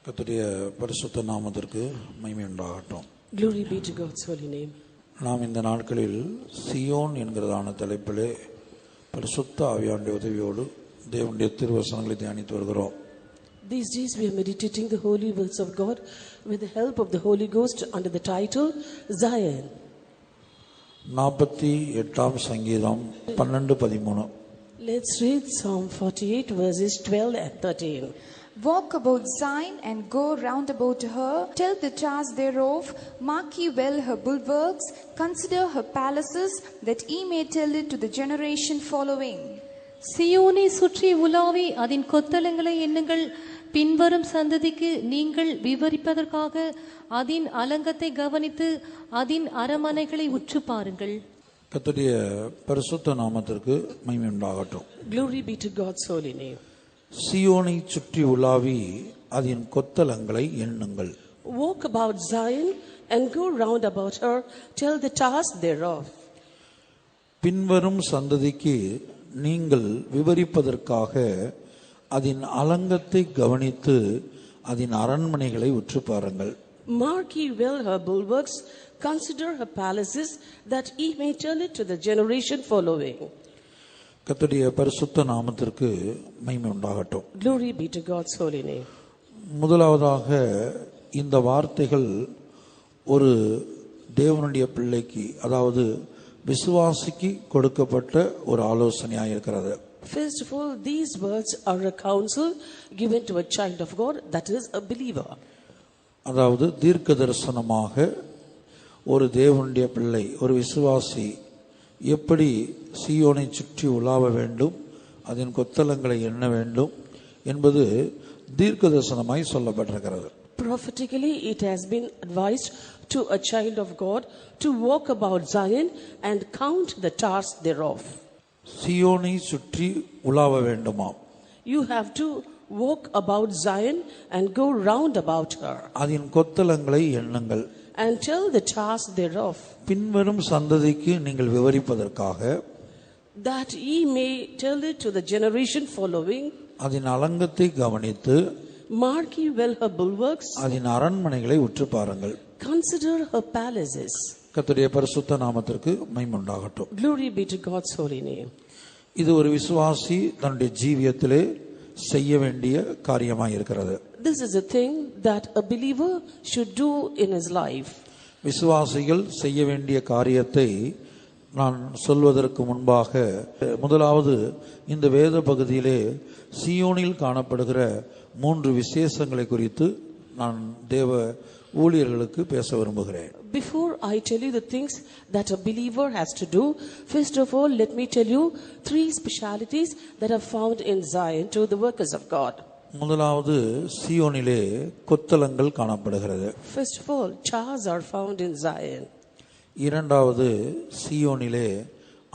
கர்த்தருடைய பரிசுத்த நாமத்திற்கு மகிமை உண்டாகட்டும். Glory be to God's holy name. நாம் இந்த நாட்களில் சியோன் என்கிறதான தலைப்பிலே பரிசுத்த ஆவியானுடைய உதவியோடு தேவனுடைய திருவசனங்களை தியானித்து வருகிறோம். These days we are meditating the holy words of God with the help of the Holy Ghost under the title Zion. 48ஆம் சங்கீதம் 12-13. Let's read Psalm 48 verses 12 and 13. Walk about Zion and go round about her, tell the towers thereof, mark ye well her bulwarks, consider her palaces, that ye may tell it to the generation following. சியோனை சுற்றி உலாவி அதன் கொத்தளங்களை எண்ணுங்கள், பின்வரும் சந்ததிக்கு நீங்கள் விவரிப்பதற்காக அதன் அலங்கத்தை கவனித்து அதன் அரமனைகளை உற்று பாருங்கள். கர்த்தருடைய பரிசுத்த நாமத்திற்கு மகிமை உண்டாகட்டும். Glory be to God's holy name. சியோனை சுற்றி உலாவி அதன் கொத்தளங்களை எண்ணுங்கள். Walk about Zion and go round about her, tell the towers thereof. பின்வரும் சந்ததிக்கு நீங்கள் விவரிப்பதற்காக அதன் அலங்கத்தை கவனித்து அதன் அரண்மனைகளை உற்று பாருங்கள். Mark ye well her bulwarks, consider her palaces, that ye may tell it to the generation following. கர்த்தருடைய பரிசுத்த நாமத்திற்கு மகிமை உண்டாகட்டும். Glory be to God's holy name. முதலாவதாக இந்த வார்த்தைகள் ஒரு தேவனுடைய பிள்ளைக்கு, அதாவது விசுவாசிக்கு கொடுக்கப்பட்ட ஒரு ஆலோசனையாக இருக்கிறது. First of all, these words are a counsel given to a child of God, that is a believer. அதாவது தீர்க்க தரிசனமாக ஒரு தேவனுடைய பிள்ளை, ஒரு விசுவாசி எப்படி சீயோனை சுற்றி உலாவ வேண்டும், அதன் கொத்தளங்களை எண்ண வேண்டும் என்பது தீர்க்க தரிசனமாய் சொல்லப்பட்டிருக்கிறது. Prophetically, it has been advised to a child of God to walk about Zion and count the towers thereof. சீயோனை சுற்றி உலாவ வேண்டுமா? You have to walk about Zion and go round about her. அதன் கொத்தளங்களை எண்ணுங்கள். And tell the towers thereof. பின்வரும் சந்ததிக்கு நீங்கள் விவரிப்பதற்காக, that ye may tell it to the generation following. அதன் அலங்கத்தை கவனித்து, mark ye well her bulwarks, அதன் அரண்மனைகளை உற்று பாருங்கள். consider her palaces. கர்த்தருடைய பரிசுத்த நாமத்திற்கு மகிமை உண்டாகட்டும். Glory be to God's holy name. இது ஒரு விசுவாசி தன்னுடைய ஜீவியத்திலே செய்ய வேண்டிய காரியமாக இருக்கிறது. This is a thing that a believer should do in his life. விசுவாசிகள் செய்ய வேண்டிய காரியத்தை நான் சொல்வதற்கு முன்பாக, முதலாவது இந்த வேத பகுதியிலே சியோனில் காணப்படுகிற 3 விசேஷங்களை குறித்து நான் தேவ ஊழியர்களுக்கு பேச விரும்புகிறேன். Before I tell you the things that a believer has to do, first of all let me tell you 3 specialities that are found in Zion to the workers of God. முதலாவது சியோனிலே கொத்தளங்கள் காணப்படுகிறது. First of all, towers are found in Zion. இரண்டாவது சியோனிலே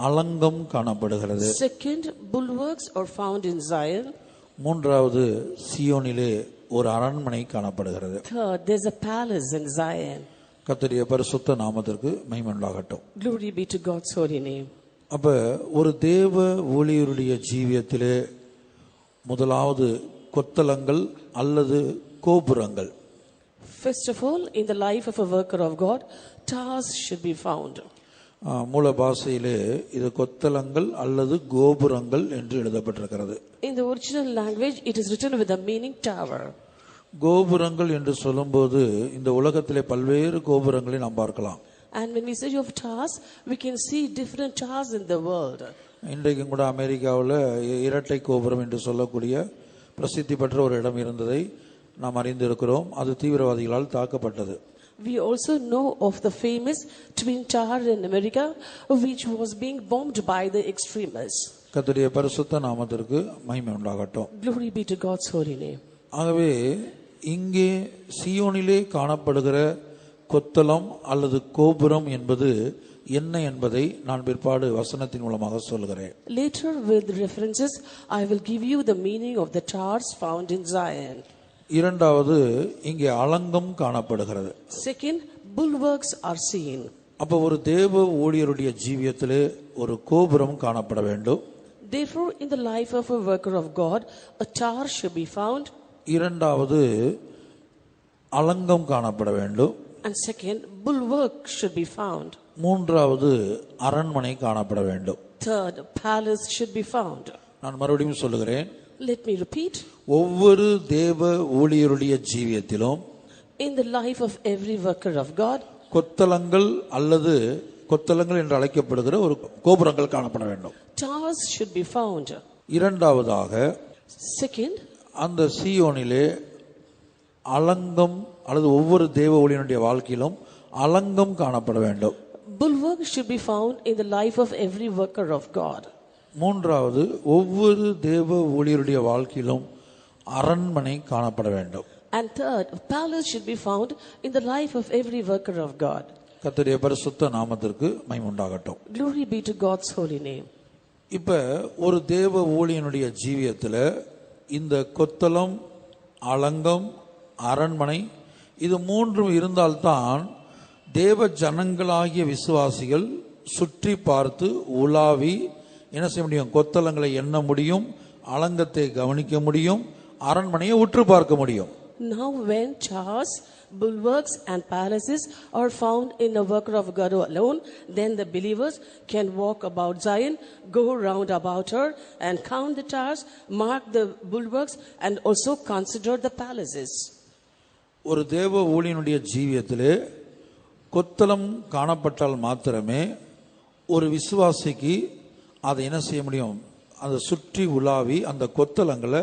அலங்கம் காணப்படுகிறது. Second, bulwarks are found in Zion. மூன்றாவது சியோனிலே ஒரு அரண்மனை காணப்படுகிறது. Third, there's a palace in Zion. கர்த்தருடைய பரிசுத்த நாமத்திற்கு மகிமை உண்டாகட்டும். Glory be to God's holy name. அப்ப ஒரு தேவ ஊழியருடைய ஜீவியத்திலே முதலாவது கொத்தளங்கள் அல்லது கோபுரங்கள். First of all, in the life of a worker of God, towers should be found. மூல பாஷையிலே இது கொத்தளங்கள் அல்லது கோபுரங்கள் என்று எழுதப்பட்டிருக்கிறது. In the original language, it is written with the meaning tower. கோபுரங்கள் என்று சொல்லும்போது இந்த உலகத்திலே பல்வேறு கோபுரங்களை நாம் பார்க்கலாம். And when we say of towers, we can see different towers in the world. இன்றைக்கும் கூட அமெரிக்காவில் இரட்டை கோபுரம் என்று சொல்லக்கூடிய பிரசித்தி பெற்ற ஒரு இடம் இருந்ததை நாம் அறிந்திருக்கிறோம். அது தீவிரவாதிகளால் தாக்கப்பட்டது. We also know of the famous twin tower in America, which was being bombed by the extremists. கர்த்தருடைய பரிசுத்த நாமத்திற்கு மகிமை உண்டாகட்டும். Glory be to God's holy name. ஆகவே இங்கே சியோனிலே காணப்படுகிற கொத்தளம் அல்லது கோபுரம் என்பது என்ன என்பதை நான் பிற்பாடு வசனத்தின் மூலமாக சொல்கிறேன். Later with references I will give you the meaning of the towers found in Zion. இரண்டாவது இங்கே அலங்கம் காணப்படுகிறது. Second, bulwarks are seen. அப்ப ஒரு தேவ ஊழியருடைய ஜீவியத்திலே ஒரு கோபுரம் காணப்பட வேண்டும். Therefore, in the life of a worker of God, a tower should be found. இரண்டாவது அலங்கம் காணப்பட வேண்டும். And second, bulwark should be found. மூன்றாவது அரண்மனை காணப்பட வேண்டும். Third, palace should be found. நான் மறுபடியும் சொல்லுகிறேன். Let me repeat. ஒவ்வொரு தேவ ஊழியருடைய ஜீவியத்திலும் In the life of every worker of God, கொத்தளங்கள் அல்லது கொத்தளங்கள் என்று அழைக்கப்படுகிற ஒரு கோபுரங்கள் காணப்பட வேண்டும். towers should be found. இரண்டாவதாக Second, அந்த சீயோனிலே அலங்கம் அல்லது ஒவ்வொரு தேவ ஊழியனுடைய வாழ்க்கையிலும் அலங்கம் காணப்பட வேண்டும். bulwark should be found in the life of every worker of God. மூன்றாவது ஒவ்வொரு தேவ ஊழியருடைய வாழ்க்கையிலும் அரண்மனை காணப்பட வேண்டும். And third, palace should be found in the life of every worker of God. கர்த்தருடைய பரிசுத்த நாமத்திற்கு மகிமை உண்டாகட்டும். Glory be to God's holy name. இப்ப ஒரு தேவ ஊழியனுடைய ஜீவியத்துல இந்த கொத்தளம், அலங்கம், அரண்மனை இது மூன்றும் இருந்தால்தான் தேவ ஜனங்களாகிய விசுவாசிகள் சுற்றி பார்த்து உலாவி என்ன செய்ய முடியும்? கொத்தளங்களை எண்ண முடியும், அலங்கத்தை கவனிக்க முடியும், அரண்மனையை உற்று பார்க்க முடியும். Now when towers, bulwarks and palaces are found in a worker of God alone, then the believers can walk about Zion, go round about her and count the towers, mark the bulwarks and also consider the palaces. ஒரு தேவ ஊழியனுடைய ஜீவியத்திலே கொத்தளம் காணப்பட்டால் மாத்திரமே ஒரு விசுவாசிக்கு அதை என்ன செய்ய முடியும்? அதை சுற்றி உலாவி அந்த கொத்தளங்களை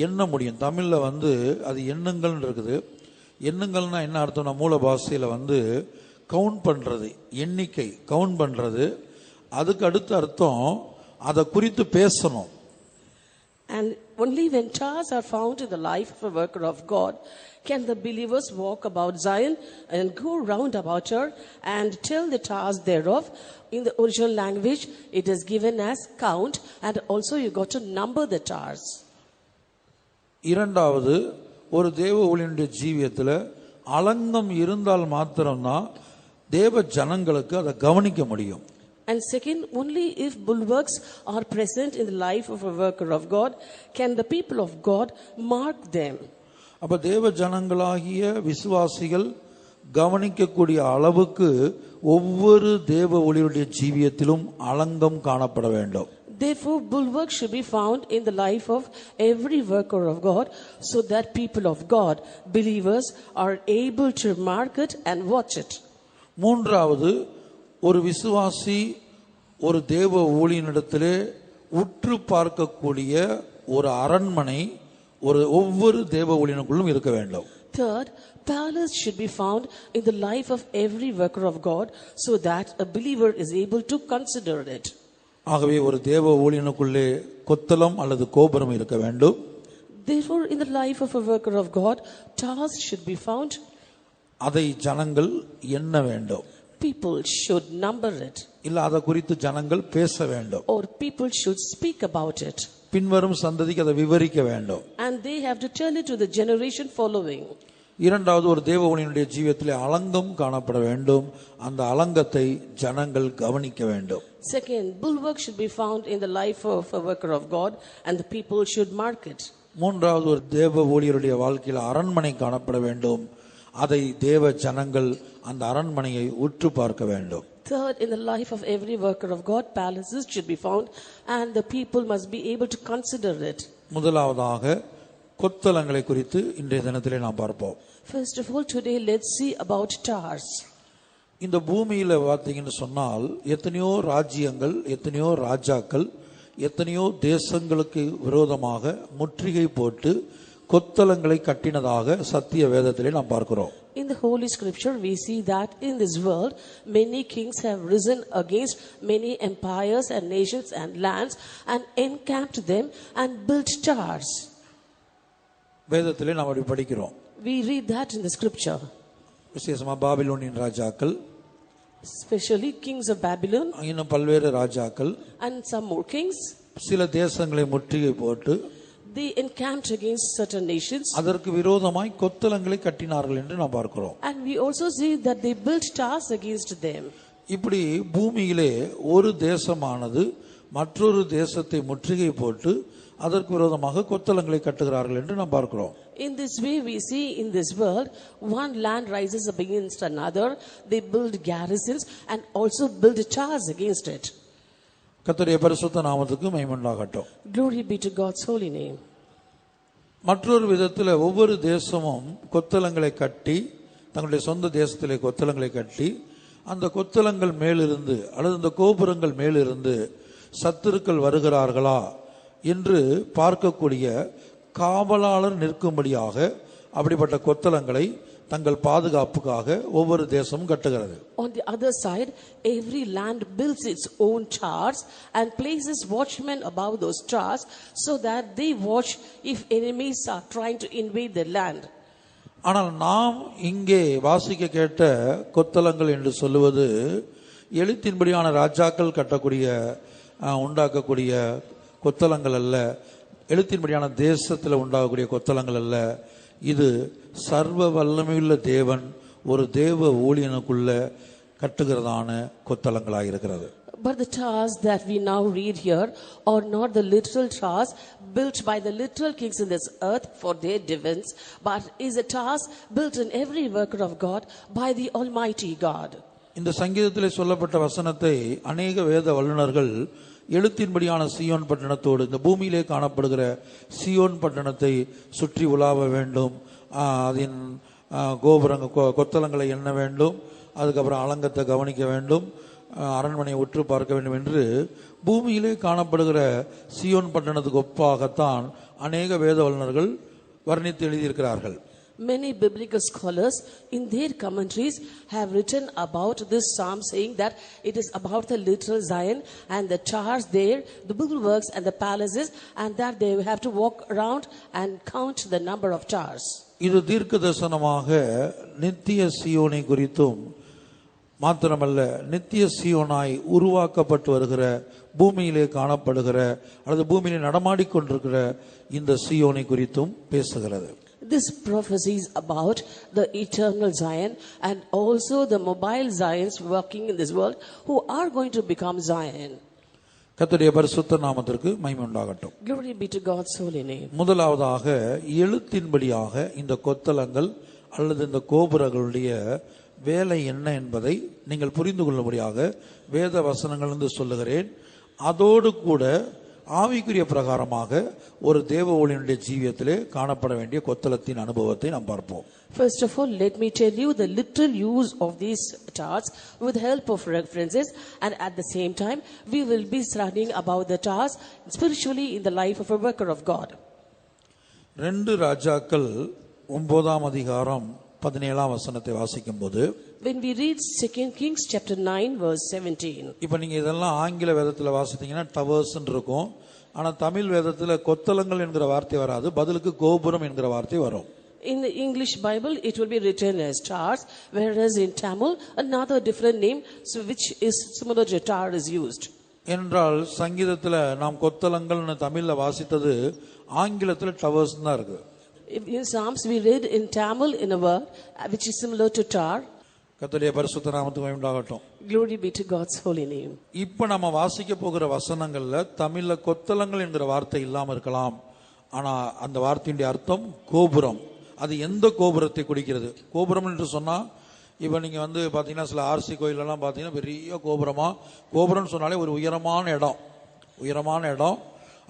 எண்ண முடியும். தமிழில் அது எண்ணுங்கள் இருக்குது. எண்ணுங்கள்னா என்ன அர்த்தம்னா மூல பாஷையில் கவுண்ட் பண்ணுறது, எண்ணிக்கை கவுண்ட் பண்ணுறது. அதுக்கு அடுத்த அர்த்தம் அதை குறித்து பேசணும். And only when towers are found in the life of a worker of God can the believers walk about Zion and go round about her and tell the towers thereof. In the original language, it is given as count, and also you got to number the towers. இரண்டாவது ஒரு தேவ ஊழியனுடைய ஜீவியத்தில் அலங்கம் இருந்தால் மாத்திரம்தான் தேவ ஜனங்களுக்கு அதை கவனிக்க முடியும். And second, only if bulwarks are present in the life of a worker of God can the people of God mark them. அப்ப தேவ ஜனங்களாகிய விசுவாசிகள் கவனிக்கக்கூடிய அளவுக்கு ஒவ்வொரு தேவ ஊழியருடைய ஜீவியத்திலும் அலங்கம் காணப்பட வேண்டும். Therefore, bulwarks should be found in the life of every worker of God, so that people of God, believers, are able to mark it and watch it. மூன்றாவது ஒரு விசுவாசி ஒரு தேவ ஊழியனிடத்திலே உற்று பார்க்கக்கூடிய ஒரு அரண்மனை ஒவ்வொரு தேவ ஊழியனுக்குள்ளும் இருக்க வேண்டும். Third, palace should be found in the life of every worker of God, so that a believer is able to consider it. ஆகவே ஒரு தேவ ஊழியனுக்குள்ளே கொத்தளம் அல்லது கோபுரம் இருக்க வேண்டும். Therefore, in the life of a worker of God, towers should be found. அதை ஜனங்கள் எண்ண வேண்டும். People should number it. இல்ல அதை குறித்து ஜனங்கள் பேச வேண்டும். Or people should speak about it. பின்வரும் சந்ததிக்கு அதை விவரிக்க வேண்டும். And they have to tell it to the generation following. இரண்டாவது ஒரு தேவ ஊழியனுடைய ஜீவியத்திலே அலங்கம் காணப்பட வேண்டும். அந்த அலங்கத்தை ஜனங்கள் கவனிக்க வேண்டும். Second, bulwark should be found in the life of a worker of God, and the people should mark it. மூன்றாவது ஒரு தேவ ஊழியருடைய வாழ்க்கையில் அரண்மனை காணப்பட வேண்டும். அதை தேவ ஜனங்கள் அந்த அரண்மனையை உற்று பார்க்க வேண்டும். Third, in the life of every worker of God, palaces should be found, and the people must be able to consider it. முதலாவதாக கொத்தளங்களை குறித்து இன்றைய தினத்திலே நாம் பார்ப்போம். First of all, today let's see about towers. இந்த பூமியில பார்த்தீங்கன்னு சொன்னால் எத்தனையோ ராஜ்யங்கள், எத்தனையோ ராஜாக்கள், எத்தனையோ தேசங்களுக்கு விரோதமாக முற்றுகை போட்டு கொத்தளங்களை கட்டினதாக சத்திய வேதத்திலே நாம் பார்க்கிறோம். In the Holy Scripture, we see that in this world, many kings have risen against many empires and nations and lands and encamped them and built towers. வேதத்திலே நாம் அப்படி படிக்கிறோம். We read that in the Scripture. விசேஷமா பாபிலோனின் ராஜாக்கள், especially kings of Babylon, இன்னும் பல்வேறு ராஜாக்கள், and some more kings, சில தேசங்களை முற்றுகை போட்டு they encamped against certain nations, அதற்கு விரோதமாய் கொத்தளங்களை கட்டினார்கள் என்று நாம் பார்க்கிறோம். and we also see that they built towers against them. இப்படி பூமியிலே ஒரு தேசமானது மற்றொரு தேசத்தை முற்றுகை போட்டு அதற்கு விரோதமாக கொத்தளங்களை கட்டுகிறார்கள் என்று நாம் பார்க்கிறோம். In this way, we see in this world, one land rises up against another. They build garrisons and also build towers against it. கர்த்தருடைய பரிசுத்த நாமத்துக்கு மகிமை உண்டாகட்டும். Glory be to God's holy name. மற்றொரு விதத்தில் ஒவ்வொரு தேசமும் கொத்தளங்களை கட்டி, தங்களுடைய சொந்த தேசத்திலே கொத்தளங்களை கட்டி, அந்த கொத்தளங்கள் மேலிருந்து அல்லது அந்த கோபுரங்கள் மேலிருந்து சத்துருக்கள் வருகிறார்களா என்று பார்க்கக்கூடிய காவலாளர் நிற்கும்படியாக அப்படிப்பட்ட கொத்தளங்களை தங்கள் பாதுகாப்புக்காக ஒவ்வொரு தேசமும் கட்டுகிறது. On the other side, every land builds its own towers and places watchmen above those towers so that they watch if enemies are trying to invade their land. ஆனால் நாம் இங்கே வாசிக்க கேட்ட கொத்தளங்கள் என்று சொல்லுவது எழுத்தின்படியான ராஜாக்கள் கட்டக்கூடிய உண்டாக்கக்கூடிய கொத்தளங்கள் அல்ல, எழுத்தின்படியான தேசத்தில் உண்டாகக்கூடிய கொத்தளங்கள் அல்ல. இது சர்வ வல்லமையுள்ள தேவன் ஒரு தேவ ஊழியனுக்குள்ள கட்டுகிறதான கொத்தளங்களாக இருக்கிறது. But the towers that we now read here are not the literal towers built by the literal kings in this earth for their defense, but is a towers built in every worker of God by the Almighty God. இந்த சங்கீதத்திலே சொல்லப்பட்ட வசனத்தை அநேக வேத வல்லுநர்கள் எழுத்தின்படியான சீயோன் பட்டணத்தோடு இந்த பூமியிலே காணப்படுகிற சீயோன் பட்டணத்தை சுற்றி உலாவ வேண்டும், அதன் கொத்தளங்களை எண்ண வேண்டும், அதுக்கப்புறம் அலங்கத்தை கவனிக்க வேண்டும், அரண்மனையை உற்று பார்க்க வேண்டும் என்று பூமியிலே காணப்படுகிற சீயோன் பட்டணத்துக்கு ஒப்பாகத்தான் அநேக வேத வல்லுநர்கள் வர்ணித்து எழுதியிருக்கிறார்கள். Many biblical scholars in their commentaries have written about this psalm saying that it is about the literal Zion and the towers there, the bulwarks and the palaces, and that they have to walk around and count the number of towers. இது தீர்க்க தரிசனமாக நித்திய சீயோனை குறித்தும் மாத்திரமல்ல, நித்திய சீயோனாய் உருவாக்கப்பட்டு வருகிற பூமியிலே காணப்படுகிற அல்லது பூமியிலே நடமாடிக்கொண்டிருக்கிற இந்த சீயோனை குறித்தும் பேசுகிறது. This prophecy is about the eternal Zion and also the mobile Zions working in this world who are going to become Zion. கர்த்தருடைய பரிசுத்த நாமத்திற்கு மகிமை உண்டாகட்டும். Glory be to God's holy name. முதலாவதாக எழுத்தின்படியாக இந்த கொத்தளங்கள் அல்லது இந்த கோபுரங்களுடைய வேலை என்ன என்பதை நீங்கள் புரிந்து கொள்ளும்படியாக வேத வசனங்களிலிருந்து சொல்லுகிறேன். அதோடு கூட ஆவிக்குரிய பிரகாரமாக ஒரு தேவ ஊழியனுடைய ஜீவியத்திலே காணப்பட வேண்டிய கொத்தளத்தின் அனுபவத்தை நாம் பார்ப்போம். First of all, let me tell you the literal use of these towers with the help of references, and at the same time we will be studying about the towers spiritually in the life of a worker of God. 2 ராஜாக்கள் 9ஆம் அதிகாரம் 17ஆம் வசனத்தை வாசிக்கும்போது, when we read 2 Kings chapter 9 verse 17, இப்ப நீங்க இதெல்லாம் ஆங்கில வேதத்துல வாசித்தீங்கன்னா டவர்ஸ் இருக்கும், ஆனா தமிழ் வேதத்துல கொத்தளங்கள் என்கிற வார்த்தை வராது, பதிலுக்கு கோபுரம் என்கிற வார்த்தை வரும். In the English Bible it will be written as towers, whereas in Tamil another different name which is similar to tower is used. என்றால் சங்கீதத்துல நாம் கொத்தளங்கள்னு தமிழ்ல வாசித்தது ஆங்கிலத்துல டவர்ஸ் தான் இருக்கு. In Psalms we read in Tamil in a word which is similar to tower. கர்த்தருடைய பரிசுத்த நாமத்துக்கு மகிமை உண்டாகட்டும். Glory be to God's holy name. இப்ப நம்ம வாசிக்க போகிற வசனங்கள்ல தமிழ்ல கொத்தளங்கள் என்கிற வார்த்தை இல்லாம இருக்கலாம், ஆனா அந்த வார்த்தையுடைய அர்த்தம் கோபுரம். அது எந்த கோபுரத்தை குறிக்கிறது? கோபுரம் என்று சொன்னா இப்ப நீங்க பாத்தீங்கன்னா சில ஆர்சி கோயிலெல்லாம் பாத்தீங்கன்னா பெரிய கோபுரமா, கோபுரம்னு சொன்னாலே ஒரு உயரமான இடம்,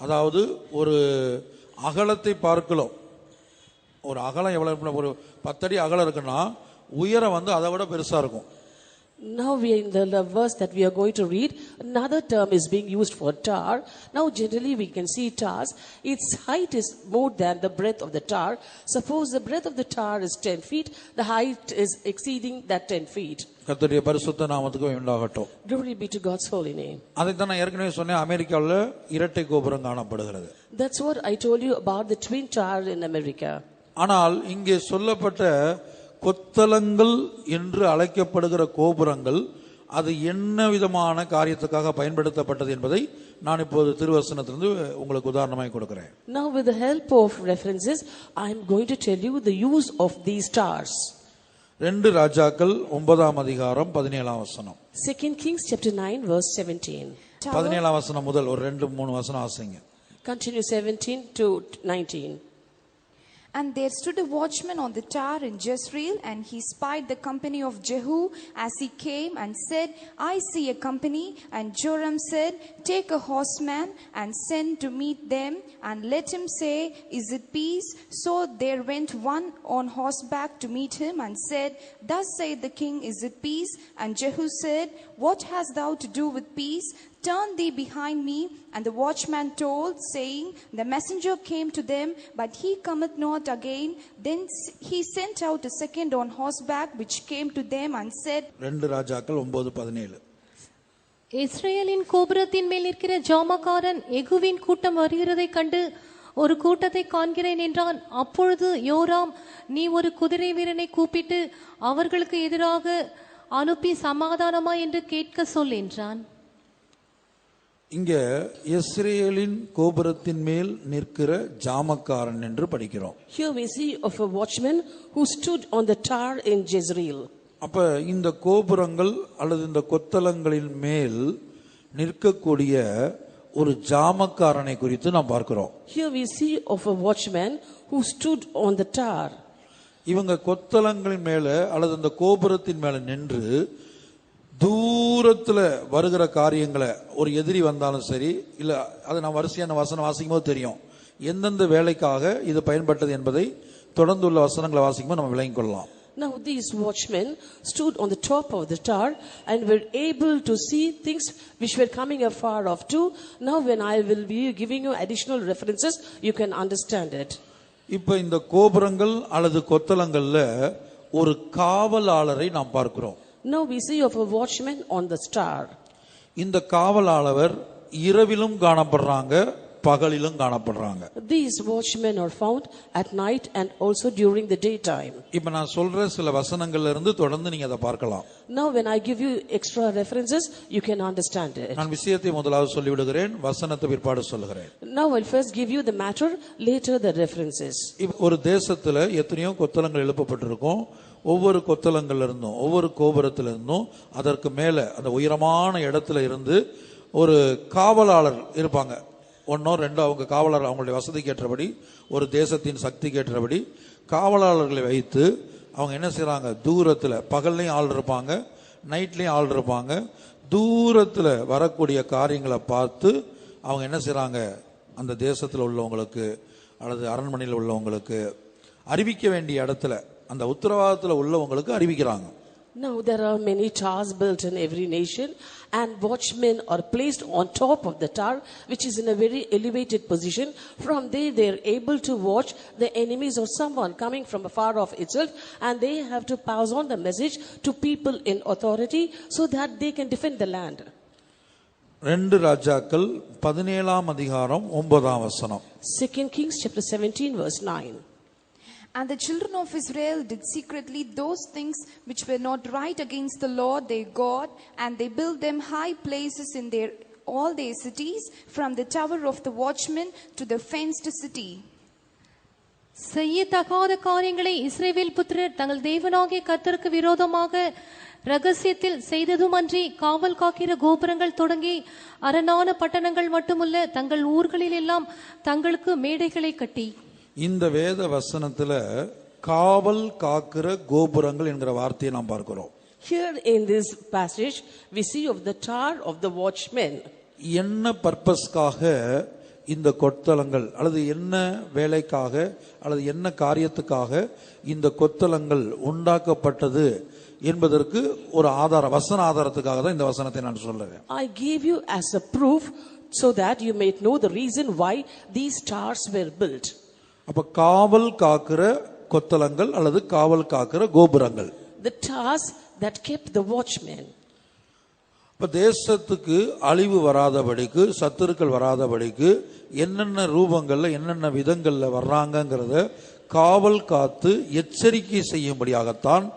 அதாவது ஒரு அகலத்தை பார்க்கலாம். ஒரு அகலம் எவ்வளவு, ஒரு 10 அடி அகலம் இருக்குன்னா உயரம் அதை விட பெருசா இருக்கும். Now we are in the verse that we are going to read. Another term is being used for tower. Now generally we can see towers, its height is more than the breadth of the tower. Suppose the breadth of the tower is 10 feet, the height is exceeding that 10 feet. கர்த்தருடைய பரிசுத்த நாமத்துக்கு உண்டாகட்டும். Glory be to God's holy name. அதைத்தான் நான் ஏற்கனவே சொன்னேன், அமெரிக்காவில் இரட்டை கோபுரம் காணப்படுகிறது. That's what I told you about the twin tower in America. ஆனால் இங்கே சொல்லப்பட்ட கொத்தளங்கள் என்று அழைக்கப்படுகிற கோபுரங்கள் அது என்ன விதமான காரியத்துக்காக பயன்படுத்தப்பட்டது என்பதை நான் இப்போது திருவசனத்திலிருந்து உங்களுக்கு உதாரணமாய் கொடுக்கிறேன். Now with the help of references I am going to tell you the use of these towers. 2 ராஜாக்கள் 9ஆம் அதிகாரம் 17ஆம் வசனம். 2 Kings chapter 9 verse 17. 17ஆம் வசனம் முதல் ஒரு 2-3 வசனம் ஆசைங்க. Continue 17 to 19. And there stood a watchman on the tower in Jezreel, and he spied the company of Jehu as he came, and said, I see a company. And Joram said, Take a horseman and send to meet them, and let him say, Is it peace? So there went one on horseback to meet him, and said, Thus saith the king, Is it peace? And Jehu said, What hast thou to do with peace? Turn thee behind me. And the watchman told, saying, The messenger came to them, but he cometh not again. Then he sent out a second on horseback, which came to them and said, 2 ராஜாக்கள் 9:17. இஸ்ரேலின் கோபுரத்தின் மேல் இருக்கிற ஜாமக்காரன் எகுவின் கூட்டம் வருகிறதை கண்டு ஒரு கூட்டத்தை காண்கிறேன் என்றான். அப்பொழுது யோராம், நீ ஒரு குதிரை வீரனை கூப்பிட்டு அவர்களுக்கு எதிராக அனுப்பி சமாதானமா என்று கேட்க சொல் என்றான். இங்க இஸ்ரேலின் கோபுரத்தின் மேல் நிற்கிற ஜாமக்காரன் என்று படிக்கிறோம். Here we see of a watchman who stood on the tower in Jezreel. அப்ப இந்த கோபுரங்கள் அல்லது இந்த கொத்தளங்களின் மேல் நிற்கக்கூடிய ஒரு ஜாமக்காரனை குறித்து நாம் பார்க்கிறோம். Here we see of a watchman who stood on the tower. இவங்க கொத்தளங்களின் மேல அல்லது இந்த கோபுரத்தின் மேல நின்று தூரத்துல வருகிற காரியங்களை, ஒரு எதிரி வந்தாலும் சரி, இல்ல அதை நாம் வரிசையான வசனம் வாசிக்கும் போது தெரியும் எந்தெந்த வேலைக்காக இது பயன்பட்டது என்பதை தொடர்ந்து உள்ள வசனங்களை வாசிக்கும் போது நம்ம விளங்கிக் கொள்ளலாம். Now these watchmen stood on the top of the tower and were able to see things which were coming afar off too. Now when I will be giving you additional references, you can understand it. இப்ப இந்த கோபுரங்கள் அல்லது கொத்தளங்கள்ல ஒரு காவலாளரை நாம் பார்க்கிறோம். Now we see of a watchman on the tower. இந்த காவலாளர் இரவிலும் காணப்படுறாங்க, பகலிலும் காணப்படுறாங்க. These watchmen are found at night and also during the daytime. இப்ப நான் சொல்ற சில வசனங்கள்ல இருந்து தொடர்ந்து நீங்க அதை பார்க்கலாம். Now when I give you extra references, you can understand it. நான் விஷயத்தை முதலாவது சொல்லி விடுகிறேன், வசனத்தை பிற்பாடு சொல்லுகிறேன். Now I'll first give you the matter, later the references. ஒரு தேசத்துல எத்தனையோ கொத்தளங்கள் எழுப்பப்பட்டிருக்கும். ஒவ்வொரு கொத்தளங்கள்ல இருந்தும் ஒவ்வொரு கோபுரத்துல இருந்தும் அதற்கு மேல அந்த உயரமான இடத்துல இருந்து ஒரு காவலாளர் இருப்பாங்க. ஒன்னோ ரெண்டோ அவங்க காவலர் அவங்களுடைய வசதிக்கு ஏற்றபடி, ஒரு தேசத்தின் சக்திக்கு ஏற்றபடி காவலாளர்களை வைத்து அவங்க என்ன செய்யறாங்க, தூரத்துல பகல்லையும் ஆள் இருப்பாங்க, நைட்லயும் ஆள் இருப்பாங்க. தூரத்துல வரக்கூடிய காரியங்களை பார்த்து அவங்க என்ன செய்யறாங்க, அந்த தேசத்துல உள்ளவங்களுக்கு அல்லது அரண்மனையில் உள்ளவங்களுக்கு அறிவிக்க வேண்டிய இடத்துல அந்த உத்தரவாதத்துல உள்ளவங்களுக்கு அறிவிக்கிறாங்க. Now there are many towers built in every nation, and watchmen are placed on top of the tower, which is in a very elevated position. From there they are able to watch the enemies or someone coming from afar off itself, and they have to pass on the message to people in authority so that they can defend the land. 2 ராஜாக்கள் 17ஆம் அதிகாரம் 9ஆம் வசனம். 2 Kings chapter 17 verse 9. And the children of Israel did secretly those things which were not right against the Lord their God, and they built them high places in all their cities, from the tower of the watchman to the fenced city. செய்யத்தகாத காரியங்களை இஸ்ரவேல் புத்திரர் தங்கள் தேவனாகிய கர்த்தருக்கு விரோதமாக ரகசியத்தில் செய்ததுமன்றி, காவல் காக்கிற கோபுரங்கள் தொடங்கி அரணான பட்டணங்கள் மட்டுமல்ல, தங்கள் ஊர்களில் எல்லாம் தங்களுக்கு மேடைகளை கட்டி. இந்த வேத வசனத்துல காவல் காக்கிற கோபுரங்கள் என்கிற வார்த்தையை நாம் பார்க்கிறோம். Here in this passage we see of the tower of the watchmen. என்ன பர்பஸ்க்காக இந்த கொத்தளங்கள் அல்லது என்ன வேலைக்காக அல்லது என்ன காரியத்துக்காக இந்த கொத்தளங்கள் உண்டாக்கப்பட்டது என்பதற்கு ஒரு ஆதாரம், வசன ஆதாரத்துக்காக தான் இந்த வசனத்தை நான் சொல்றேன். I gave you as a proof so that you may know the reason why these towers were built. அப்ப காவல் காக்கிற கொத்தளங்கள் அல்லது காவல் காக்கிற கோபுரங்கள், the towers that kept the watchmen. இப்ப தேசத்துக்கு அழிவு வராதபடிக்கு, சத்துருக்கள் வராதபடிக்கு என்னென்ன ரூபங்கள்ல என்னென்ன விதங்கள்ல வர்றாங்கங்கிறத காவல் காத்து எச்சரிக்கை செய்யும்படியாகத்தான்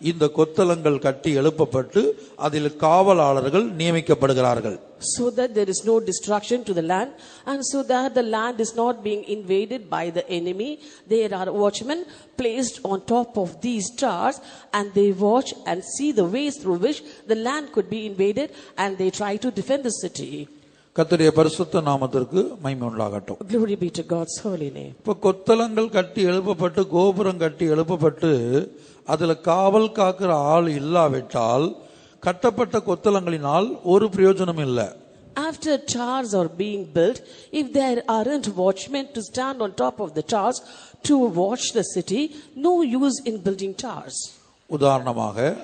இந்த கொத்தளங்கள் கட்டி எழுப்பப்பட்டு அதில் காவலாளர்கள் நியமிக்கப்படுகிறார்கள். So that there is no destruction to the land, and so that the land is not being invaded by the enemy, there are watchmen placed on top of these towers, and they watch and see the ways through which the land could be invaded, and they try to defend the city. கர்த்தருடைய பரிசுத்த நாமத்திற்கு மகிமை உண்டாகட்டும். Glory be to God's holy name. இப்ப கொத்தளங்கள் கட்டி எழுப்பப்பட்டு கோபுரம் கட்டி எழுப்பப்பட்டு அதுல காவல் காக்கிற ஆள் இல்லாவிட்டால் கட்டப்பட்ட கொத்தளங்களினால் ஒரு பிரயோஜனம் இல்லை. After towers are being built, if there aren't watchmen to stand on top of the towers to watch the city, no use in building towers. உதாரணமாக,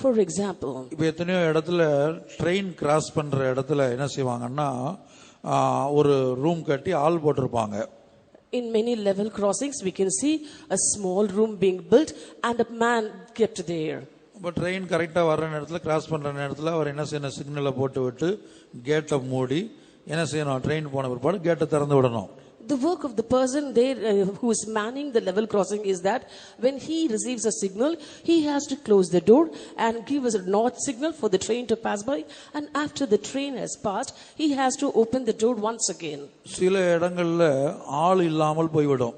For example, இப்ப எத்தனையோ இடத்துல ட்ரெயின் கிராஸ் பண்ற இடத்துல என்ன செய்வாங்கன்னா ஒரு ரூம் கட்டி ஆள் போட்டிருப்பாங்க. in many level crossings we can see a small room being built and a man kept there. இப்போ ட்ரெயின் கரெக்டாக வர்ற நேரத்தில் கிராஸ் பண்ணுற நேரத்தில் அவர் என்ன செய்யணும், சிக்னலை போட்டு விட்டு கேட்டை மூடி என்ன செய்யணும், ட்ரெயின் போன பிற்பாடு கேட்டை திறந்து விடணும். The work of the person there who is manning the level crossing is that when he receives a signal, he has to close the door and give us a north signal for the train to pass by, and after the train has passed, he has to open the door once again. சில இடங்கள்ல ஆள் இல்லாமல் போய்விடும்.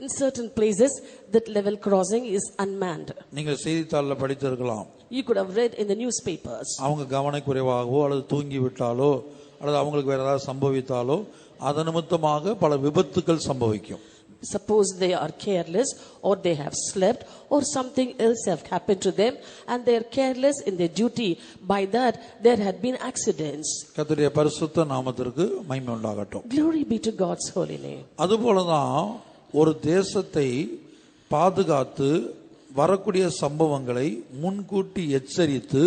In certain places, that level crossing is unmanned. நீங்கள் செய்தித்தாளில் படித்திருக்கலாம். You could have read in the newspapers. அவங்க கவனக்குறைவாகவோ அல்லது தூங்கி விட்டாலோ அல்லது அவங்களுக்கு வேற ஏதாவது சம்பவித்தாலோ அது நிமித்தமாக பல விபத்துக்கள் சம்பவிக்கும். Suppose they are careless or they have slept or something else have happened to them and they are careless in their duty. By that, there had been accidents. கர்த்தருடைய பரிசுத்த நாமத்திற்கு மகிமை உண்டாகட்டும். Glory be to God's holy name. அதுபோலதான் ஒரு தேசத்தை பாதுகாத்து வரக்கூடிய சம்பவங்களை முன்கூட்டி எச்சரித்து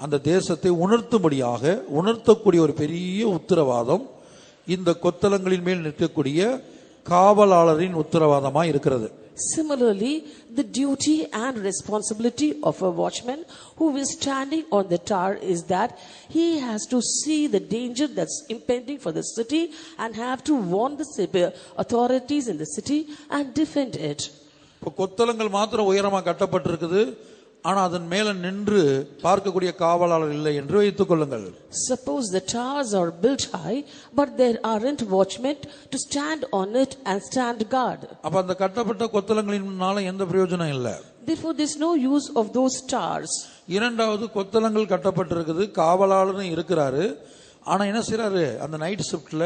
அந்த தேசத்தை உணர்த்தக்கூடிய ஒரு பெரிய உத்தரவாதம் இந்த கொத்தளங்களின் மேல் நிற்கக்கூடிய காவலாளரின் உத்தரவாதமாக இருக்கிறது. Similarly, the duty and responsibility of a watchman who is standing on the tower is that he has to see the danger that's impending for the city and have to warn the authorities in the city and defend it. இப்போ கொத்தளங்கள் மாத்திரம் உயரமா கட்டப்பட்டிருக்குது, ஆனா அதன் மேல நின்று பார்க்கக்கூடிய காவலாளர் இல்லை என்று வைத்துக் கொள்ளுங்கள். Suppose the towers are built high, but there aren't watchmen to stand on it and stand guard. அப்ப அந்த கட்டப்பட்ட கொத்தளங்களினால எந்த பிரயோஜனம் இல்லை. Therefore, there's no use of those towers. இரண்டாவது, கொத்தளங்கள் கட்டப்பட்டிருக்குது, காவலாளரும் இருக்கிறாரு, ஆனா என்ன செய்யறாரு, அந்த நைட் ஷிப்ட்ல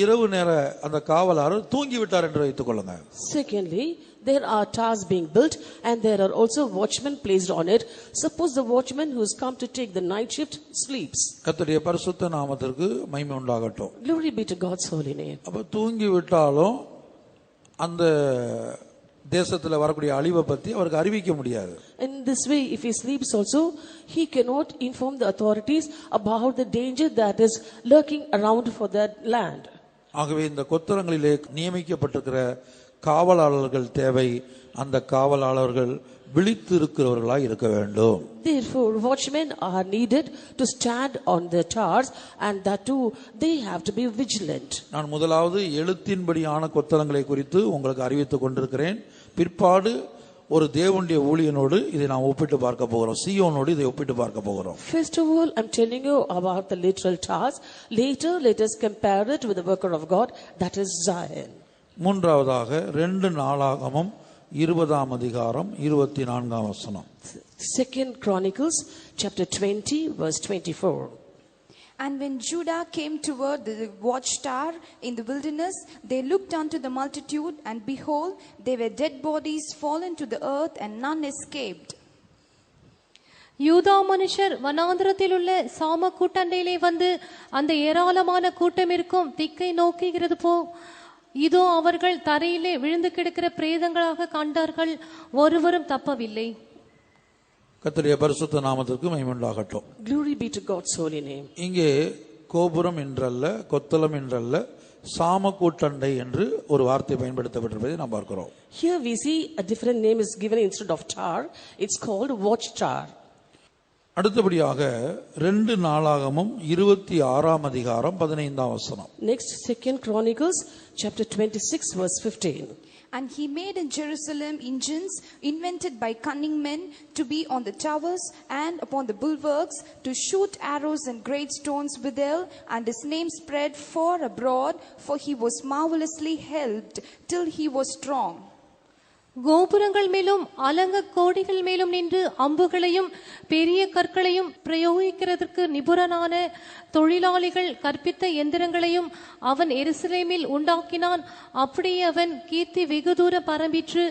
இரவு நேர அந்த காவலாளர் தூங்கி விட்டார் என்று வைத்துக் கொள்ளுங்க. Secondly, there are towers being built and there are also watchmen placed on it. Suppose the watchman who has come to take the night shift sleeps. கர்த்தருடைய பரிசுத்த நாமத்திற்கு மகிமை உண்டாகட்டும். Glory be to God's holy name. அப்ப தூங்கி விட்டாலும் அந்த தேசத்துல வரக்கூடிய அழிவை பத்தி அவருக்கு அறிவிக்க முடியாது. In this way, if he sleeps also, he cannot inform the authorities about the danger that is lurking around for that land. ஆகவே இந்த கொத்தளங்களிலே நியமிக்கப்பட்டிருக்கிற காவலாளர்கள் தேவை. அந்த காவலாளர்கள் விழித்து இருக்கிறவர்களாய் இருக்க வேண்டும். Therefore, watchmen are needed to stand on the towers, and that too they have to be vigilant. நான் முதலாவது எழுத்தின்படியான கொத்தளங்களை குறித்து உங்களுக்கு அறிவித்துக் கொண்டிருக்கிறேன். பிற்பாடு ஒரு தேவனுடைய ஊழியனோடு இதை நாம் ஒப்பிட்டு பார்க்க போகிறோம். சீயோனோடு இதை ஒப்பிட்டு பார்க்க போகிறோம். First of all, I'm telling you about the literal towers. Later, let us compare it with the worker of God, that is Zion. மூன்றாவதாக 2 நாளாகமம் 20ஆம் அதிகாரம் 24ஆம் வசனம். 2 Chronicles chapter 20 verse 24. And when Judah came toward the watchtower in the wilderness, they looked unto the multitude, and behold, they were dead bodies fallen to the earth, and none escaped. யூதா மனுஷர் வனாந்திரத்தில் உள்ள சாம கூட்டண்டையிலே வந்து அந்த ஏராளமான கூட்டம் இருக்கும் திக்கை நோக்குகிறது போ இதோ அவர்கள் தரையிலே விழுந்து கிடக்கிற பிரேதங்களாக கண்டார்கள், ஒருவரும் தப்பவில்லை. கர்த்தருடைய பரிசுத்த நாமத்திற்கு மகிமை உண்டாகட்டும். Glory be to God's holy name. இங்கே கோபுரம் என்றல்ல, கொத்தளம் என்றல்ல, சாமக்கூட்டண்டை என்று ஒரு வார்த்தை பயன்படுத்தப்பட்டிருப்பதை நாம் பார்க்கிறோம். Here we see a different name is given instead of tower. It's called watchtower. அடுத்தபடியாக 2 நாளாகமம் 26ஆம் அதிகாரம் 15ஆம் வசனம். Next, 2 Chronicles chapter 26 verse 15. And he made in Jerusalem engines invented by cunning men to be on the towers and upon the bulwarks, to shoot arrows and great stones withal, and his name spread far abroad, for he was marvelously helped till he was strong. கோபுரங்கள் மேலும் அலங்க கோடிகள் மேலும் நின்று அம்புகளையும் பெரிய கற்களையும் பிரயோகிக்கிறதற்கு நிபுணரான தொழிலாளிகள் கற்பித்த எந்திரங்களையும் அவன் எருசலேமில் உண்டாக்கினான். அப்படியே அவன் கீர்த்தி வெகு தூரம் பரம்பிற்று.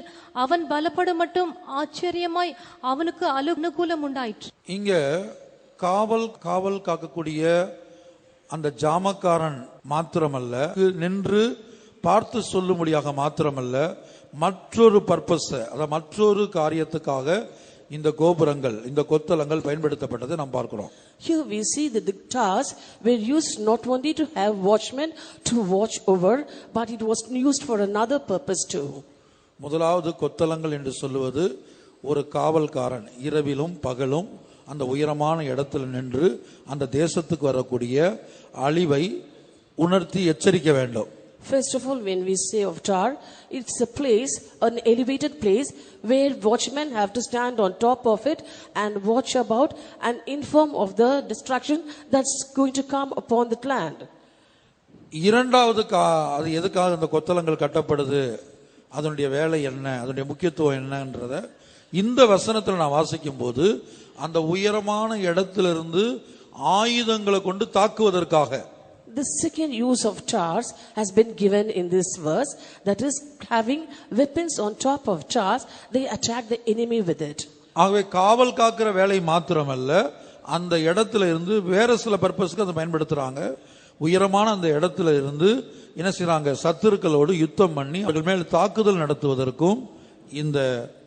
அவன் பலப்படும் மட்டும் ஆச்சரியமாய் அவனுக்கு அனுகூலம் உண்டாயிற்று. இங்க காவல் காக்கக்கூடிய அந்த ஜாமக்காரன் மாத்திரமல்ல, நின்று பார்த்து சொல்லும்படியாக மாத்திரமல்ல, மற்றொரு பர்பஸ், அதாவது மற்றொரு காரியத்துக்காக இந்த கோபுரங்கள், இந்த கொத்தளங்கள் பயன்படுத்தப்பட்டதை நாம் பார்க்கிறோம். Here we see that the towers were used not only to have watchmen to watch over, but it was used for another purpose too. முதலாவது கொத்தளங்கள் என்று சொல்லுவது ஒரு காவல்காரன் இரவிலும் பகலும் அந்த உயரமான இடத்துல நின்று அந்த தேசத்துக்கு வரக்கூடிய அழிவை உணர்த்தி எச்சரிக்க வேண்டும். First of all, when we say of tower, it's a place, an elevated place where watchmen have to stand on top of it and watch about and inform of the destruction that's going to come upon that land. இரண்டாவது அது எதுக்காக இந்த கொத்தளங்கள் கட்டப்படுது, அதனுடைய வேலை என்ன, அதனுடைய முக்கியத்துவம் என்னன்றத இந்த வசனத்தில் நான் வாசிக்கும் போது அந்த உயரமான இடத்திலிருந்து ஆயுதங்களை கொண்டு தாக்குவதற்காக. The second use of towers has been given in this verse, that is having weapons on top of towers, they attack the enemy with it. ஆகவே காவல் காக்கிற வேலை மாத்திரமல்ல, அந்த இடத்துல இருந்து வேற சில பர்பஸ்க்கு அதை பயன்படுத்துறாங்க. உயரமான அந்த இடத்துல இருந்து என்ன செய்றாங்க, சத்துருக்களோடு யுத்தம் பண்ணி அவர்கள் மேல் தாக்குதல் நடத்துவதற்கும் இந்த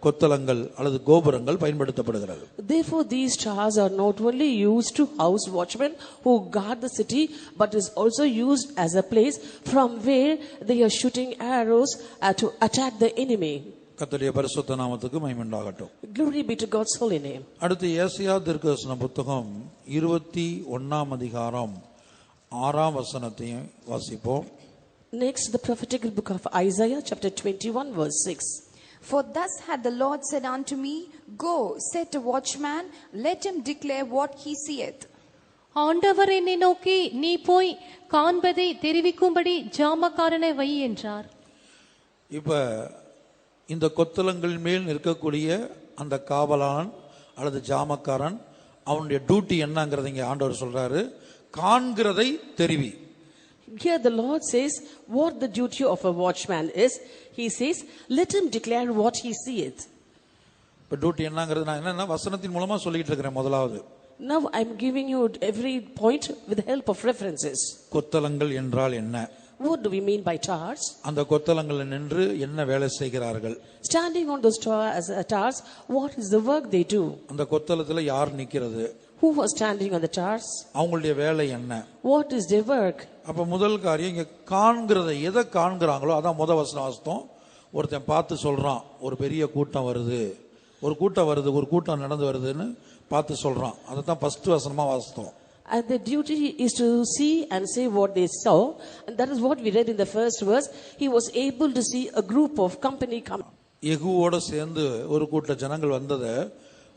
கொத்தளங்கள் அல்லது கோபுரங்கள் பயன்படுத்தப்படுகிறது. Therefore these towers are not only used to house watchmen who guard the city, but is also used as a place from where they are shooting arrows to attack the enemy. கர்த்தருடைய பரிசுத்த நாமத்துக்கு மகிமை உண்டாகட்டும். Glory be to God's holy name. அடுத்து ஏசாயா தீர்க்கதரிசன புத்தகம் 21 அதிகாரம் 6 வசனத்தையும் வாசிப்போம். Next, the prophetical book of Isaiah, chapter 21, verse 6. For thus hath the Lord said unto me, Go, set a watchman, let him declare what he seeth. ஆண்டவர் என்னை நோக்கி, நீ போய் காண்பதை தெரிவிக்கும்படி ஜாமக்காரனை வை என்றார். இப்ப இந்த கொத்தளங்கள் மேல் நிற்கக்கூடிய அந்த காவலான் அல்லது ஜாமக்காரன், அவனுடைய டியூட்டி என்னங்கிறத இங்க ஆண்டவர் சொல்றாரு, காண்கிறதை தெரிவி. Here the Lord says what the duty of a watchman is. He says, let him declare what he seeth. இப்ப டியூட்டி என்னங்கிறது நான் என்னன்னா வசனத்தின் மூலமா சொல்லிட்டு இருக்கிறேன். முதலாவது, now I'm giving you every point with the help of references. கொத்தளங்கள் என்றால் என்ன? What do we mean by towers? அந்த கொத்தளங்களில் நின்று என்ன வேலை செய்கிறார்கள்? Standing on those towers, what is the work they do? அந்த கொத்தளத்துல யார் நிக்கிறது? Who was standing on the towers? அவங்களுடைய வேலை என்ன? What is their work? அப்ப முதல் காரியம் இங்க காண்கிறதை, எதை காண்கிறாங்களோ அதான் முதல் வசனம் வாசித்தோம். ஒருத்தன் பார்த்து சொல்றான், ஒரு பெரிய கூட்டம் வருது, ஒரு கூட்டம் நடந்து வருதுன்னு பார்த்து சொல்றான். அதான் ஃபர்ஸ்ட் வசனமா வாசித்தோம். And the duty is to see and say what they saw, and that is what we read in the first verse. He was able to see a group of company come. யெகூவோட சேர்ந்து ஒரு கூட்ட ஜனங்கள் வந்ததை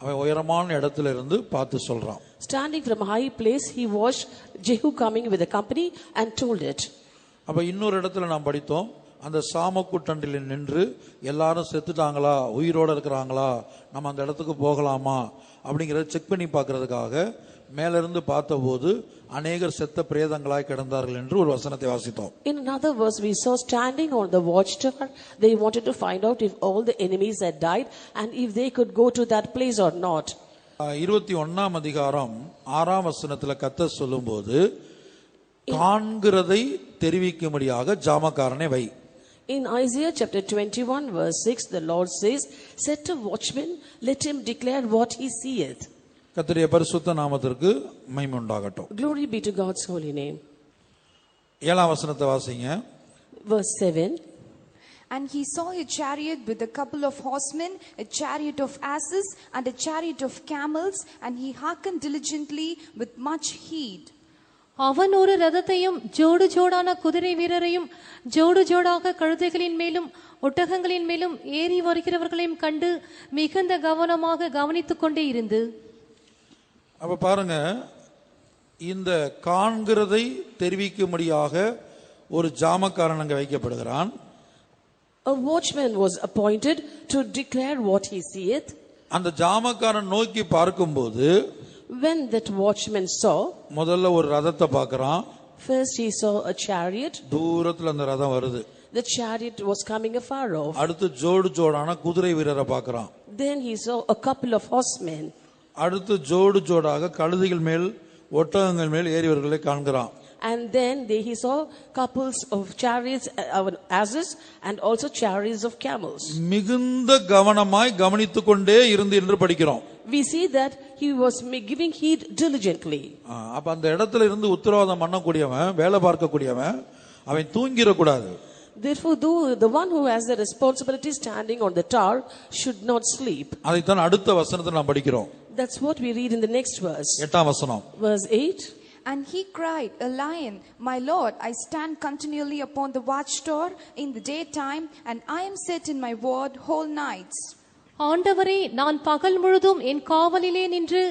அவன் உயரமான இடத்துல இருந்து பார்த்து சொல்றான். Standing from a high place, he watched Jehu coming with a company and told it. அப்ப இன்னொரு இடத்துல நாம் படித்தோம், அந்த சாமக்கூட்டண்டில் நின்று எல்லாரும் செத்துட்டாங்களா, உயிரோட இருக்கிறாங்களா, நம்ம அந்த இடத்துக்கு போகலாமா அப்படிங்கறத செக் பண்ணி பார்க்கிறதுக்காக மேல இருந்து பார்த்தபோது அநேகர் செத்த பிரேதங்களாய் கிடந்தார்கள் என்று ஒரு வசனத்தை வாசித்தோம். In another verse we saw, standing on the watchtower, they wanted to find out if all the enemies had died and if they could go to that place or not. 21 அதிகாரம் 6 வசனத்துல கர்த்தர் சொல்லும்போது, காண்கிறதை தெரிவிக்கும்படியாக ஜாமக்காரனை வை. In Isaiah chapter 21 verse 6, the Lord says, set a watchman, let him declare what he seeth. கர்த்தருடைய பரிசுத்த நாமத்திற்கு மகிமை உண்டாகட்டும். Glory be to God's holy name. 7 வசனத்தை வாசிங்க. Verse 7. And he saw a chariot with a couple of horsemen, a chariot of asses, and a chariot of camels, and he hearkened diligently with much heed. அவன் ஒரு ரதத்தையும் ஜோடு ஜோடான குதிரை வீரரையும் ஜோடு ஜோடாக கழுதைகளின் மேலும் ஒட்டகங்களின் மேலும் ஏறி வருகிறவர்களையும் கண்டு மிகுந்த கவனமாக கவனித்துக் கொண்டே இருந்து. அப்ப பாருங்க, இந்த காண்கிறதை தெரிவிக்கும்படியாக ஒரு ஜாமக்காரன் அங்க வைக்கப்படுகிறான். A watchman was appointed to declare what he seeth. அந்த ஜாமக்காரன் நோக்கி பார்க்கும்போது When that watchman saw, முதல்ல ஒரு ரதத்தை பார்க்கறான். first he saw a chariot. தூரத்துல அந்த ரதம் வருது. The chariot was coming afar off. அடுத்து ஜோடு ஜோடான குதிரை வீரரை பார்க்கறான். Then he saw a couple of horsemen. அடுத்து ஜோடு ஜோடாக கழுதைகள் மேல் ஒட்டகங்கள் மேல் ஏறியவர்களை காண்கிறான். And then he saw couples of chariots, asses, and also chariots of camels. மிகுந்த கவனமாய் கவனித்துக் கொண்டே இருந்து என்று படிக்கிறோம். We see that he was giving heed diligently. அப்ப அந்த இடத்துல இருந்து உத்தரவாதம் பண்ணக்கூடியவன், வேலை பார்க்கக்கூடியவன், அவன் தூங்கிடக்கூடாது. Therefore, the one who has the responsibility standing on the tower should not sleep. அதைத்தான் அடுத்த வசனத்தை நாம் படிக்கிறோம். That's what we read in the next verse. 8ஆம் வசனம். Verse 8. And he cried, a lion, my lord, I stand continually upon the watchtower in the daytime, and I am set in my ward whole nights. ஆண்டவரே, நான் பகல் முழுதும் என் காவலிலே நின்று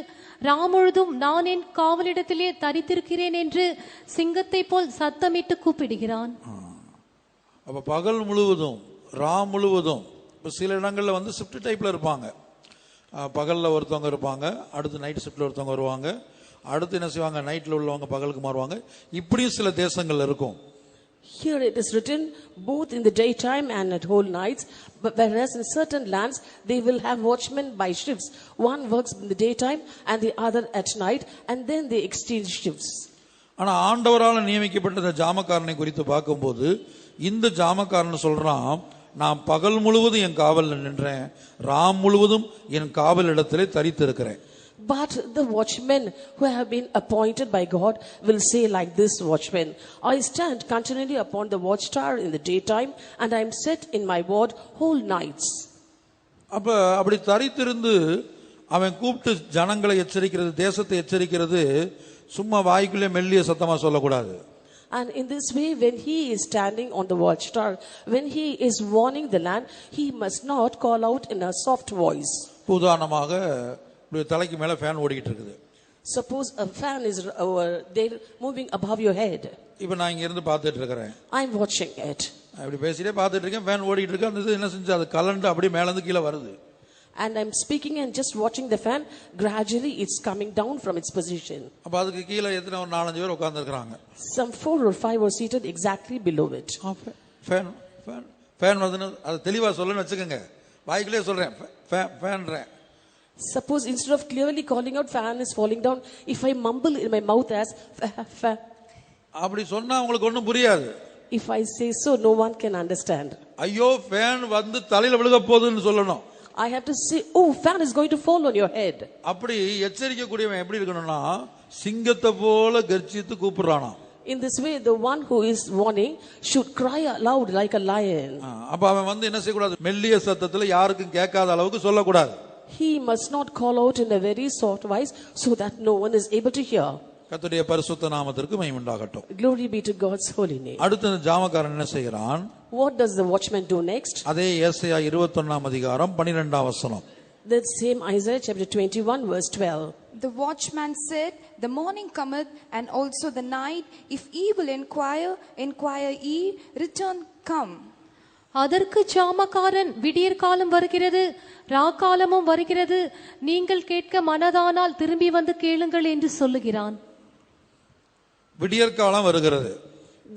ராமுழுதும் நான் என் காவலிடத்திலே தரித்திருக்கிறேன் என்று சிங்கத்தை போல் சத்தமிட்டு கூப்பிடுகிறான். அப்ப பகல் முழுவதும் முழுவதும் சில இடங்கள்ல வந்து ஷிஃப்ட் டைப்ல இருப்பாங்க. பகல்ல ஒருத்தவங்க இருப்பாங்க, அடுத்து நைட் ஷிஃப்ட்ல ஒருத்தவங்க வருவாங்க, அடுத்து என்ன செய்வாங்க, நைட்ல உள்ளவங்க பகலுக்கு மாறுவாங்க. இப்படியும் சில தேசங்கள்ல இருக்கும். Here it is written both in the daytime and at whole nights, but whereas in certain lands they will have watchmen by shifts. One works in the daytime and the other at night, and then they exchange shifts. ஆனா ஆண்டவரால் நியமிக்கப்பட்ட இந்த ஜாமக்காரனை குறித்து பார்க்கும்போது இந்த ஜாமக்காரன் சொல்றான், நான் பகல் முழுவதும் என் காவல்ல நின்றேன், ராம் முழுவதும் என் காவல் இடத்திலே தரித்திருக்கிறேன். But the watchmen who have been appointed by God will say like this watchman, I stand continually upon the watchtower in the daytime, and I am set in my ward whole nights. அப்ப அப்படி தரித்திருந்து அவன் கூப்பிட்டு ஜனங்களை எச்சரிக்கிறது, தேசத்தை எச்சரிக்கிறது சும்மா வாய்க்குள்ளே மெல்லிய சத்தமா சொல்லக்கூடாது. And in this way, when he is standing on the watchtower, when he is warning the land, he must not call out in a soft voice. உதாரணமாக தலைக்கு மேல ஃபேன் ஓடிக்கிட்டு இருக்குது. Suppose a fan is there moving above your head. இப்போ நான் இங்க இருந்து பார்த்துட்டு இருக்கறேன். I am watching it. அப்படி பேசிட்டே பார்த்துட்டு இருக்கேன், ஃபேன் ஓடிட்டு இருக்கு. அந்த என்ன செஞ்சு அது கலண்டு அப்படியே மேல இருந்து கீழ வருது. And I'm speaking and just watching the fan, gradually it's coming down from its position. அப்ப அதுக்கு கீழ எத்தனை ஒரு 4-5 பேர் உட்கார்ந்து இருக்காங்க. Some 4 or 5 were seated exactly below it. Fan வந்து அது தெளிவா சொல்லணும்னு வெச்சுக்கங்க. வாய்க்குள்ளே சொல்றேன் ஃபேன்றேன். Suppose instead of clearly calling out fan is falling down, if I mumble in my mouth as fan, அப்படி சொன்னா உங்களுக்கு ஒண்ணும் புரியாது. if I say so, no one can understand. ஐயோ ஃபேன் வந்து தலையில விழுக போகுதுன்னு சொல்லணும். I have to say, oh, fan is going to fall on your head. அப்படி எச்சரிக்கை கூடியவன் எப்படி இருக்கணும்னா சிங்கத்தை போல கர்ஜித்து கூப்பிடுறானா. In this way, the one who is warning should cry aloud like a lion. அப்ப அவன் வந்து என்ன செய்யக்கூடாது, மெல்லிய சத்தத்துல யாருக்கும் கேட்காத அளவுக்கு சொல்லக்கூடாது. He must not call out in a very soft voice so that no one is able to hear. கர்த்தருடைய பரிசுத்த நாமத்திற்கு மகிமை உண்டாகட்டும். Glory be to God's holy name. அடுத்து ஜாமக்காரன் என்ன செய்கிறான்? What does the watchman do next? அதே ஏசாயா 21ஆம் அதிகாரம் 12ஆம் வசனம். The same Isaiah chapter 21 verse 12. The watchman said, the morning cometh and also the night, if ye will inquire ye, return come. அதற்கு ஜாமக்காரன், விடியற் காலம் வருகிறது, ராக்காலமும் வருகிறது, நீங்கள் கேட்க மனதானால் திரும்பி வந்து கேளுங்கள் என்று சொல்லுகிறான். விடியற்காலம் வருகிறது,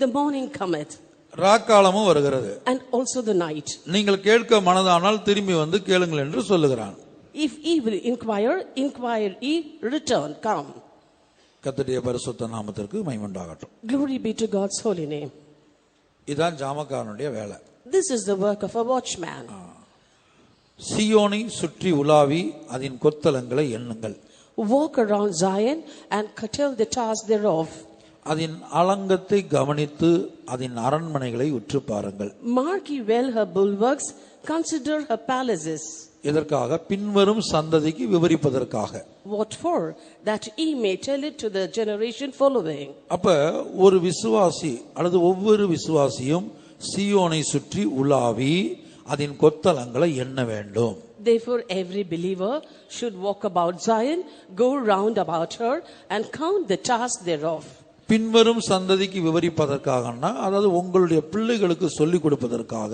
The morning cometh, ராக்காலமும் வருகிறது, and also the night. நீங்கள் கேட்க மனதானால் திரும்பி வந்து கேளுங்கள் என்று சொல்லுகிறான். If ye will inquire ye, return, come. கர்த்தருடைய பரிசுத்த நாமத்திற்கு மகிமை உண்டாகட்டும். Glory be to God's holy name. இதான் ஜாமக்காரனுடைய வேலை. This is the work of a watchman. சீயோனை சுற்றி உலாவி அதன் கொத்தளங்களை எண்ணுங்கள். Walk around Zion and tell the towers thereof. அதன் அலங்கத்தை கவனித்து அதன் அரண்மனைகளை உற்று பாருங்கள். Mark ye well her bulwarks, consider her palaces. இதற்காக பின்வரும் சந்ததிக்கு விவரிப்பதற்காக. What for? That ye may tell it to the generation following. அப்ப ஒரு விசுவாசி அல்லது ஒவ்வொரு விசுவாசியும் சீயோனை சுற்றி உலாவி அதன் கொத்தளங்களை எண்ண வேண்டும். Therefore every believer should walk about Zion, go round about her and count the towers thereof. பின்வரும் சந்ததிக்கு விவரிப்பதற்காகனா, அதாவது உங்களுடைய பிள்ளைகளுக்கு சொல்லிக் கொடுப்பதற்காக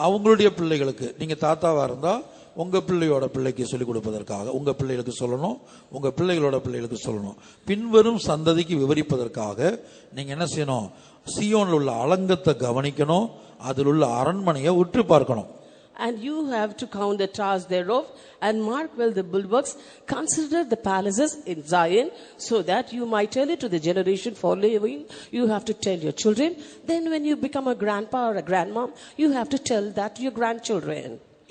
அவங்களுடைய பிள்ளைகளுக்கு, நீங்க தாத்தாவா இருந்தா உங்க பிள்ளையோட பிள்ளைக்கு சொல்லிக் கொடுப்பதற்காக உங்க பிள்ளைகளுக்கு சொல்லணும், உங்க பிள்ளைகளோட பிள்ளைகளுக்கு சொல்லணும், பின்வரும் சந்ததிக்கு விவரிப்பதற்காக நீங்க என்ன செய்யணும், சீயோனில் உள்ள அலங்கத்தை கவனிக்கணும், அதில் உள்ள அரண்மனையை உற்று பார்க்கணும். And you have to count the towers thereof and mark well the bulwarks, consider the palaces in Zion, so that you might tell it to the generation following. You have to tell your children. Then when you become a grandpa or a grandmom, you have to tell that to your grandchildren.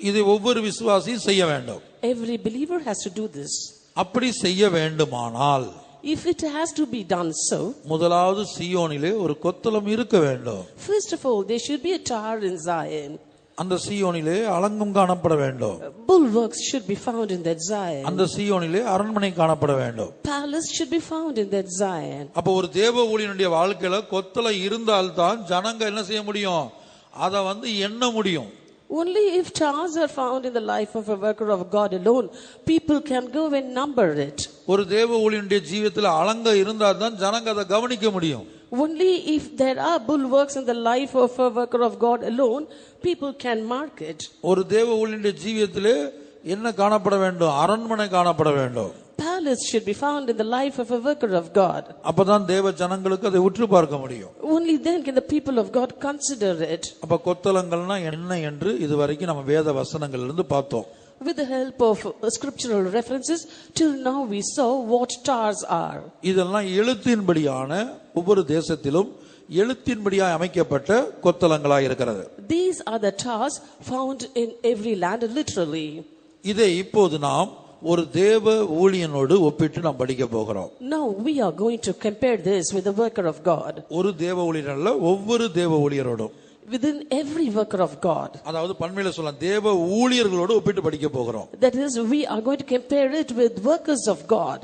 இதை ஒவ்வொரு விசுவாசியும் செய்ய வேண்டும். Every believer has to do this. அப்படி செய்ய வேண்டுமானால், If it has to be done so, முதலாவது சீயோனிலே ஒரு கொத்தளம் இருக்க வேண்டும். first of all, there should be a tower in Zion. அந்த சீயோனிலே அலங்கம் காணப்பட வேண்டும். Bulwarks should be found in that Zion. அந்த சீயோனிலே அரண்மனை காணப்பட வேண்டும். Palace should be found in that Zion. அப்ப ஒரு தேவ ஊழியனுடைய வாழ்க்கையில கொத்தளம் இருந்தால்தான் ஜனங்க என்ன செய்ய முடியும், அதை எண்ண முடியும். Only if towers are found in the life of a worker of God alone, people can go and number it. ஒரு தேவ ஊழியனுடைய ஜீவியத்துல அலங்க இருந்தால்தான் ஜனங்க அதை கவனிக்க முடியும். Only if there are bulwarks in the life of a worker of God alone, people can mark it. ஒரு தேவ ஊழியனுடைய ஜீவியத்திலே என்ன காணப்பட வேண்டும், அரண்மனை காணப்பட வேண்டும். Palace should be found in the life of a worker of God. அப்பதான் தேவ ஜனங்களுக்கு அதை உற்று பார்க்க முடியும். Only then can the people of God consider it. அப்ப கொத்தளங்கள்னா என்ன என்று இதுவரைக்கும் நம்ம வேத வசனங்கள்ல இருந்து பார்த்தோம். With the help of scriptural references, till now we saw what towers are. இதெல்லாம் எழுத்தின்படியான ஒவ்வொரு தேசத்திலும் எழுத்தின்படியாக அமைக்கப்பட்ட கொத்தளங்களாய் இருக்கிறது. These are the towers found in every land, literally. இதை இப்போது நாம் ஒரு தேவ ஊழியனோடு ஒப்பிட்டு நாம் படிக்க போகிறோம். Now we are going to compare this with the worker of God. ஒரு தேவ ஊழியர் அல்ல, ஒவ்வொரு தேவ ஊழியரோடும், Within every worker of God. அதாவது பன்மையில சொல்லலாம், தேவ ஊழியர்களோடு ஒப்பிட்டு படிக்க போகிறோம். That is, we are going to compare it with workers of God.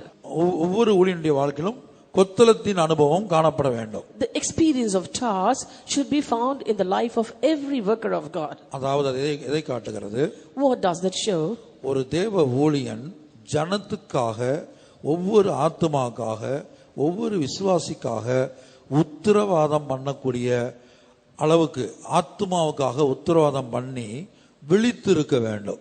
ஒவ்வொரு ஊழியனுடைய வாழ்க்கையிலும் கொத்தளத்தின் அனுபவம் காணப்பட வேண்டும். The experience of towers should be found in the life of every worker of God. அதாவது எதை காட்டுகிறது? What does that show? ஒரு தேவ ஊழியன் ஜனத்துக்காக, ஒவ்வொரு ஆத்துமாக்காக, ஒவ்வொரு விசுவாசிக்காக உத்தரவாதம் பண்ணக்கூடிய அளவுக்கு ஆத்துமாவுக்காக உத்தரவாதம் பண்ணி விழித்திருக்க வேண்டும்.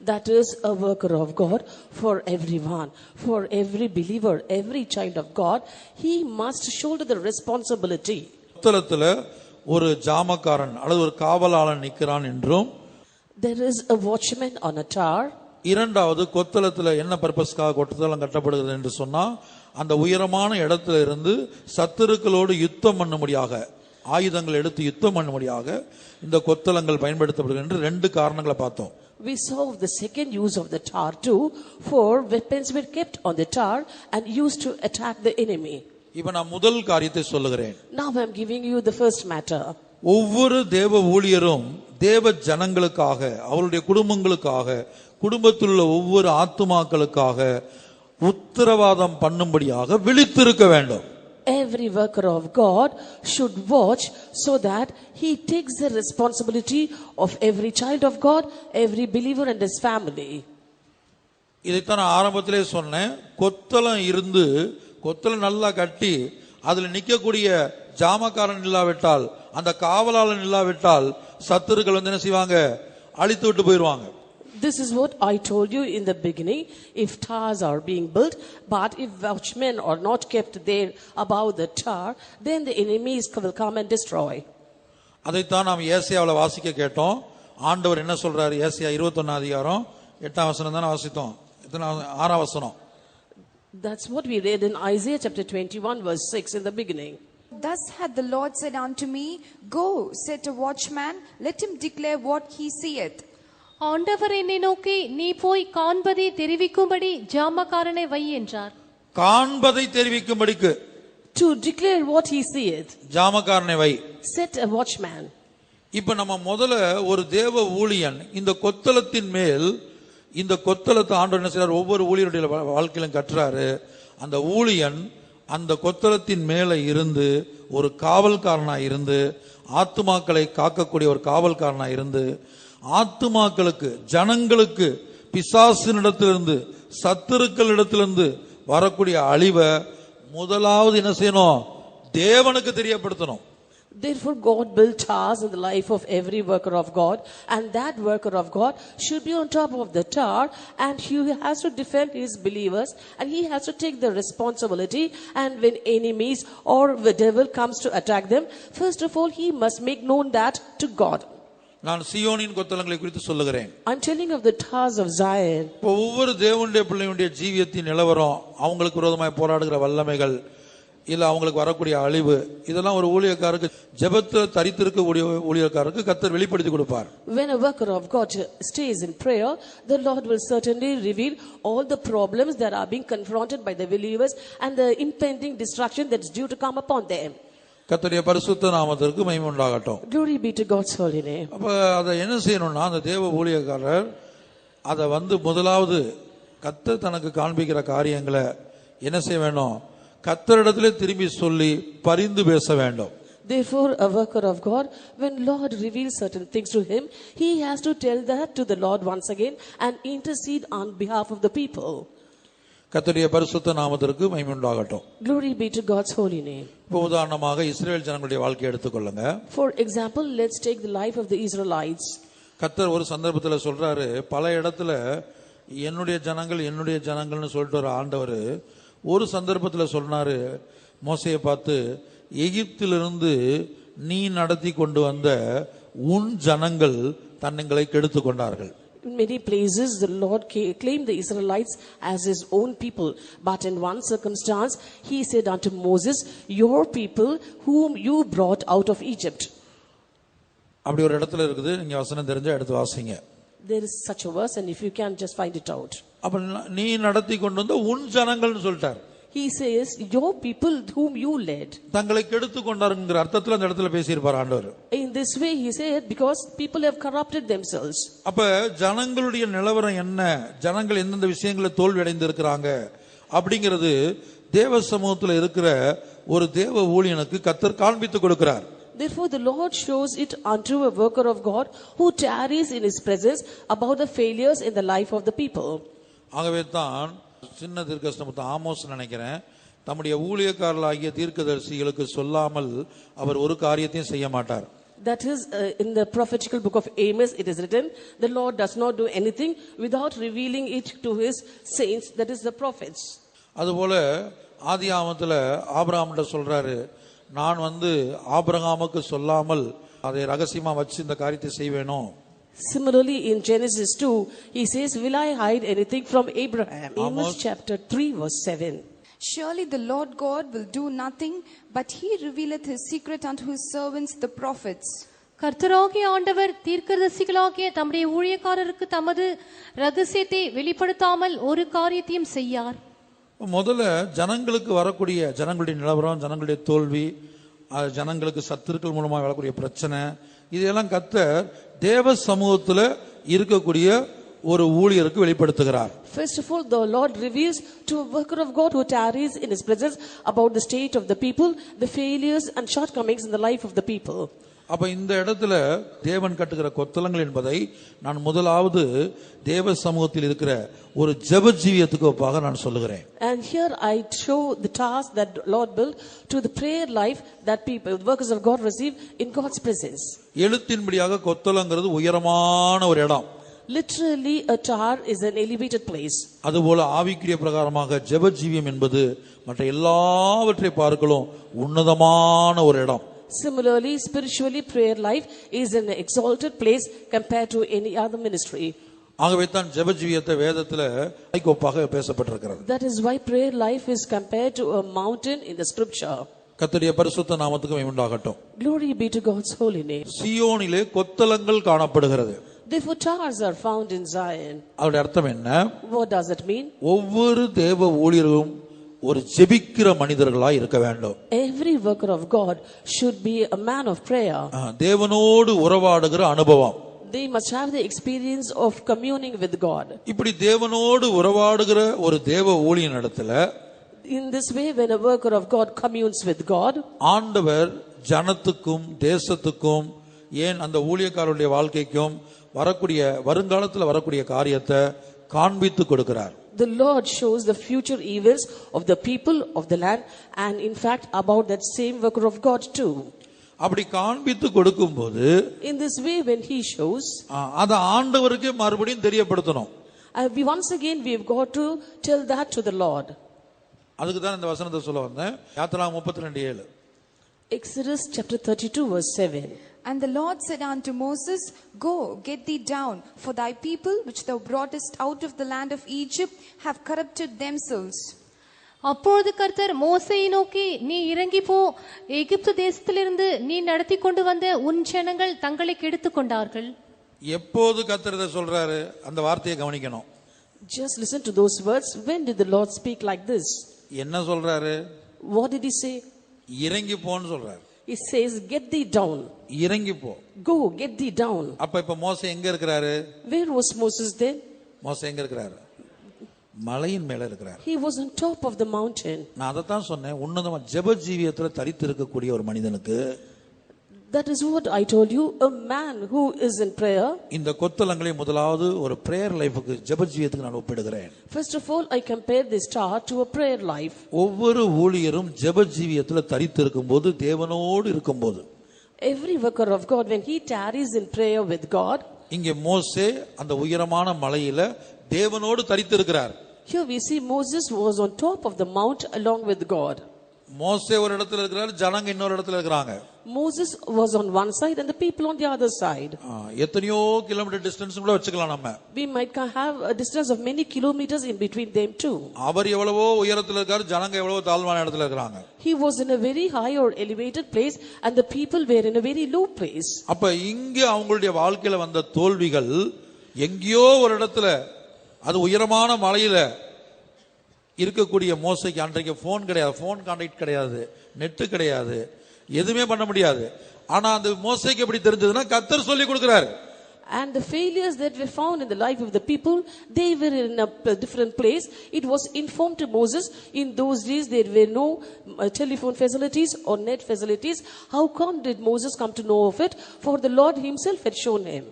That is a worker of God for everyone, for every believer, every child of God. He must shoulder the responsibility. கொத்தளத்துல ஒரு ஜாமக்காரன் அல்லது ஒரு காவலாளன் நிற்கிறான் என்றும், There is a watchman on a tower. இரண்டாவது, கொத்தளத்துல என்ன பர்பஸ்க்காக கொத்தளம் கட்டப்படுகிறது என்று சொன்னா, அந்த உயரமான இடத்துல இருந்து சத்துருக்களோடு யுத்தம் பண்ணும்படியாக, ஆயுதங்கள் எடுத்து யுத்தம் பண்ணும்படியாக இந்த கொத்தளங்கள் பயன்படுத்தப்படுகிறது என்று ரெண்டு காரணங்களை பார்த்தோம். We saw the second use of the tower too, for weapons were kept on the tower and used to attack the enemy. இப்ப நான் முதல் காரியத்தை சொல்லுகிறேன். Now I am giving you the first matter. ஒவ்வொரு தேவ ஊழியரும் தேவ ஜனங்களுக்காக, அவருடைய குடும்பங்களுக்காக, குடும்பத்தில் உள்ள ஒவ்வொரு ஆத்துமாக்களுக்காக உத்தரவாதம் பண்ணும்படியாக விழித்திருக்க வேண்டும். Every worker of God should watch so that he takes the responsibility of every child of God, every believer and his family. இதைத்தான் நான் ஆரம்பத்திலே சொன்னேன். கொத்தளம் நல்லா கட்டி அதுல நிக்கக்கூடிய ஜாமக்காரன் இல்லாவிட்டால், அந்த காவலாளன் இல்லாவிட்டால் சத்துருக்கள் என்ன செய்வாங்க, அழித்து விட்டு போயிடுவாங்க. This is what I told you in the beginning. If towers are being built, but if watchmen are not kept there above the tower, then the enemies will come and destroy. அதைத்தான் நாம் ஏசாயாவில் வாசிக்க கேட்டோம். ஆண்டவர் என்ன சொல்றாரு? ஏசாயா 21 அதிகாரம் 8 வசனம் தான வாசித்தோம். 6 வசனம். That's what we read in Isaiah chapter 21 verse 6 in the beginning. Thus hath the Lord said unto me, Go, set a watchman, let him declare what he seeth. ஆண்டவர் என்னை நோக்கி, நீ போய் காண்பதை தெரிவிக்கும்படி ஜாமக்காரனை வை என்றார். காண்பதை தெரிவிக்கும்படிக்கு, to declare what he seeth, ஜாமக்காரனை why, set a watchman. இப்ப நம்ம முதல்ல ஒரு தேவ ஊழியன் இந்த கொத்தளத்தின் மேல், இந்த கொத்தளத்தை ஆண்டவர் என்ன செய்றார், ஒவ்வொரு ஊழியருடைய வாழ்க்கையிலும் கட்டுறாரு. அந்த ஊழியன் அந்த கொத்தளத்தின் மேல இருந்து ஒரு காவல்காரனா இருந்து, ஆத்துமாக்களை காக்கக்கூடிய ஒரு காவல்காரனா இருந்து, ஆத்துமாக்களுக்கு, ஜனங்களுக்கு பிசாசினிடத்திலிருந்து, சத்துருக்களிடத்திலிருந்து வரக்கூடிய அழிவை முதலாவது என்ன செய்யணும், தேவனுக்கு தெரியப்படுத்தணும். Therefore, God built towers in the life of every worker of God, and that worker of God should be on top of the tower, and he has to defend his believers, and he has to take the responsibility. And when enemies or the devil comes to attack them, first of all, he must make known that to God. நான் சீயோனின் கொத்தளங்களை குறித்து சொல்லுகிறேன். I'm telling of the towers of Zion. ஒவ்வொரு தேவனுடைய பிள்ளைகளுடைய ஜீவியத்தின் நிலவரம், அவங்களுக்கு விரோதமாய் போராடுகிற வல்லமைகள், இல்ல அவங்களுக்கு வரக்கூடிய அழிவு, இதெல்லாம் ஒரு ஊழியக்காரருக்கு, ஜெபத்தில் தரித்திருக்கக்கூடிய ஊழியக்காரருக்கு கர்த்தர் வெளிப்படுத்தி கொடுப்பார். When a worker of God stays in prayer, the Lord will certainly reveal all the problems that are being confronted by the believers and the impending destruction that's due to come upon them. கர்த்தருடைய பரிசுத்த நாமத்திற்கு மகிமை உண்டாகட்டும். Glory be to God's holy name. அப்ப அதை என்ன செய்யணும்னா, அந்த தேவ ஊழியக்காரர் அதை முதலாவது கர்த்தர் தனக்கு காண்பிக்கிற காரியங்களை என்ன செய்ய வேண்டும், கர்த்தரிடத்திலே திரும்பி சொல்லி பரிந்து பேச வேண்டும். Therefore, a worker of God, when Lord reveals certain things to him, he has to tell that to the Lord once again and intercede on behalf of the people. கர்த்தருடைய பரிசுத்த நாமத்திற்கு மகிமை உண்டாகட்டும். Glory be to God's holy name. இப்போ உதாரணமாக இஸ்ரவேல் ஜனங்களுடைய வாழ்க்கையை எடுத்துக்கொள்ளுங்க. For example, let's take the life of the Israelites. கர்த்தர் ஒரு சந்தர்ப்பத்தில் சொல்றாரு, பல இடத்துல என்னுடைய ஜனங்கள்னு சொல்லிட்டு ஒரு ஆண்டவர் ஒரு சந்தர்ப்பத்தில் சொன்னாரு மோசையை பார்த்து, எகிப்திலிருந்து நீ நடத்தி கொண்டு வந்த உன் ஜனங்கள் தன்னைங்களை கெடுத்து கொண்டார்கள். In many places, the Lord claimed the Israelites as his own people. But in one circumstance, he said unto Moses, your people whom you brought out of Egypt. அப்படி ஒரு இடத்துல இருக்குது, நீங்க வசனம் தெரிஞ்சா எடுத்து வாசிங்க. There is such a verse, and if you can, just find it out. அப்ப நீ நடத்தி கொண்டு வந்த உன் ஜனங்கள்னு சொல்லிட்டார். He says, your people whom you led. தங்களை கெடுத்து கொண்டாருங்கிற அர்த்தத்துல அந்த இடத்துல பேசியிருப்பார் ஆண்டவர். In this way he said, because people have corrupted themselves. அப்ப ஜனங்களுடைய நிலவரம் என்ன, ஜனங்கள் எந்தெந்த விஷயங்களை தோல்வி அடைந்து இருக்கிறாங்க அப்படிங்கிறது தேவ சமூகத்தில் இருக்கிற ஒரு தேவ ஊழியனுக்கு கர்த்தர் காண்பித்து கொடுக்கிறார். Therefore the Lord shows it unto a worker of God who tarries in his presence about the failures in the life of the people. ஆகவே தான் சின்ன தீர்க்கதரிசி ஆமோஸ் நினைக்கிறேன், தம்முடைய ஊழியக்காரர்களாகிய தீர்க்கதரிசிகளுக்கு சொல்லாமல் அவர் ஒரு காரியத்தையும் செய்ய மாட்டார். That is, in the prophetical book of Amos it is written, the Lord does not do anything without revealing it to his saints, that is the prophets. அதுபோல ஆதியாகமத்துல ஆபிரகாம்கிட்ட சொல்றாரு, நான் ஆபிரகாமுக்கு சொல்லாமல் அதை ரகசியமா வச்சு இந்த காரியத்தை செய்வேனோ. Similarly, in Genesis 2, he says, will I hide anything from Abraham? Amos chapter 3 verse 7. Surely the Lord God will do nothing, but he revealeth his secret unto his servants the prophets. கர்த்தராகிய ஆண்டவர் தீர்க்கதரிசிகளாகிய தம்முடைய ஊழியக்காரருக்கு தமது ரகசியத்தை வெளிப்படுத்தாமல் ஒரு காரியத்தையும் செய்யார். முதல்ல ஜனங்களுக்கு வரக்கூடிய ஜனங்களுடைய நிலவரம், ஜனங்களுடைய தோல்வி, ஜனங்களுக்கு சத்துருக்கள் மூலமாக வரக்கூடிய பிரச்சனை, இதெல்லாம் கர்த்தர் தேவ சமூகத்துல இருக்கக்கூடிய ஒரு ஊழியருக்கு வெளிப்படுத்துகிறார். First of all, the Lord reveals to a worker of God who tarries in his presence about the state of the people, the failures and shortcomings in the life of the people. அப்ப இந்த இடத்துல தேவன் கட்டுகிற கொத்தளங்கள் என்பதை நான் முதலாவது தேவ சமூகத்தில் இருக்கிற ஒரு ஜெப ஜீவியத்துக்கு ஒப்பாக நான் சொல்லுகிறேன். And here I show the task that Lord built to the prayer life that people, workers of God, receive in God's presence. எழுத்தின்படியாக கொத்தளங்கிறது உயரமான ஒரு இடம். Literally, a tower is an elevated place. அதுபோல ஆவிக்குரிய பிரகாரமாக ஜெப ஜீவியம் என்பது மற்ற எல்லாவற்றை பார்க்கலாம் உன்னதமான ஒரு இடம். Similarly, spiritually, prayer life is an exalted place compared to any other ministry. ஆகவே தான் ஜெப ஜீவியத்தை வேதத்துல ஐகோப்பாக பேசப்பட்டிருக்கிறது. That is why prayer life is compared to a mountain in the scripture. கர்த்தருடைய பரிசுத்த நாமத்துக்கு மகிமை உண்டாகட்டும். Glory be to God's holy name. சீயோனிலே கொத்தளங்கள் காணப்படுகிறது. Therefore towers are found in Zion. அதோட அர்த்தம் என்ன? What does it mean? ஒவ்வொரு தேவ ஊழியரும் ஒரு ஜெபிக்கிற மனிதர்களாய் இருக்க வேண்டும். Every worker of God should be a man of prayer. தேவனோடு உறவாடுகிற அனுபவம். They must have the experience of communing with God. இப்படி தேவனோடு உறவாடுகிற ஒரு தேவ ஊழியனிடத்துல, in this way, when a worker of God communes with God, ஆண்டவர் ஜனத்துக்கும் தேசத்துக்கும் ஏன் அந்த ஊழியக்காரருடைய வாழ்க்கைக்கும் வரக்கூடிய வருங்காலத்தில் வரக்கூடிய காரியத்தை காண்பித்து கொடுக்கிறார். The Lord shows the future events of the people of the land, and in fact about that same worker of God too. அப்படி காண்பித்து கொடுக்கும்போது In this way, when he shows, அத ஆண்டவருக்கு மறுபடியும் தெரியப்படுத்தணும். once again we have got to tell that to the Lord. அதுக்கு தான் இந்த வசனத்தை சொல்ல வந்தேன். யாத்திராகமம் 32:7. Exodus chapter 32 verse 7. And the Lord said unto Moses, Go, get thee down, for thy people which thou broughtest out of the land of Egypt have corrupted themselves. அப்பொழுது கர்த்தர் மோசேயை நோக்கி, நீ இறங்கி போ, எகிப்து தேசத்திலிருந்து நீ நடத்தி கொண்டு வந்த உன் ஜனங்கள் தங்களை கெடுத்துக் கொண்டார்கள். எப்போது கர்த்தர் இதை சொல்றாரு? அந்த வார்த்தையை கவனிக்கணும். Just listen to those words. When did the Lord speak like this? என்ன சொல்றாரு? What did he say? இறங்கி போன்னு சொல்றாரு. He says, get thee down. இறங்கி போ. Go, get thee down. இப்ப மோசே எங்க இருக்கிறாரு? Where was Moses then? மோசே எங்க இருக்கிறாரு? மலையின் மேல இருக்கிறார். He was on top of the mountain. நான் அதை தான் சொன்னேன். உன்னதமா ஜெப ஜீவியத்துல தரித்து இருக்கக்கூடிய ஒரு மனிதனுக்கு, that is what I told you, a man who is in prayer, இந்த கொத்தலங்களை முதலாவது ஒரு பிரேயர் லைஃப்க்கு ஜெப ஜீவியத்துக்கு நான் ஒப்பிடுகிறேன். First of all, I compare this star to a prayer life. ஒவ்வொரு ஊழியரும் ஜெப ஜீவியத்துல தரித்து இருக்கும்போது, தேவனோடு இருக்கும்போது, every worker of God, when he tarries in prayer with God, இங்கே மோசே அந்த உயரமான மலையில தேவனோடு தரித்து இருக்கிறார். here we see Moses was on top of the mount along with God. மோசே ஒரு இடத்துல இருக்கிறார், ஜனங்க இன்னொரு இடத்துல இருக்கிறாங்க. Moses was on one side and the people on the other side. எத்தனையோ கிலோமீட்டர் டிஸ்டன்ஸ் கூட வச்சுக்கலாம் நம்ம. We might have a distance of many kilometers in between them too. அவர் எவ்வளவோ உயரத்துல இருக்கார், ஜனங்க எவ்வளவோ தாழ்வான இடத்துல இருக்காங்க. He was in a very high or elevated place and the people were in a very low place. அப்ப இங்க அவங்களுடைய வாழ்க்கையில வந்த தோல்விகள் எங்கேயோ ஒரு இடத்துல, அது உயரமான மலையில இருக்கக்கூடிய மோசைக்கு அன்றைக்கு போன் கிடையாது, போன் கான்டாக்ட் கிடையாது, நெட் கிடையாது, எதுவுமே பண்ண முடியாது. ஆனா அந்த மோசைக்கு எப்படி தெரிஞ்சதுன்னா கர்த்தர் சொல்லி கொடுக்கிறார். And the failures that were found in the life of the people, they were in a different place. It was informed to Moses. In those days there were no telephone facilities or net facilities. How come did Moses come to know of it? For the Lord himself had shown him.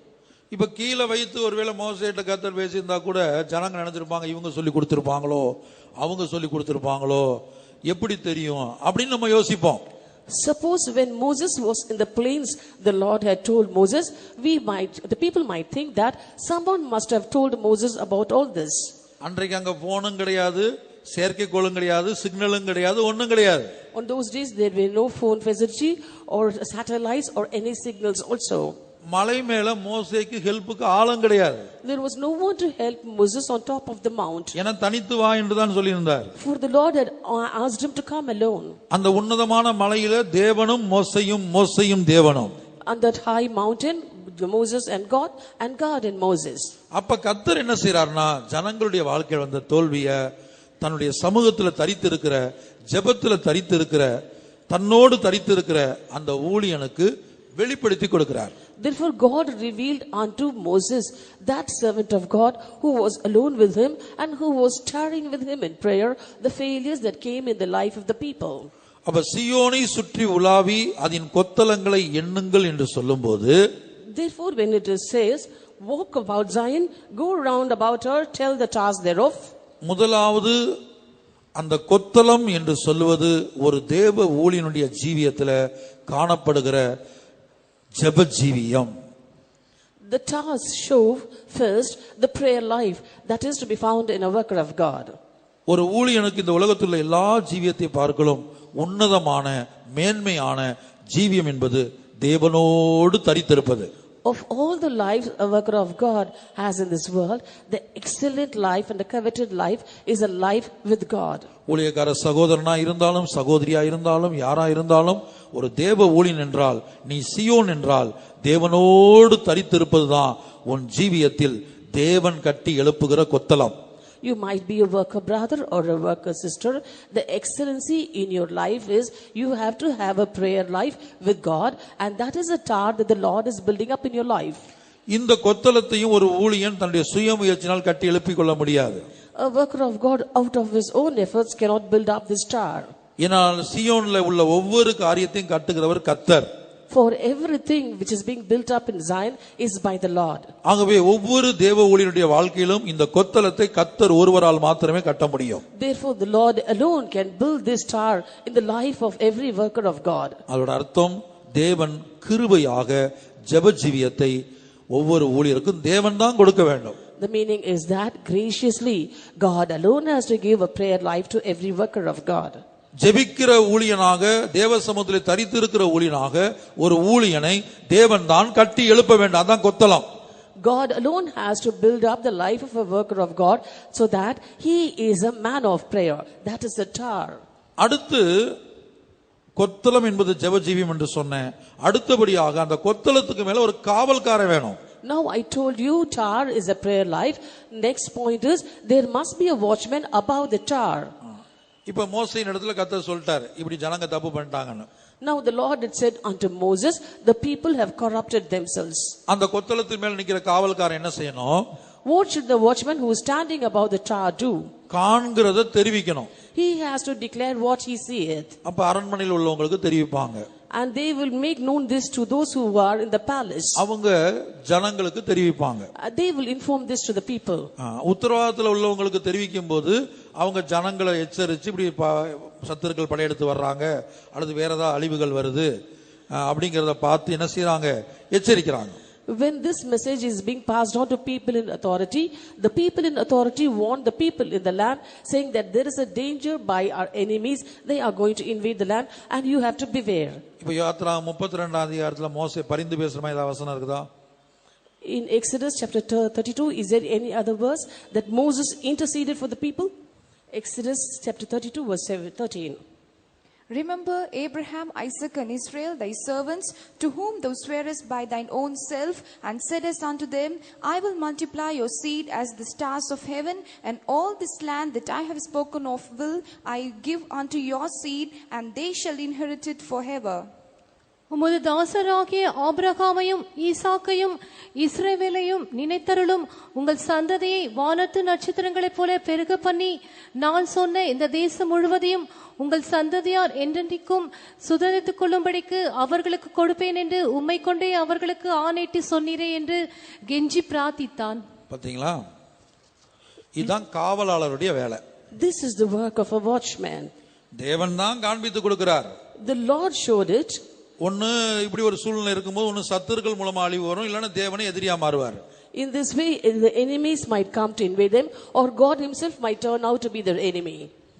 இப்ப கீழே வைத்து ஒருவேளை மோசேட்ட கர்த்தர் பேசியிருந்தா கூட ஜனங்க நினைச்சிருப்பாங்க, இவங்க சொல்லி கொடுத்திருப்பாங்களோ, அவங்க சொல்லி கொடுத்திருப்பாங்களோ, எப்படி தெரியும் அப்படின்னு நம்ம யோசிப்போம். Suppose when Moses was in the plains, the Lord had told Moses, the people might think that someone must have told Moses about all this. அன்றைக்கு அங்க போனும் கிடையாது, செயற்கைக்கோளும் கிடையாது, சிக்னலும் கிடையாது, ஒண்ணும் கிடையாது. On those days there were no phone facility or satellites or any signals also. மலை மேல மோசேக்கு ஹெல்ப்புக்கு ஆளும் கிடையாது. There was no one to help Moses on top of the mount. ஏன்னா தனித்து வா என்று தான் சொல்லியிருந்தார். For the Lord had asked him to come alone. அந்த உன்னதமான மலையில தேவனும் மோசையும், மோசையும் தேவனும். On that high mountain, Moses and God and Moses. அப்ப கர்த்தர் என்ன செய்றார்னா, ஜனங்களுடைய வாழ்க்கையில் வந்த தோல்விய தன்னுடைய சமூகத்துல தரித்து இருக்கிற, ஜெபத்துல தரித்து இருக்கிற, தன்னோடு தரித்து இருக்கிற அந்த ஊழியனுக்கு வெளிப்படுத்தி கொடுக்கிறார். Therefore God revealed unto Moses, that servant of God who was alone with him and who was tarrying with him in prayer, the failures that came in the life of the people. அப்ப சீயோனை சுற்றி உலாவி அதன் கொத்தலங்களை எண்ணுங்கள் என்று சொல்லும்போது, therefore when it says walk about Zion, go round about her, tell the task thereof, முதலாவது அந்த கொத்தலம் என்று சொல்லுவது ஒரு தேவ ஊழியனுடைய ஜீவியத்துல காணப்படுகிற ஜெப ஜீவியம். the task show first the prayer life that is to be found in a worker of God. ஒரு ஊழியனுக்கு இந்த உலகத்தில் உள்ள எல்லா ஜீவியத்தை பார்க்கலும் உன்னதமான மேன்மையான ஜீவியம் என்பது தேவனோடு தரித்திருப்பது. Of all the lives a worker of God has in this world, the excellent life and the coveted life is a life with God. ஊழியக்கார சகோதரனா இருந்தாலும் சகோதரியா இருந்தாலும் யாரா இருந்தாலும் ஒரு தேவ ஊழியன் என்றால், நீ சீயோன் என்றால் தேவனோடு தரித்திருப்பதுதான் உன் ஜீவியத்தில் தேவன் கட்டி எழுப்புகிற Kothalam. You might be a worker brother or a worker sister. The excellency in your life is you have to have a prayer life with God, and that is a tower that the Lord is building up in your life. இந்த கொத்தலத்தையும் ஒரு ஊழியன் தன்னுடைய சுயமுயற்சினால் கட்டி எழுப்பிக் கொள்ள முடியாது. A worker of God out of his own efforts cannot build up this tower. ஏனால் சீயோன்ல உள்ள ஒவ்வொரு காரியத்தையும் கட்டுகிறவர் கர்த்தர். For everything which is being built up in Zion is by the Lord. ஆகவே ஒவ்வொரு தேவ ஊழியனுடைய வாழ்க்கையிலும் இந்த கொத்தலத்தை கர்த்தர் ஒருவரால் மாத்திரமே கட்ட முடியும். Therefore the Lord alone can build this tower in the life of every worker of God. அதோட அர்த்தம் தேவன் கிருபையாக ஜெப ஜீவியத்தை ஒவ்வொரு ஊழியருக்கும் தேவன் தான் கொடுக்க வேண்டும். The meaning is that graciously God alone has to give a prayer life to every worker of God. ஜெபிக்கிற ஊழியனாக தேவ சமூகத்தில் தரித்து இருக்கிற ஊழியனாக ஒரு ஊழியனை தேவன் தான் கட்டி எழுப்ப வேண்டும். அதான் கொத்தளம். God alone has to build up the life of a worker of God so that he is a man of prayer. That is the tower. அடுத்து கொத்தளம் என்பது ஜெபஜீவியம் என்று சொன்னேன். அடுத்தபடியாக அந்த கொத்தளத்துக்கு மேல ஒரு காவல்காரன் வேணும். Now I told you tower is a prayer life. Next point is there must be a watchman above the tower. இப்ப மோசேயின் இடத்துல கர்த்தர் சொல்லிட்டார், இப்படி ஜனங்க தப்பு பண்ணிட்டாங்கன்னு. Now the Lord had said unto Moses, the people have corrupted themselves. அந்த கொத்தளத்தின் மேல் நிக்கிற காவல்காரன் என்ன செய்யணும்? What should the watchman who is standing above the tower do? காண்கிறத தெரிவிக்கணும். He has to declare what he seeth. அப்ப அரண்மனையில் உள்ளவங்களுக்கு தெரிவிப்பாங்க. And they will make known this to those who are in the palace. அவங்க ஜனங்களுக்கு தெரிவிப்பாங்க. They will inform this to the people. உத்தரவாதத்தில் உள்ளவங்களுக்கு தெரிவிக்கும் போது அவங்க ஜனங்களை எச்சரிச்சு இப்படி சத்துருக்கள் படையெடுத்து வர்றாங்க அல்லது வேற ஏதாவது அழிவுகள் வருது அப்படிங்கறத பார்த்து என்ன செய்றாங்க? எச்சரிக்கிறாங்க. When this message is being passed on to people in authority, the people in authority warn the people in the land saying that there is a danger by our enemies. They are going to invade the land and you have to beware. இப்போ யாத்ரா 32 அதிகாரத்துல மோசே பரிந்து பேசுற மாதிரி ஏதாவது வசனம் இருக்குதா? In Exodus chapter 32, is there any other verse that Moses interceded for the people? Exodus chapter 32 verse 13. Remember Abraham, Isaac, and Israel, thy servants, to whom thou swearest by thine own self, and saidest unto them, I will multiply your seed as the stars of heaven, and all this land that I have spoken of will I give unto your seed, and they shall inherit it forever. உமது தாசராகிய ஆபிரகாமையும் ஈசாக்கையும் இஸ்ரவேலையும் நினைத்தருளும் உங்கள் சந்ததியை வானத்து நட்சத்திரங்களைப் போல பெருக பண்ணி நான் சொன்ன இந்த தேசம் முழுவதையும் உங்கள் சந்ததியார் என்றென்றைக்கும் சுதந்திரித்துக் கொள்ளும்படிக்கு அவர்களுக்கு கொடுப்பேன் என்று உம்மை கொண்டே அவர்களுக்கு ஆணையிட்டு சொன்னீரே என்று கெஞ்சி பிரார்த்தித்தான். பாத்தீங்களா? இதுதான் காவலாளருடைய வேலை. This is the work of a watchman. தேவன் தான் காண்பித்து கொடுக்கிறார். The Lord showed it. ஒன்னு இப்படி ஒரு சூழ்நிலை இருக்கும்போது ஒன்னு சத்துருக்கள் மூலமா அழிவு வரும், இல்லன்னா தேவனே எதிரியா மாறுவார். In this way the enemies might come to invade them, or God himself might turn out to be their enemy.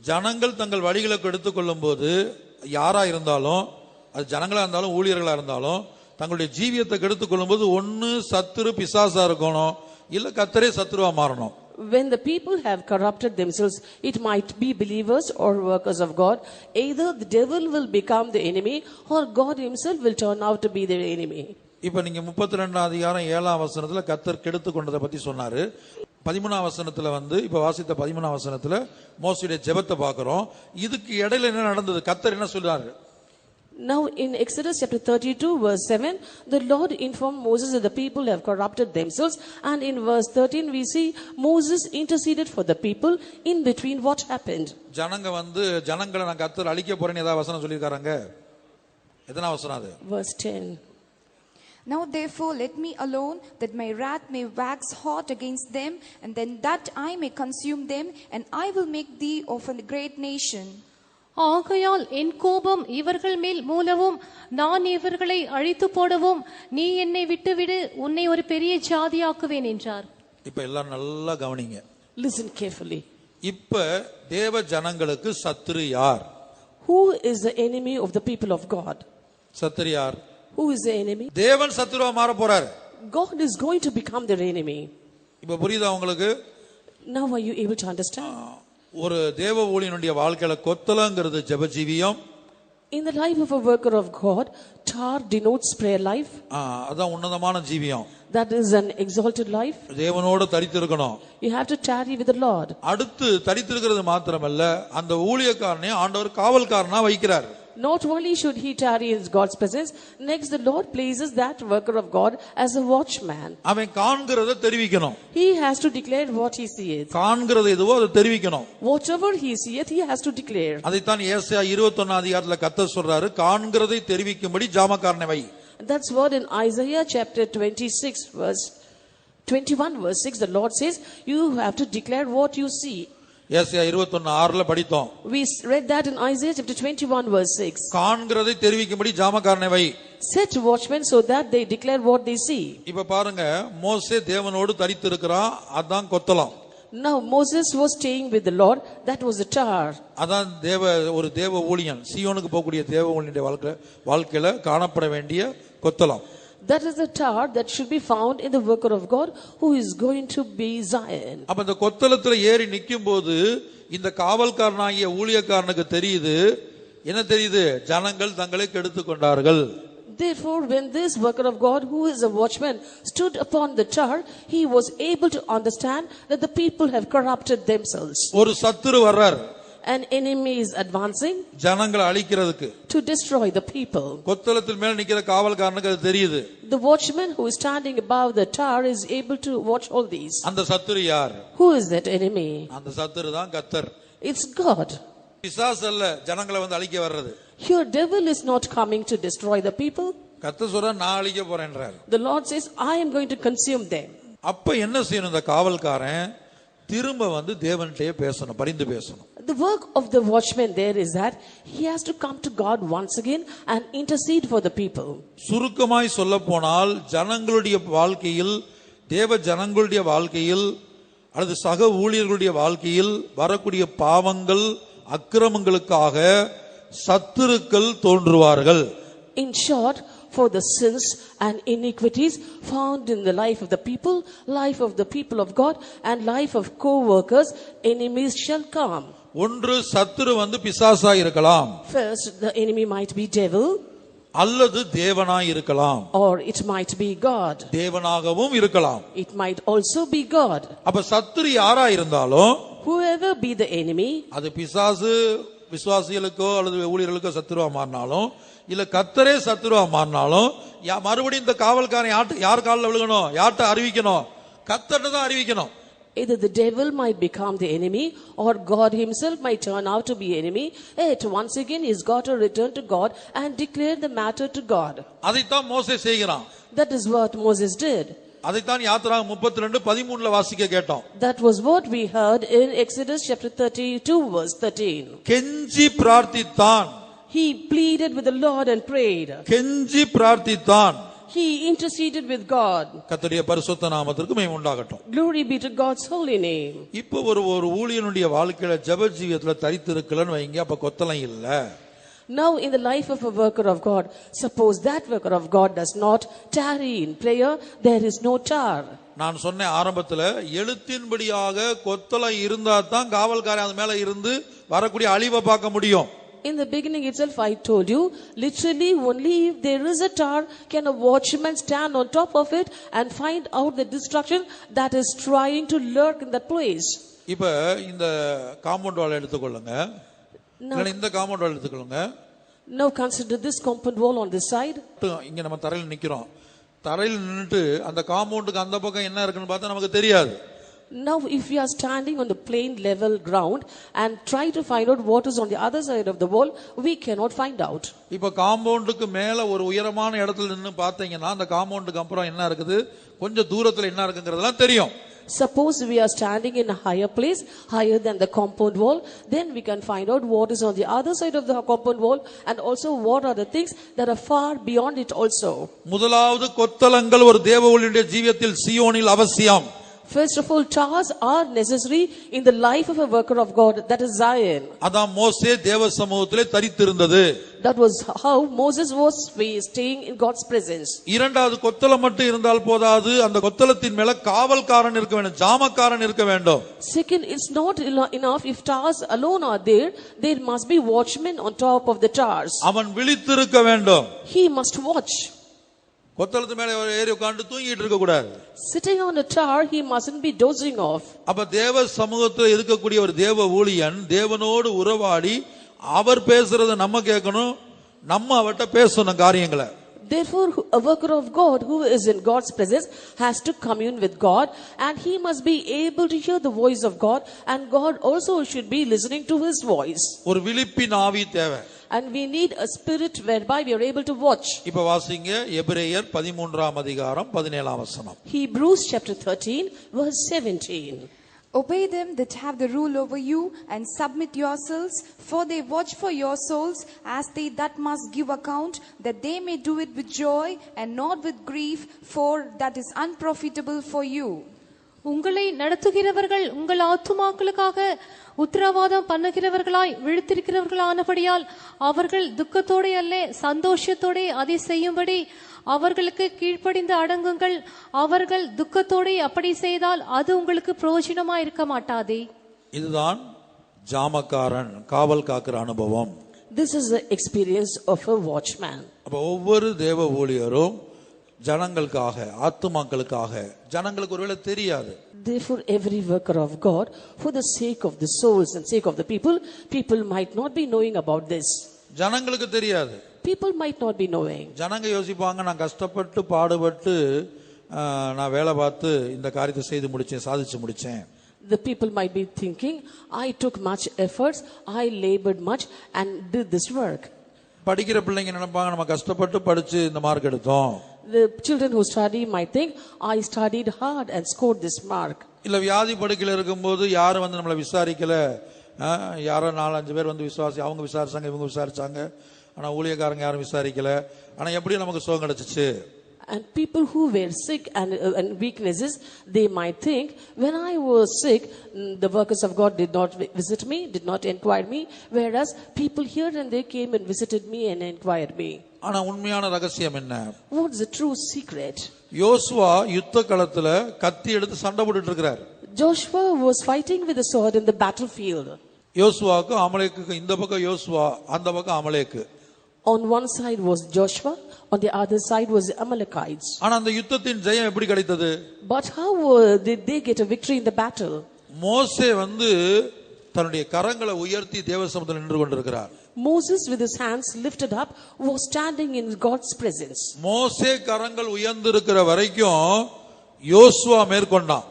ஜனங்கள் தங்கள் வழிகளுக்கு எடுத்துக்கொள்ளும் போது யாரா இருந்தாலும், அது ஜனங்களா இருந்தாலும் ஊழியர்களா இருந்தாலும், தங்களுடைய ஜீவியத்தை எடுத்துக்கொள்ளும் போது ஒன்னு சத்துரு பிசாசா இருக்கணும், இல்ல கர்த்தரே சத்துருவா மாறணும். When the people have corrupted themselves, it might be believers or workers of God. Either the devil will become the enemy or God himself will turn out to be their enemy. இப்ப நீங்க 32 அதிகாரம் 7ஆம் வசனத்துல கர்த்தர் கெடுத்து கொண்டதை பத்தி சொன்னாரு. 13ஆம் வசனத்துல இப்ப வாசித்த 13ஆம் வசனத்துல மோசேயுடைய ஜெபத்தை பார்க்கிறோம். இதுக்கு இடையில என்ன நடந்தது? கர்த்தர் என்ன சொல்றாரு? Now in Exodus chapter 32 verse 7, the Lord informed Moses that the people have corrupted themselves, and in verse 13 we see Moses interceded for the people. In between, what happened? ஜனங்களை நான் கர்த்தர் அழிக்க போறேன்னு ஏதாவது வசனம் சொல்லிருக்காங்க? எதனா வசனம் அது? Verse 10. Now therefore let me alone, that my wrath may wax hot against them, and then that I may consume them, and I will make thee of a great nation. ஆகையால் என் கோபம் இவர்கள் மேல் மூலவும் நான் இவர்களை அழித்து போடவும் நீ என்னை விட்டுவிடு, உன்னை ஒரு பெரிய ஜாதியாக்குவேன் என்றார். இப்ப எல்லாரும் நல்லா கவனிங்க. Listen carefully. இப்ப தேவ ஜனங்களுக்கு சத்துரு யார்? Who is the enemy of the people of God? சத்துரு யார்? Who is the enemy? தேவன் சத்துருவா மாற போறார். God is going to become their enemy. இப்ப புரியுதா உங்களுக்கு? Now are you able to understand? ஒரு தேவ ஊழியனுடைய வாழ்க்கையில கொத்தளங்கிறது ஜெபஜீவியம். In the life of a worker of God, tar denotes prayer life. அதான் உன்னதமான ஜீவியம். That is an exalted life. தேவனோட தரித்திருக்கணும். You have to tarry with the Lord. அடுத்து தரித்திருக்கிறது மாத்திரமல்ல, அந்த ஊழியக்காரனை ஆண்டவர் காவல்காரனா வைக்கிறார். Not only should he tarry in God's presence, next the Lord places that worker of God as a watchman. அவன் காண்கிறதை தெரிவிக்கணும். He has to declare what he seeth. காண்கிறது எதுவோ அதை தெரிவிக்கணும். Whatever he seeth, he has to declare. அதைத்தான் ஏசாயா 21 அதிகாரத்துல கர்த்தர் சொல்றாரு, காண்கிறதை தெரிவிக்கும்படி ஜாமக்காரனை வை. That's word in Isaiah chapter 26 verse 21 verse 6. The Lord says, you have to declare what you see. ஏசாயா 21:6 படித்தோம். We read that in Isaiah chapter 21 verse 6. காண்கிறதை தெரிவிக்கும்படி ஜாமக்காரனை why. Set watchmen so that they declare what they see. இப்ப பாருங்க, மோசே தேவனோடு தரித்து இருக்கிறான், அதான் கொத்தளம். Now Moses was staying with the Lord, that was a tower. அதான் ஒரு தேவ ஊழியன், சீயோனுக்கு போகக்கூடிய தேவ ஊழியனுடைய வாழ்க்கையில காணப்பட வேண்டிய கொத்தளம். That is the tower that should be found in the worker of God who is going to be Zion. அப்ப இந்த கொத்தளத்துல ஏறி நிக்கும்போது இந்த காவல்காரனாகிய ஊழியக்காரனுக்கு தெரியுது, என்ன தெரியுது? ஜனங்கள் தங்களை கெடுத்துக் கொண்டார்கள். Therefore, when this worker of God, who is a watchman, stood upon the tower, he was able to understand that the people have corrupted themselves. ஒரு சத்துரு வர்றார். An enemy is advancing ஜனங்களை அழிக்கிறதுக்கு, to destroy the people. கொத்தளத்தில் மேல நிக்கிற காவல்காரனுக்கு அது தெரியுது. The watchman who is standing above the tower is able to watch all these. அந்த சத்துரு யார்? Who is that enemy? அந்த சத்துரு தான் கர்த்தர். It's God. பிசாசு அல்ல ஜனங்களை வந்து அழிக்க வர்றது. Your devil is not coming to destroy the people. கர்த்தர் சொல்றார், நான் அழிக்க போறேன்றார். The Lord says, I am going to consume them. அப்ப என்ன செய்யணும்? இந்த காவல்காரன் திரும்ப வந்து தேவன்கிட்டயே பேசணும், பரிந்து பேசணும். The work of the watchman there is that he has to come to God once again and intercede for the people. சுருக்கமாய் சொல்ல போனால், ஜனங்களுடைய வாழ்க்கையில், தேவ ஜனங்களுடைய வாழ்க்கையில் அல்லது சக ஊழியர்களுடைய வாழ்க்கையில் வரக்கூடிய பாவங்கள், அக்கிரமங்களுக்காக சத்துருக்கள் தோன்றுவார்கள். In short, for the sins and iniquities found in the life of the people of God and life of co-workers, enemies shall come. ஒன்று சத்துரு வந்து பிசாசா இருக்கலாம். First, the enemy might be devil. அல்லது தேவனாய் இருக்கலாம். Or it might be God. தேவனாகவும் இருக்கலாம். It might also be God. அப்ப சத்துரு யாரா இருந்தாலும், Whoever be the enemy, அது பிசாசு விசுவாசிகளுக்கோ அல்லது ஊழியர்களுக்கோ சத்துருவா மாறினாலும், இல்ல கர்த்தரே சத்துருவா மாறினாலும், மறுபடியும் இந்த காவல்காரன் யார் காலில் விழுகணும்? யார்கிட்ட அறிவிக்கணும்? கர்த்தர்ட்ட தான் அறிவிக்கணும். either the devil might become the enemy or God himself might turn out to be enemy. Yet once again he's got to return to God and declare the matter to God. அதைத்தான் மோசே செய்கிறான். That is what Moses did. அதைத்தான் யாத்திராகமம் 32:13 வாசிக்க கேட்டோம். That was what we heard in Exodus chapter 32 verse 13. கெஞ்சி பிரார்த்தித்தான். He pleaded with the Lord and prayed. கெஞ்சி பிரார்த்தித்தான். He interceded with God. கர்த்தருடைய பரிசுத்த நாமத்திற்கு மகிமை உண்டாகட்டும். Glory be to God's holy name. இப்போ ஒரு ஊழியனுடைய வாழ்க்கையில ஜெப ஜீவியத்துல தரித்திருக்கலன்னு வைங்க, அப்ப கொத்தளம் இல்ல. Now in the life of a worker of God, suppose that worker of God does not tarry in prayer, there is no tower. நான் சொன்ன ஆரம்பத்துல எழுத்தின்படியாக கொத்தளம் இருந்தா தான் காவல்காரன் அது மேல இருந்து வரக்கூடிய அழிவை பார்க்க முடியும். In the beginning itself I told you, literally only if there is a tower can a watchman stand on top of it and find out the destruction that is trying to lurk in that place. இப்ப இந்த compound wall எடுத்துக்கொள்ளுங்க. இந்த compound wall எடுத்துக்கொள்ளுங்க. Now consider this compound wall on this side. இங்க நம்ம தரையில் நிக்கிறோம். தரையில் நின்னுட்டு அந்த காம்பவுண்டுக்கு அந்த பக்கம் என்ன இருக்குன்னு பார்த்தா நமக்கு தெரியாது. Now if we are standing on the plain level ground and try to find out what is on the other side of the wall, we cannot find out. இப்ப காம்பவுண்டுக்கு மேல ஒரு உயரமான இடத்துல நின்னு பார்த்தீங்கன்னா அந்த காம்பவுண்டுக்கு அப்புறம் என்ன இருக்குது, கொஞ்சம் தூரத்துல என்ன இருக்குங்கிறதெல்லாம் தெரியும். Suppose we are standing in a higher place, higher than the compound wall, then we can find out what is on the other side of the compound wall and also what are the things that are far beyond it also. முதலாவது கொத்தளங்கள் ஒரு தேவ ஊழியனுடைய ஜீவியத்தில் சீயோனில் அவசியம். First of all, towers are necessary in the life of a worker of God, that is Zion. அதான் மோசே தேவ சமூகத்திலே தரித்திருந்தது. That was how Moses was staying in God's presence. இரண்டாவது, கொத்தளம் மட்டும் இருந்தால் போதாது, அந்த கொத்தளத்தின் மேல காவல்காரன் இருக்க வேண்டும், ஜாமக்காரன் இருக்க வேண்டும். Second, it's not enough if towers alone are there, there must be watchmen on top of the towers. அவன் விழித்திருக்க வேண்டும். He must watch. கொத்தளத்து மேல ஏறி உட்கார்ந்து தூங்கிட்டு இருக்க கூடாது. Sitting on a tower, he mustn't be dozing off. அப்ப தேவ சமூகத்தில் இருக்கக்கூடிய ஒரு தேவ ஊழியன் தேவனோடு உறவாடி அவர் பேசுறத நம்ம கேட்கணும், நம்ம அவர்ட்ட பேசணும் காரியங்களை. Therefore, a worker of God who is in God's presence has to commune with God, and he must be able to hear the voice of God, and God also should be listening to his voice. ஒரு விழிப்பின் ஆவி தேவை. And we need a spirit whereby we are able to watch. இப்ப வாசிங்க எபிரேயர் 13 அதிகாரம் 17 வசனம். Hebrews chapter 13 verse 17. Obey them that have the rule over you, and submit yourselves, for they watch for your souls, as they that must give account, that they may do it with joy, and not with grief, for that is unprofitable for you. உங்களை நடத்துகிறவர்கள் உங்கள் ஆத்துமாக்களுக்காக உத்தரவாதம் பண்ணுகிறவர்களாய் விழித்திருக்கிறவர்களானபடியால் அவர்கள் துக்கத்தோடே அல்ல சந்தோஷத்தோடே அதை செய்யும்படி அவர்களுக்கு கீழ்ப்படிந்து அடங்குங்கள். அவர்கள் துக்கத்தோடே அப்படி செய்தால் அது உங்களுக்கு பிரயோஜனமா இருக்க மாட்டாதே. இதுதான் ஜாமக்காரன் காவல் காக்கிற அனுபவம். This is the experience of a watchman. அப்ப ஒவ்வொரு தேவ ஊழியரும் ஜனங்களுக்காக ஆத்துமாக்களுக்காக ஜனங்களுக்கு ஒருவேளை தெரியாது. Therefore every worker of God, for the sake of the souls and sake of the people might not be knowing about this. ஜனங்களுக்கு தெரியாது. People might not be knowing. ஜனங்க யோசிப்பாங்க, நான் கஷ்டப்பட்டு பாடுபட்டு நான் வேலை பார்த்து இந்த காரியத்தை செய்து முடிச்சேன், சாதிச்சு முடிச்சேன். The people might be thinking, I took much efforts, I labored much and did this work. படிக்கிற பிள்ளைங்க நினைப்பாங்க, நம்ம கஷ்டப்பட்டு படிச்சு இந்த மார்க் எடுத்தோம். The children who study might think, I studied hard and scored this mark. இல்ல வியாதி படுக்கையில இருக்கும்போது யாரும் வந்து நம்மளை விசாரிக்கல, யாரோ 4-5 பேர் வந்து அவங்க விசாரிச்சாங்க, இவங்க விசாரிச்சாங்க, ஆனா ஊழியக்காரங்க யாரும் விசாரிக்கல, ஆனா எப்படியும் நமக்கு சுகம் கிடைச்சிச்சு. And people who were sick and weaknesses, they might think, when I was sick, the workers of God did not visit me, did not inquire me, whereas people here and there came and visited me and inquired me. ஆனா உண்மையான ரகசியம் என்ன? What's the true secret? யோசுவா யுத்த களத்துல கத்தி எடுத்து சண்டை போட்டுட்டு இருக்கார். Joshua was fighting with a sword in the battlefield. யோசுவாக்கு அமலேக்கு, இந்த பக்கம் யோசுவா, அந்த பக்கம் அமலேக்கு. On one side was Joshua, on the other side was the Amalekites. ஆனா அந்த யுத்தத்தின் ஜெயம் எப்படி கிடைத்தது? But how did they get a victory in the battle? மோசே வந்து தன்னுடைய கரங்களை உயர்த்தி தேவசமூகத்தில் நின்று கொண்டிருக்கிறார். Moses with his hands lifted up was standing in God's presence. மோசே கரங்கள் உயர்ந்திருக்கிற வரைக்கும் யோசுவா மேற்கொண்டான்.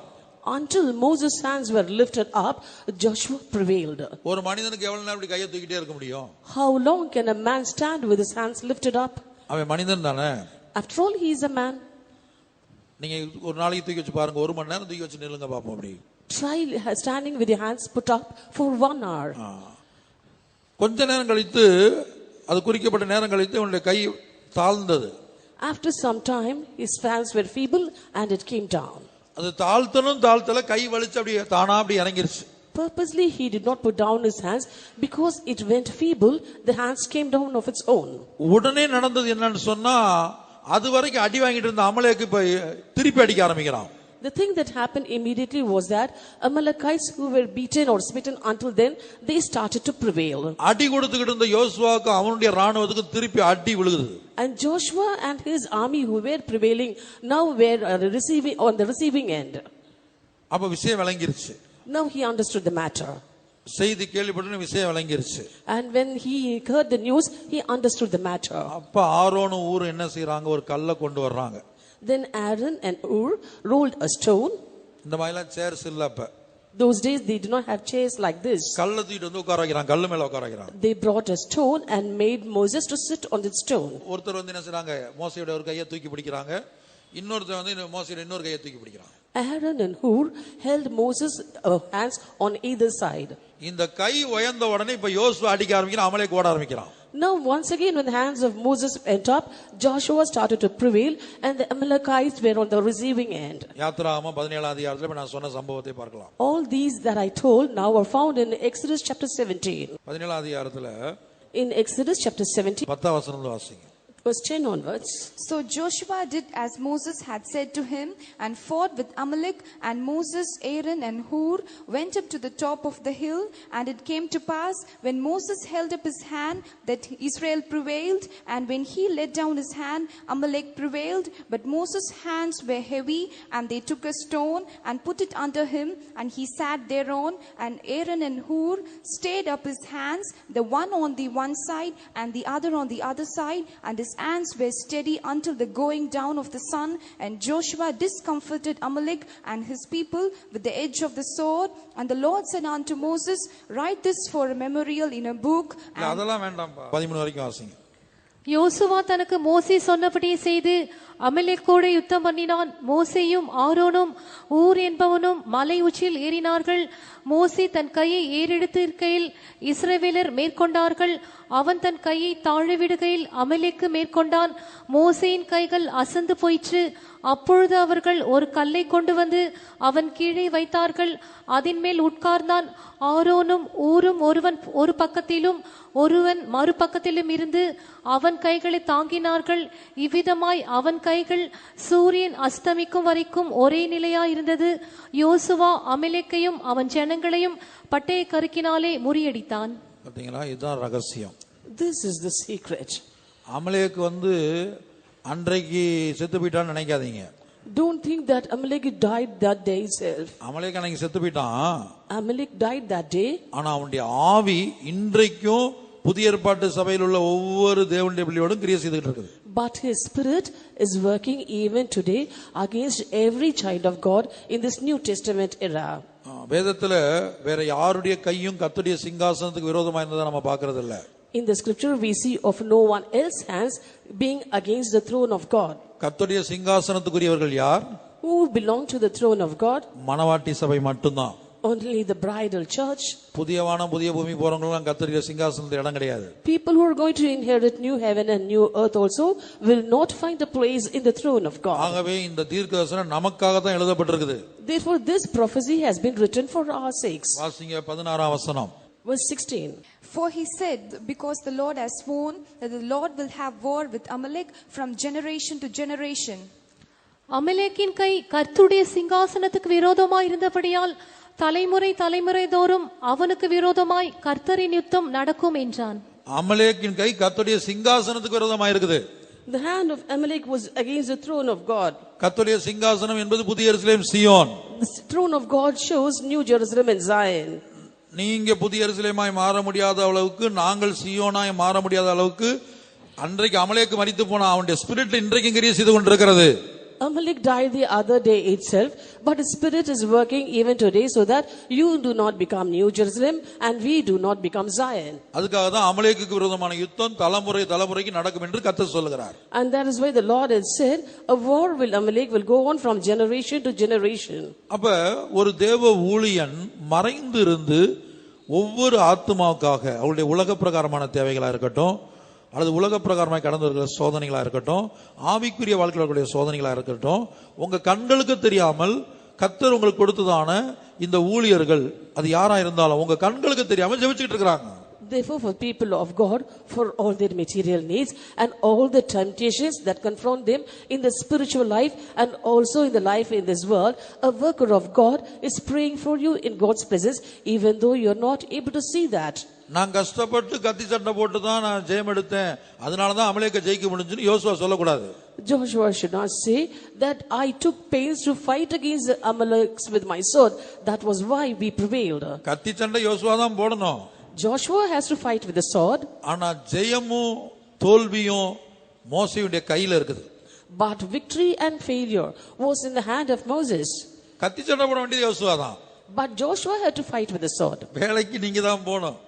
Until Moses' hands were lifted up, Joshua prevailed. ஒரு மனிதனுக்கு எவ்வளவு நேரம் இப்படி கையை தூக்கிட்டே இருக்க முடியும்? How long can a man stand with his hands lifted up? அவன் மனிதன் தானே. After all, he is a man. நீங்க ஒரு நாளைக்கு தூக்கி வச்சு பாருங்க, 1 மணி நேரம் தூக்கி வச்சு நில்லுங்க பாப்போம். அப்படி Try standing with your hands put up for 1 hour. கொஞ்ச நேரம் கழித்து, அது குறிக்கப்பட்ட நேரம் கழித்து அவனுடைய கை தாழ்ந்தது. After some time, his hands were feeble and it came down. அது தாழ்த்தல, கை வலிச்சு அப்படி தானா அப்படி இறங்கிருச்சு. Purposely he did not put down his hands because it went feeble. The hands came down of its own. உடனே நடந்தது என்னன்னு சொன்னா, அது வரைக்கும் அடி வாங்கிட்டு இருந்த அமலேக்கு இப்ப திருப்பி அடிக்க ஆரம்பிக்கிறான். The thing that happened immediately was that Amalekites who were beaten or smitten until then, they started to prevail. அடி கொடுத்துக்கிட்டு இருந்த யோசுவாக்கு அவனுடைய ராணுவத்துக்கு திருப்பி அடி விழுகுது. And Joshua and his army who were prevailing now were receiving on the receiving end. அப்ப விஷயம் விளங்கிருச்சு. Now he understood the matter. செய்தி கேள்விப்பட்ட விஷயம் விளங்கிருச்சு. And when he heard the news, he understood the matter. அப்ப ஆரோனும் ஊரும் என்ன செய்றாங்க, ஒரு கல்லை கொண்டு வர்றாங்க. Then Aaron and Hur rolled a stone. இந்த மாதிரிலாம் சேர்ஸ் இல்ல அப்ப. Those days they did not have chairs like this. கல்லை தூக்கிட்டு வந்து உட்கார வைக்கிறாங்க, கல்லு மேல உட்கார வைக்கிறாங்க. They brought a stone and made Moses to sit on that stone. ஒருத்தர் வந்து என்ன செய்றாங்க, மோசேயோட ஒரு கையை தூக்கி பிடிக்கிறாங்க, இன்னொருத்தர் வந்து மோசேயோட இன்னொரு கையை தூக்கி பிடிக்கிறாங்க. Aaron and Hur held Moses' hands on either side. இந்த கை உயர்ந்த உடனே இப்ப யோசுவா அடிக்க ஆரம்பிக்கிறான், அமலேக்கு ஓட ஆரம்பிக்கிறான். Now once again when the hands of Moses went up, Joshua started to prevail and the Amalekites were on the receiving end. யாத்திராகமம் 17ஆம் அதிகாரத்துல நான் சொன்ன சம்பவத்தை பார்க்கலாம். All these that I told now are found in Exodus chapter 17. 17ஆம் அதிகாரத்துல In Exodus chapter 17, 10ஆம் வசனத்துல வாசிங்க. verse 10 onwards. So Joshua did as Moses had said to him and fought with Amalek, and Moses, Aaron and Hur went up to the top of the hill. And it came to pass when Moses held up his hand that Israel prevailed, and when he let down his hand, Amalek prevailed. But Moses' hands were heavy, and they took a stone and put it under him, and he sat thereon. And Aaron and Hur stayed up his hands, the one on the one side and the other on the other side, and his hands were steady until the going down of the sun. And Joshua discomfited Amalek and his people with the edge of the sword. And the Lord said unto Moses, write this for a memorial in a book. அதெல்லாம் வேண்டாம், 13 வரைக்கும் வாசிங்க. யோசுவா தனக்கு மோசே சொன்னபடியே செய்து அமலேக்கோடு யுத்தம் பண்ணினான். மோசேயும் ஆரோனும் ஊர் என்பவனும் மலை உச்சியில் ஏறினார்கள். மோசே தன் கையை ஏறெடுத்து இருக்கையில் இஸ்ரவேலர் மேற்கொண்டார்கள். அவன் தன் கையை தாழவிடுகையில் அமலேக்கு மேற்கொண்டான். மோசேயின் கைகள் அசந்து போயிற்று. அப்பொழுது அவர்கள் ஒரு கல்லை கொண்டு வந்து அவன் கீழே வைத்தார்கள். அதன் மேல் உட்கார்ந்தான். ஆரோனும் ஊரும் ஒருவன் ஒரு பக்கத்திலும் ஒருவன் மறுபக்கத்திலும் இருந்து அவன் கைகளை தாங்கினார்கள். இவ்விதமாய் அவன் கைகள் சூரியன் அஸ்தமிக்கும் வரைக்கும் ஒரே நிலையாயிருந்தது. யோசுவா அமலேக்கையும் அவன் ஜனங்களையும் பட்டய கருக்கினாலே முறியடித்தான். பாத்தீங்களா, இதுதான் ரகசியம். This is the secret. அமலேக்கு அன்றைக்கு செத்து போயிட்டான்னு நினைக்காதீங்க. Don't think that Amalek died that day itself. அமலேக்கு அன்னைக்கு செத்து போயிட்டான். Amalek died that day. ஆனா அவனுடைய ஆவி இன்றைக்கும் புதிய ஏற்பாட்டு சபையில் உள்ள ஒவ்வொரு தேவனுடைய பிள்ளையோடும் கிரியை செய்துட்டு இருக்குது. But his spirit is working even today against every child of God in this New Testament era. வேதத்துல வேற யாருடைய கையும் கர்த்தருடைய சிங்காசனத்துக்கு விரோதமா இருந்ததை நம்ம பார்க்கிறது இல்ல. In the scripture we see of no one else's hands being against the throne of God. கர்த்தருடைய சிங்காசனத்துக்குரியவர்கள் யார்? Who belong to the throne of God? மணவாட்டி சபை மட்டும்தான். Only the bridal church. புதிய வானம் புதிய பூமி போறவங்களும் கர்த்தருடைய சிங்காசனத்துல இடம் கிடையாது. People who are going to inherit new heaven and new earth also will not find a place in the throne of God. ஆகவே இந்த தீர்க்கதரிசனம் நமக்காக தான் எழுதப்பட்டிருக்குது. Therefore this prophecy has been written for our sakes. வாசிங்க 16ஆம் வசனம். Verse 16. For he said, because the Lord has sworn that the Lord will have war with Amalek from generation to generation. அமலேக்கின் கை கர்த்தருடைய சிங்காசனத்துக்கு விரோதமாய் இருந்தபடியால் தலைமுறை தலைமுறை தோறும் அவனுக்கு விரோதமாய் கர்த்தரின் யுத்தம் நடக்கும் என்றான். அமலேக்கின் கை கர்த்தருடைய சிங்காசனத்துக்கு விரோதமாய் இருக்குது. The hand of Amalek was against the throne of God. கர்த்தருடைய சிங்காசனம் என்பது புதிய எருசலேம் சீயோன். The throne of God shows New Jerusalem and Zion. நீங்க புதிய எருசலேமாய் மாற முடியாத அளவுக்கு, நாங்கள் சீயோனாய் மாற முடியாத அளவுக்கு அன்றைக்கு அமலேக்கு மரித்து போன அவனுடைய ஸ்பிரிட் இன்றைக்கு கிரியை செய்து கொண்டிருக்கிறது. Amalek died the other day itself, but his spirit is working even today so that you do not become New Jerusalem and we do not become Zion. அதுக்காக தான் அமலேக்குக்கு விரோதமான யுத்தம் தலைமுறை தலைமுறைக்கு நடக்கும் என்று கர்த்தர் சொல்கிறார். And that is why the Lord has said a war will Amalek will go on from generation to generation. அப்ப ஒரு தேவ ஊழியன் மறைந்து இருந்து ஒவ்வொரு ஆத்துமாவுக்காக அவருடைய உலக பிரகாரமான தேவைகளா இருக்கட்டும், அல்லது உலக பிரகாரமாய் கடந்து வருகிற சோதனைகளா இருக்கட்டும், ஆவிக்குரிய வாழ்க்கையில் இருக்கக்கூடிய சோதனைகளா இருக்கட்டும், உங்க கண்களுக்கு தெரியாமல் கர்த்தர் உங்களுக்கு கொடுத்ததான இந்த ஊழியர்கள் அது யாரா இருந்தாலும் உங்க கண்களுக்கு தெரியாமல் ஜெபிச்சுட்டு இருக்காங்க. Therefore, for people of God, for all their material needs and all the temptations that confront them in the spiritual life and also in the life in this world, a worker of God is praying for you in God's presence, even though you are not able to see that. நான் கஷ்டப்பட்டு கத்தி சண்டை போட்டு தான் நான் ஜெயம் எடுத்தேன், அதனால தான் அமலேக்க ஜெயிக்க முடிஞ்சுன்னு யோசுவா சொல்லக்கூடாது. Joshua should not say that I took pains to fight against the Amaleks with my sword. That was why we prevailed. கத்தி சண்டை யோசுவா தான் போடணும். Joshua has to fight with the sword. ஆனா ஜெயமும் தோல்வியும் மோசேயுடைய கையில இருக்குது. But victory and failure was in the hand of Moses. கத்தி சண்டை போட வேண்டியது யோசுவா தான். But Joshua had to fight with the sword. வேலைக்கு நீங்க தான் போகணும்.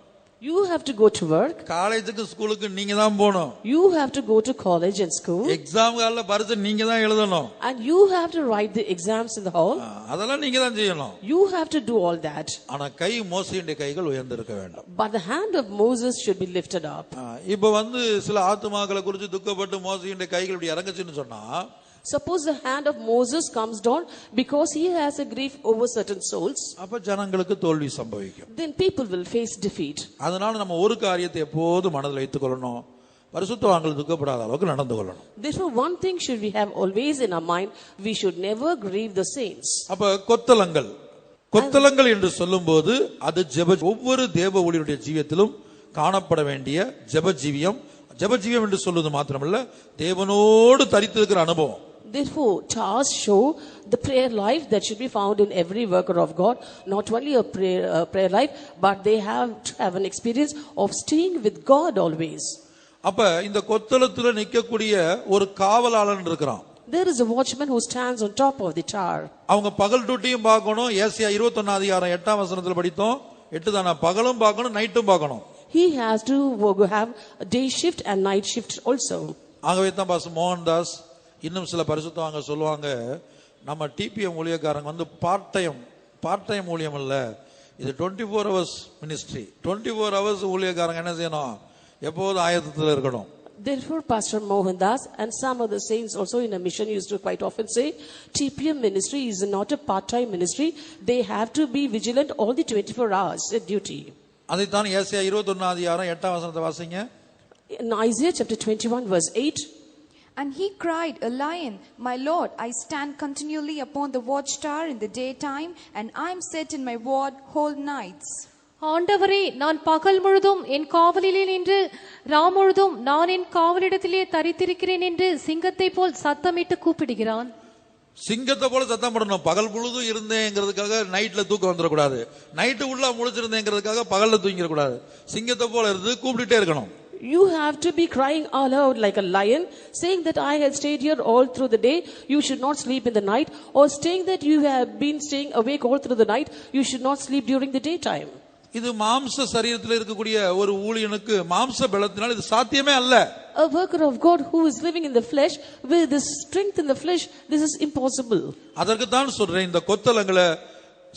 You have to go to work. காலேஜுக்கு ஸ்கூலுக்கு நீங்க தான் போகணும். You have to go to college and school. Exam ஹால்ல பரீட்சை நீங்க தான் எழுதணும். And you have to write the exams in the hall. அதெல்லாம் நீங்க தான் செய்யணும். You have to do all that. ஆனா கை மோசேயுடைய கைகள் உயர்ந்திருக்க வேண்டும். But the hand of Moses should be lifted up. இப்ப சில ஆத்துமாக்களை குறித்து துக்கப்பட்டு மோசேயுடைய கைகள் இப்படி இறங்குச்சுன்னு சொன்னா, Suppose the hand of Moses comes down because he has a grief over certain souls. அப்ப ஜனங்களுக்கு தோல்வி சம்பவிக்கும். Then people will face defeat. அதனால நம்ம ஒரு காரியத்தை எப்போது மனதில் வைத்துக் கொள்ளணும், பரிசுத்தவான்கள் துக்கப்படாத அளவுக்கு நடந்து கொள்ளணும். Therefore one thing should we have always in our mind, we should never grieve the saints. அப்ப கொத்தலங்கள் என்று சொல்லும்போது அது ஒவ்வொரு தேவ ஊழியருடைய ஜீவியத்திலும் காணப்பட வேண்டிய ஜெபஜீவியம் என்று சொல்வது மாத்திரமல்ல, தேவனோடு தரித்திருக்கிற அனுபவம். Therefore, tars show the prayer life that should be found in every worker of God. Not only a prayer life, but they have to have an experience of staying with God always. அப்ப இந்த கொத்தளத்துல நிக்கக்கூடிய ஒரு காவலாளன் இருக்கிறான். There is a watchman who stands on top of the tower. அவங்க பகல் டியூட்டியும் பார்க்கணும். ஏசாயா 21 அதிகாரம் 8ஆம் வசனத்துல படித்தோம். 8 தான, பகலும் பார்க்கணும் நைட்டும் பார்க்கணும். he has to have a day shift and night shift also. ஆகவே தான் பாஸ்டர் மோகன்தாஸ் இன்னும் சில பரிசுத்தவங்க சொல்லுவாங்க, நம்ம டிபிஎம் ஊழியக்காரங்க வந்து பார்ட் டைம் ஊழியம் இல்ல, இது 24 hours மினிஸ்ட்ரி. 24 hours ஊழியக்காரங்க என்ன செய்யணும்? எப்போதும் ஆயத்தத்தில் இருக்கணும். Therefore, Pastor Mohandas and some of the saints also in a mission used to quite often say, TPM ministry is not a part-time ministry. They have to be vigilant all the 24 hours at duty. அதைத்தான் ஏசாயா 21 அதிகாரம் 8ஆம் வசனத்தை வாசிங்க. In Isaiah chapter 21 verse 8. And he cried, a lion, my Lord, I stand continually upon the watchtower in the daytime, and I am set in my ward whole nights. ஆண்டவரே, நான் பகல் முழுதும் என் காவலிலே நின்று ராமுழுதும் நான் என் காவலிடத்திலே தரித்திருக்கிறேன் என்று சிங்கத்தை போல் சத்தமிட்டு கூப்பிடுகிறான். சிங்கத்தை போல சத்தம் போடணும். பகல் முழுதும் இருந்தேங்கிறதுக்காக நைட்ல தூக்கம் வந்துடக்கூடாது. நைட்டு உள்ள முழிச்சிருந்தேங்கிறதுக்காக பகல்ல தூங்கிடக்கூடாது. சிங்கத்தை போல இருந்து கூப்பிட்டுட்டே இருக்கணும். You have to be crying aloud like a lion, saying that I have stayed here all through the day, you should not sleep in the night, or saying that you have been staying awake all through the night, you should not sleep during the daytime. இது மாம்ச சரீரத்தில் இருக்கக்கூடிய ஒரு ஊழியனுக்கு மாம்ச பலத்தினால் இது சாத்தியமே அல்ல. A worker of God who is living in the flesh with the strength in the flesh, this is impossible. அதற்கு தான் சொல்றேன், இந்த கொத்தளங்களை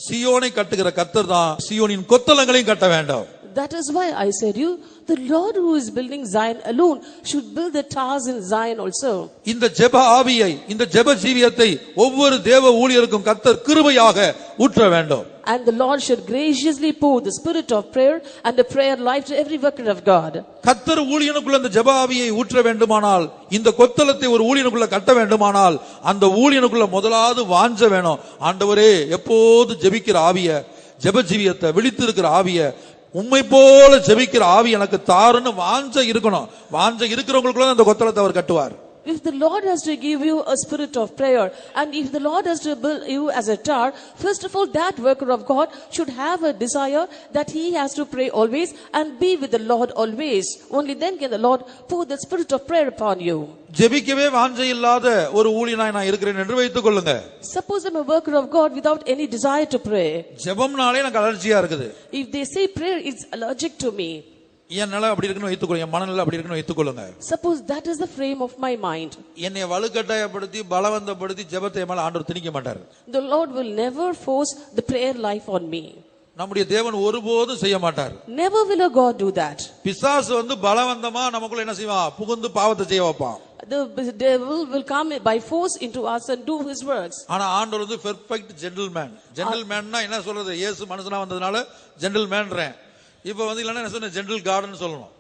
சியோனை கட்டுகிற கர்த்தர் தான் சியோனின் கொத்தளங்களையும் கட்ட வேண்டும். That is why I said you, the Lord who is building Zion alone should build the towers in Zion also. இந்த ஜெப ஆவியை, இந்த ஜெப ஜீவியத்தை ஒவ்வொரு தேவ ஊழியருக்கும் கர்த்தர் கிருபையாக ஊற்ற வேண்டும். And the Lord should graciously pour the spirit of prayer and the prayer life to every worker of God. கர்த்தர் ஊழியனுக்குள்ள அந்த ஜெப ஆவியை ஊற்ற வேண்டுமானால், இந்த கொத்தளத்தை ஒரு ஊழியனுக்குள்ள கட்ட வேண்டுமானால், அந்த ஊழியனுக்குள்ள முதலாவது வாஞ்ச வேணும். ஆண்டவரே, எப்போது ஜெபிக்கிற ஆவிய, ஜெப ஜீவியத்தை, விழித்திருக்கிற ஆவிய, உம்மை போல ஜெபிக்கிற ஆவி எனக்கு தாருன்னு வாஞ்ச இருக்கணும். வாஞ்ச இருக்கிறவங்களுக்குள்ள அந்த கொத்தளத்தை அவர் கட்டுவார். If the Lord has to give you a spirit of prayer, and if the Lord has to build you as a tower, first of all, that worker of God should have a desire that he has to pray always and be with the Lord always. Only then can the Lord pour the spirit of prayer upon you. ஜெபிக்கவே வாஞ்சை இல்லாத ஒரு ஊழியனாய் நான் இருக்கிறேன் என்று வைத்துக் கொள்ளுங்க. Suppose I'm a worker of God without any desire to pray. ஜெபம்னாலே எனக்கு அலர்ஜியா இருக்குது. If they say prayer is allergic to me, என் நிலை அப்படி இருக்குன்னு வைத்துக்கொள்ளுங்க, என் மனநிலை அப்படி இருக்குன்னு வைத்துக்கொள்ளுங்க. suppose that is the frame of my mind, என்னை வலுக்கட்டாயப்படுத்தி பலவந்தப்படுத்தி ஜெபத்தை மேல ஆண்டவர் திணிக்க மாட்டார். the Lord will never force the prayer life on me. நம்முடைய தேவன் ஒருபோதும் செய்ய மாட்டார். Never will a God do that. பிசாசு வந்து பலவந்தமா நமக்குள்ள என்ன செய்வான்? புகுந்து பாவத்தை செய்ய வைப்பான். The devil will come by force into us and do his works. ஆனா ஆண்டவர் வந்து பெர்ஃபெக்ட் ஜென்டில்மேன். ஜென்டில்மேன்னா என்ன சொல்றது? இயேசு மனுஷனா வந்ததனால ஜென்டில்மேன்றேன். இப்போ வந்து இல்லன்னா என்ன சொன்ன? ஜென்டில் காட்னு சொல்லணும்.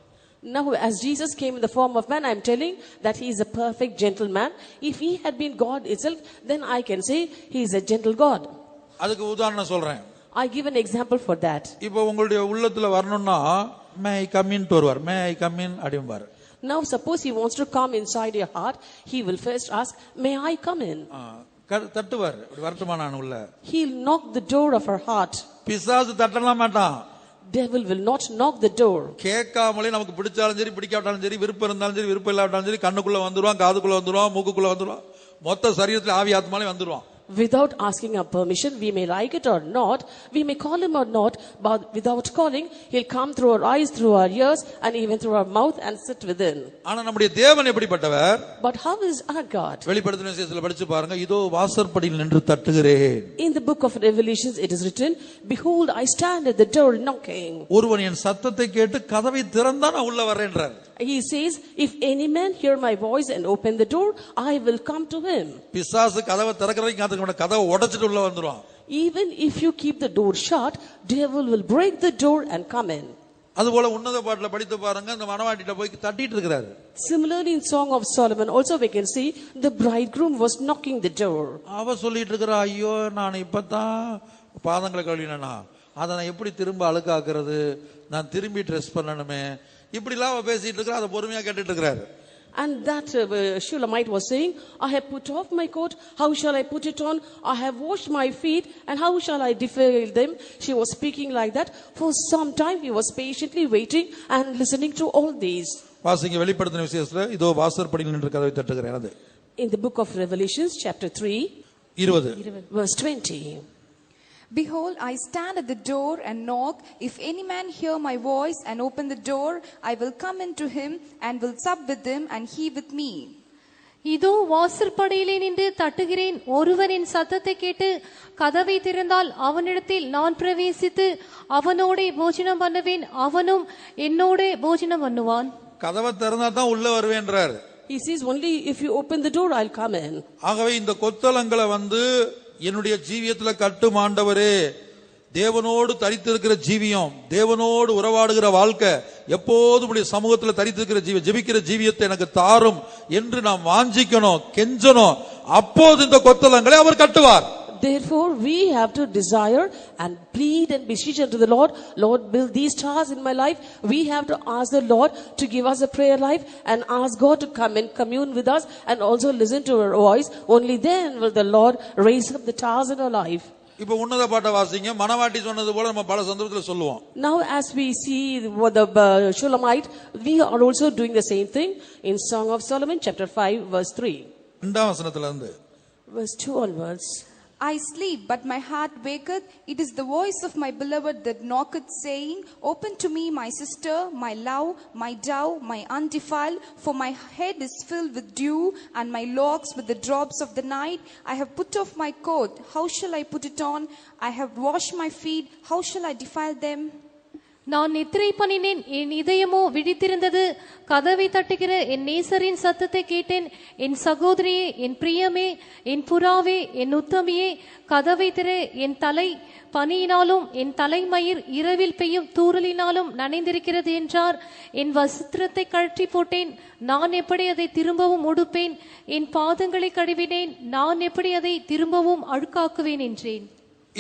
Now as Jesus came in the form of man, I am telling that he is a perfect gentleman. If he had been God itself, then I can say he is a gentle God. அதுக்கு உதாரணம் சொல்றேன். I give an example for that. இப்போ உங்களுடைய உள்ளத்துல வரணும்னா மே I come in வருவார். மே I come in அப்படிம்பார். Now suppose he wants to come inside your heart, he will first ask, may I come in? தட்டுவார். வரட்டுமா நான் உள்ள? He'll knock the door of our heart. பிசாசு தட்டலாம் மாட்டான். Devil will not knock the door. கேட்காமலே நமக்கு பிடிச்சாலும் சரி, பிடிக்காட்டாலும் சரி, விருப்பம் இருந்தாலும் சரி, விருப்பம் இல்லாட்டாலும் சரி, கண்ணுக்குள்ள வந்துருவான், காதுக்குள்ள வந்துருவான், மூக்குக்குள்ள வந்துருவான், மொத்த சரீரத்துல ஆவி ஆத்மாலே வந்துருவான். Without asking our permission, we may like it or not, we may call him or not, but without calling, he'll come through our eyes, through our ears, and even through our mouth and sit within. ஆனா நம்முடைய தேவன் எப்படிப்பட்டவர்? But how is our God? வெளிப்படுத்தின விசேஷத்துல படிச்சு பாருங்க, இதோ வாசற்படியில் நின்று தட்டுகிறேன். In the book of Revelations it is written, behold, I stand at the door knocking. ஒருவன் என் சத்தத்தை கேட்டு கதவை திறந்தா நான் உள்ள வரேன்றார். He says, if any man hear my voice and open the door, I will come to him. பிசாசு கதவை திறக்கறதுக்கு காத்துக்கிற கதவை உடைச்சிட்டு உள்ள வந்துருவான். Even if you keep the door shut, devil will break the door and come in. அதுபோல உன்னத பாட்டுல படித்து பாருங்க, அந்த மணவாட்டிட்ட போய் தட்டிட்டு இருக்காரு. Similarly in Song of Solomon also we can see the bridegroom was knocking the door. அவ சொல்லிட்டு இருக்கறா, ஐயோ நான் இப்பதான் பாதங்களை கழுவினேனா, அதை நான் எப்படி திரும்ப அழுக்காக்குறது, நான் திரும்பி ட்ரெஸ் பண்ணணுமே, இப்படிலாம் அவ பேசிட்டு இருக்கறா. அதை பொறுமையா கேட்டுட்டு இருக்காரு. And that Shulamite was saying, I have put off my coat, how shall I put it on? I have washed my feet, and how shall I defile them? She was speaking like that. For some time he was patiently waiting and listening to all these. வாசிங்க வெளிப்படுத்தின விசேஷத்துல, இதோ வாசற்படியில் நின்று கதவை தட்டுகிறேன். In the book of Revelations chapter 3 20 verse 20. Behold, I stand at the door and knock. If any man hear my voice and open the door, I will come into him and will sup with him and he with me. இதோ வாசற்படியிலே நின்று தட்டுகிறேன். ஒருவன் என் சத்தத்தை கேட்டு கதவை திறந்தால் அவனிடத்தில் நான் பிரவேசித்து அவனோடே போஜனம் பண்ணுவேன், அவனும் என்னோடே போஜனம் பண்ணுவான். கதவை திறந்தா தான் உள்ள வருவேன்றார். He says only if you open the door I'll come in. ஆகவே இந்த கொத்தளங்களை என்னுடைய ஜீவியத்துல கட்டும் ஆண்டவரே, தேவனோடு தரித்திருக்கிற ஜீவியம், தேவனோடு உறவாடுகிற வாழ்க்கை, எப்போதும் உடைய சமூகத்துல தரித்திருக்கிற ஜெபிக்கிற ஜீவியத்தை எனக்கு தாரும் என்று நாம் வாஞ்சிக்கணும், கெஞ்சணும். அப்போது இந்த கொத்தளங்களை அவர் கட்டுவார். Therefore we have to desire and plead and beseech unto the Lord, Lord, build these stars in my life. We have to ask the Lord to give us a prayer life and ask God to come and commune with us and also listen to our voice. Only then will the Lord raise up the stars in our life. இப்ப உன்னத பாட்ட வாசிங்க. மனவாட்டி சொன்னது போல நம்ம பல சந்தர்ப்பத்துல சொல்லுவோம். Now as we see what the Shulamite, we are also doing the same thing in Song of Solomon chapter 5 verse 3. இரண்டாம் வசனத்துல இருந்து Verse 2 onwards. I sleep, but my heart waketh. It is the voice of my beloved that knocketh, saying, Open to me, my sister, my love, my dove, my undefiled. For my head is filled with dew, and my locks with the drops of the night. I have put off my coat. How shall I put it on? I have washed my feet. How shall I defile them? நான் நித்திரை பண்ணினேன், என் இதயமோ விழித்திருந்தது. கதவை தட்டுகிற என் நேசரின் சத்தத்தை கேட்டேன். என் சகோதரியே, என் பிரியமே, என் புறாவே, என் உத்தமியே, கதவை திற. என் தலை பனியினாலும் என் தலைமயிர் இரவில் பெய்யும் தூறலினாலும் நனைந்திருக்கிறது என்றார். என் வஸ்திரத்தை கழற்றி போட்டேன், நான் எப்படி அதை திரும்பவும் உடுப்பேன்? என் பாதங்களை கழுவினேன், நான் எப்படி அதை திரும்பவும் அழுக்காக்குவேன் என்றேன்.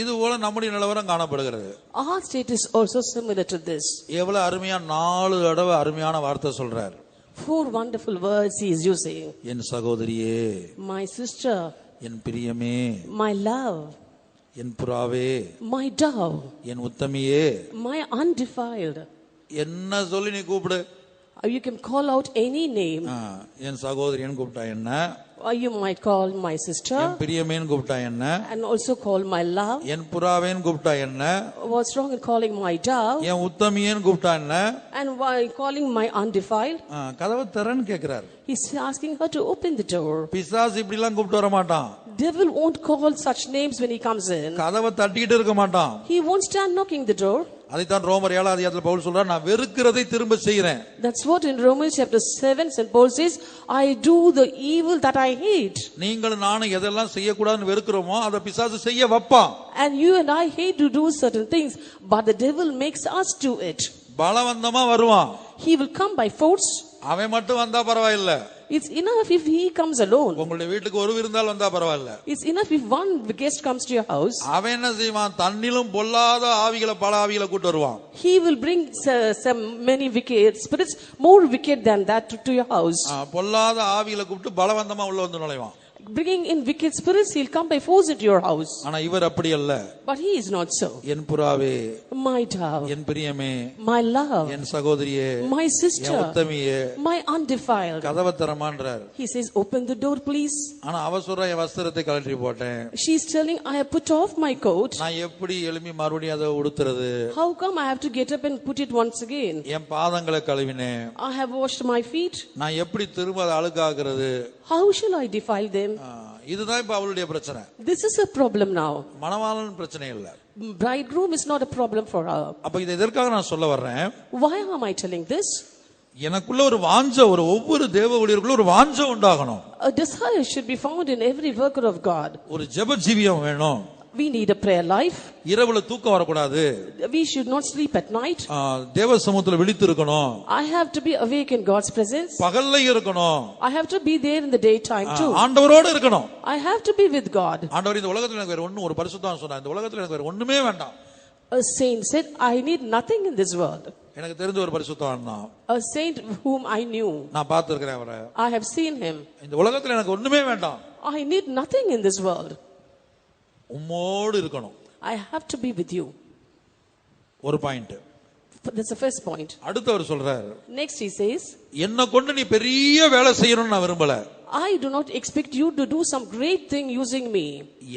இது போல நம்முடைய நிலவரம் காணப்படுகிறது. Our state is also similar to this. எவ்வளவு அருமையா 4 தடவை அருமையான வார்த்தை சொல்றார். 4 wonderful words he is using. என் சகோதரியே, My sister, என் பிரியமே, my love, என் புறாவே, my dove, N உத்தமியே, my undefiled. என்ன சொல்லி நீ கூப்பிடு. You can call out any name. என் சகோதரியன் கூப்பிட்டா என்ன, Or you might call my sister. என் பிரியமேன்னு கூப்பிட்டா என்ன, And also call my love. என் புறாவேன்னு கூப்பிட்டா என்ன, What's wrong in calling my dove? என் உத்தமியேன்னு கூப்பிட்டா என்ன, And why calling my undefiled? கதவை திறன்னு கேக்குறாரு. He's asking her to open the door. பிசாசு இப்படி எல்லாம் கூப்பிட்டு வர மாட்டான். Devil won't call such names when he comes in. கதவை தட்டிக்கிட்டு இருக்க மாட்டான். He won't stand knocking the door. அதைத்தான் ரோமர் 7ஆம் அதிகாரத்துல பவுல் சொல்றார், நான் வெறுக்கிறதை திரும்ப செய்கிறேன். That's what in Romans chapter 7 St. Paul says, I do the evil that I hate. நீங்கள் நானும் எதெல்லாம் செய்யக்கூடாதுன்னு வெறுக்கிறோமோ அதை பிசாசு செய்ய வைப்பான். And you and I hate to do certain things, but the devil makes us do it. பலவந்தமா வருவான். He will come by force. அவன் மட்டும் வந்தா பரவாயில்ல. It's enough if he comes alone. உங்களுடைய வீட்டுக்கு ஒரு விருந்தாள் வந்தா பரவாயில்ல. It's enough if one guest comes to your house. அவன் என்ன செய்வான், தன்னிலும் பொல்லாத ஆவிகளை பல ஆவிகளை கூட்டி வருவான். He will bring some many wicked spirits, more wicked than that to your house. பொல்லாத ஆவிகளை கூப்பிட்டு பலவந்தமா உள்ள வந்து நுழைவான். Bringing in wicked spirits, he'll come by force into your house. ஆனா இவர் அப்படி அல்ல. But he is not so. என் புறாவே, My dove, என் பிரியமே, my love, என் சகோதரியே, my sister, N உத்தமியே, my undefiled. கதவை திறமான்றார். He says, open the door please. ஆனா அவ சொல்ற, என் வஸ்திரத்தை கழற்றி போட்டேன். She's telling, I have put off my coat. நான் எப்படி எழுப்பி மறுபடியும் அதை உடுத்துறது? How come I have to get up and put it once again? என் பாதங்களை கழுவினேன். I have washed my feet. நான் எப்படி திரும்ப அதை அழுக்காக்குறது? How shall I defile them? இதுதான் இப்ப அவளுடைய பிரச்சனை. This is a problem now. மணவாளன் பிரச்சனை இல்ல. Bridegroom is not a problem for her. அப்ப இதை எதற்காக நான் சொல்ல வர்றேன்? Why am I telling this? எனக்குள்ள ஒரு வாஞ்ச, ஒவ்வொரு தேவ ஊழியருக்குள்ள ஒரு வாஞ்ச உண்டாகணும். A desire should be found in every worker of God. ஒரு ஜெப ஜீவியம் வேணும். We need a prayer life. இரவுல தூக்கம் வரக்கூடாது. We should not sleep at night. தேவ சமூகத்துல விழித்து இருக்கணும். I have to be awake in God's presence. பகல்ல இருக்கணும். I have to be there in the daytime too. ஆண்டவரோட இருக்கணும். I have to be with God. ஆண்டவர், இந்த உலகத்துல எனக்கு வேற ஒண்ணும், ஒரு பரிசுத்தவான் சொன்னார், இந்த உலகத்துல எனக்கு வேற ஒண்ணுமே வேண்டாம். A saint said, I need nothing in this world. எனக்கு தெரிஞ்ச ஒரு பரிசுத்தவான் தான். A saint whom I knew. நான் பார்த்திருக்கிறேன் அவரை. I have seen him. இந்த உலகத்துல எனக்கு ஒண்ணுமே வேண்டாம். I need nothing in this world. உம்மோடு இருக்கணும். I have to be with you. ஒரு point. That's the first point. அடுத்தவர் சொல்றார், Next he says, என்ன கொண்டு நீ பெரிய வேலை செய்யணும்னு நான் விரும்பல. I do not expect you to do some great thing using me.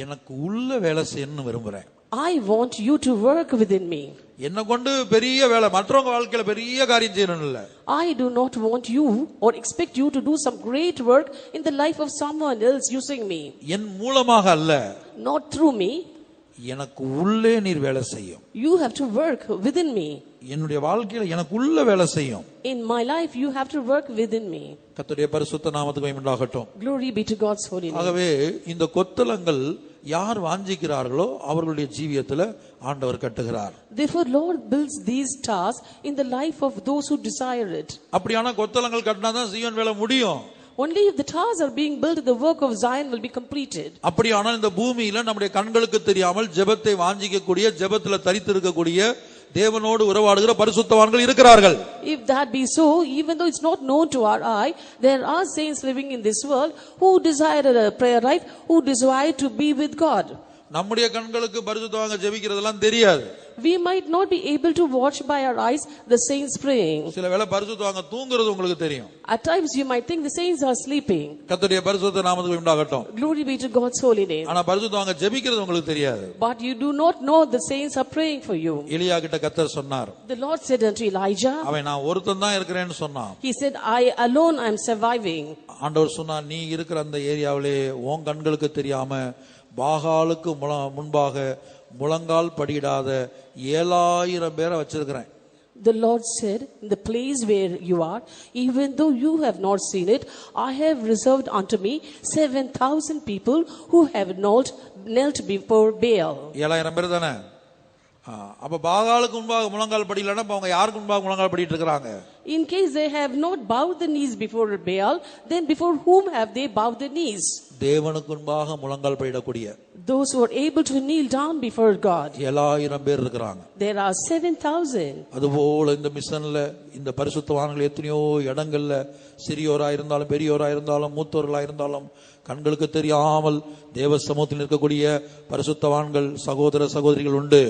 எனக்கு உள்ள வேலை செய்யணும்னு விரும்புறேன். I want you to work within me. என்ன கொண்டு பெரிய வேலை, மற்றவங்க வாழ்க்கையில பெரிய காரியம் செய்யணும் இல்ல. I do not want you or expect you to do some great work in the life of someone else using me. என் மூலமாக அல்ல, Not through me. எனக்கு உள்ளே நீர் வேலை செய்யும். You have to work within me. என்னுடைய வாழ்க்கையில எனக்கு உள்ள வேலை செய்யும். In my life, you have to work within me. கர்த்தருடைய பரிசுத்த நாமத்துக்கு மகிமை உண்டாகட்டும். Glory be to God's holy name. ஆகவே இந்த கொத்தலங்கள் யார் வாஞ்சிக்கிறார்களோ அவர்களுடைய ஜீவியத்துல ஆண்டவர் கட்டுகிறார். Therefore, Lord builds these stars in the life of those who desire it. அப்படியான கொத்தலங்கள் கட்டினாதான் சீயோன் வேலை முடியும். Only if the towers are being built, the work of Zion will be completed. அப்படியானால் இந்த பூமியில நம்முடைய கண்களுக்கு தெரியாமல் ஜெபத்தை வாஞ்சிக்கக்கூடிய, ஜெபத்துல தரித்திருக்கக்கூடிய, தேவனோடு உறவாடுகிற பரிசுத்தவான்கள் இருக்கிறார்கள். If that be so, even though it's not known to our eye, there are saints living in this world who desire a prayer life, who desire to be with God. நம்முடைய கண்களுக்கு பரிசுத்தவாங்க ஜெபிக்கிறதெல்லாம் தெரியாது. We might not be able to watch by our eyes the saints praying. சில வேளை பரிசுத்தவாங்க தூங்குறது உங்களுக்கு தெரியும். At times you might think the saints are sleeping. கர்த்தருடைய பரிசுத்த நாமத்துக்கு உண்டாகட்டும். Glory be to God's holy name. ஆனா பரிசுத்தவாங்க ஜெபிக்கிறது உங்களுக்கு தெரியாது. But you do not know the saints are praying for you. எலியா கிட்ட கர்த்தர் சொன்னார். The Lord said unto Elijah, அவன் நான் ஒருத்தன் தான் இருக்கிறேன்னு சொன்னான். he said, I alone am surviving. ஆண்டவர் சொன்னார், நீ இருக்கிற அந்த ஏரியாவிலே உன் கண்களுக்கு தெரியாம பாகாலுக்கு முன்பாக முழங்கால் படியிடாத 7000 பேரை வச்சிருக்கிறேன். The Lord said, in the place where you are, even though you have not seen it, I have reserved unto me 7,000 people who have knelt before Baal. 7000 பேர் தானே. அப்ப பாகாலுக்கு முன்பாக முழங்கால் படியிலன்னா அவங்க யாருக்கு முன்பாக முழங்கால் படிட்டு இருக்காங்க? In case they have not bowed the knees before Baal, then before whom have they bowed the knees? தேவனுக்கு முன்பாக முழங்கால் படிடக்கூடிய Those who are able to kneel down before God. 7000 பேர் இருக்காங்க. There are 7,000. அதுபோல இந்த மிஷன்ல இந்த பரிசுத்தவான்கள் எத்தனையோ இடங்கள்ல சிறியோரா இருந்தாலும் பெரியோரா இருந்தாலும் மூத்தோர்களா இருந்தாலும் கண்களுக்கு தெரியாமல் தேவ சமூகத்தில் இருக்கக்கூடிய பரிசுத்தவான்கள் சகோதர சகோதரிகள் உண்டு.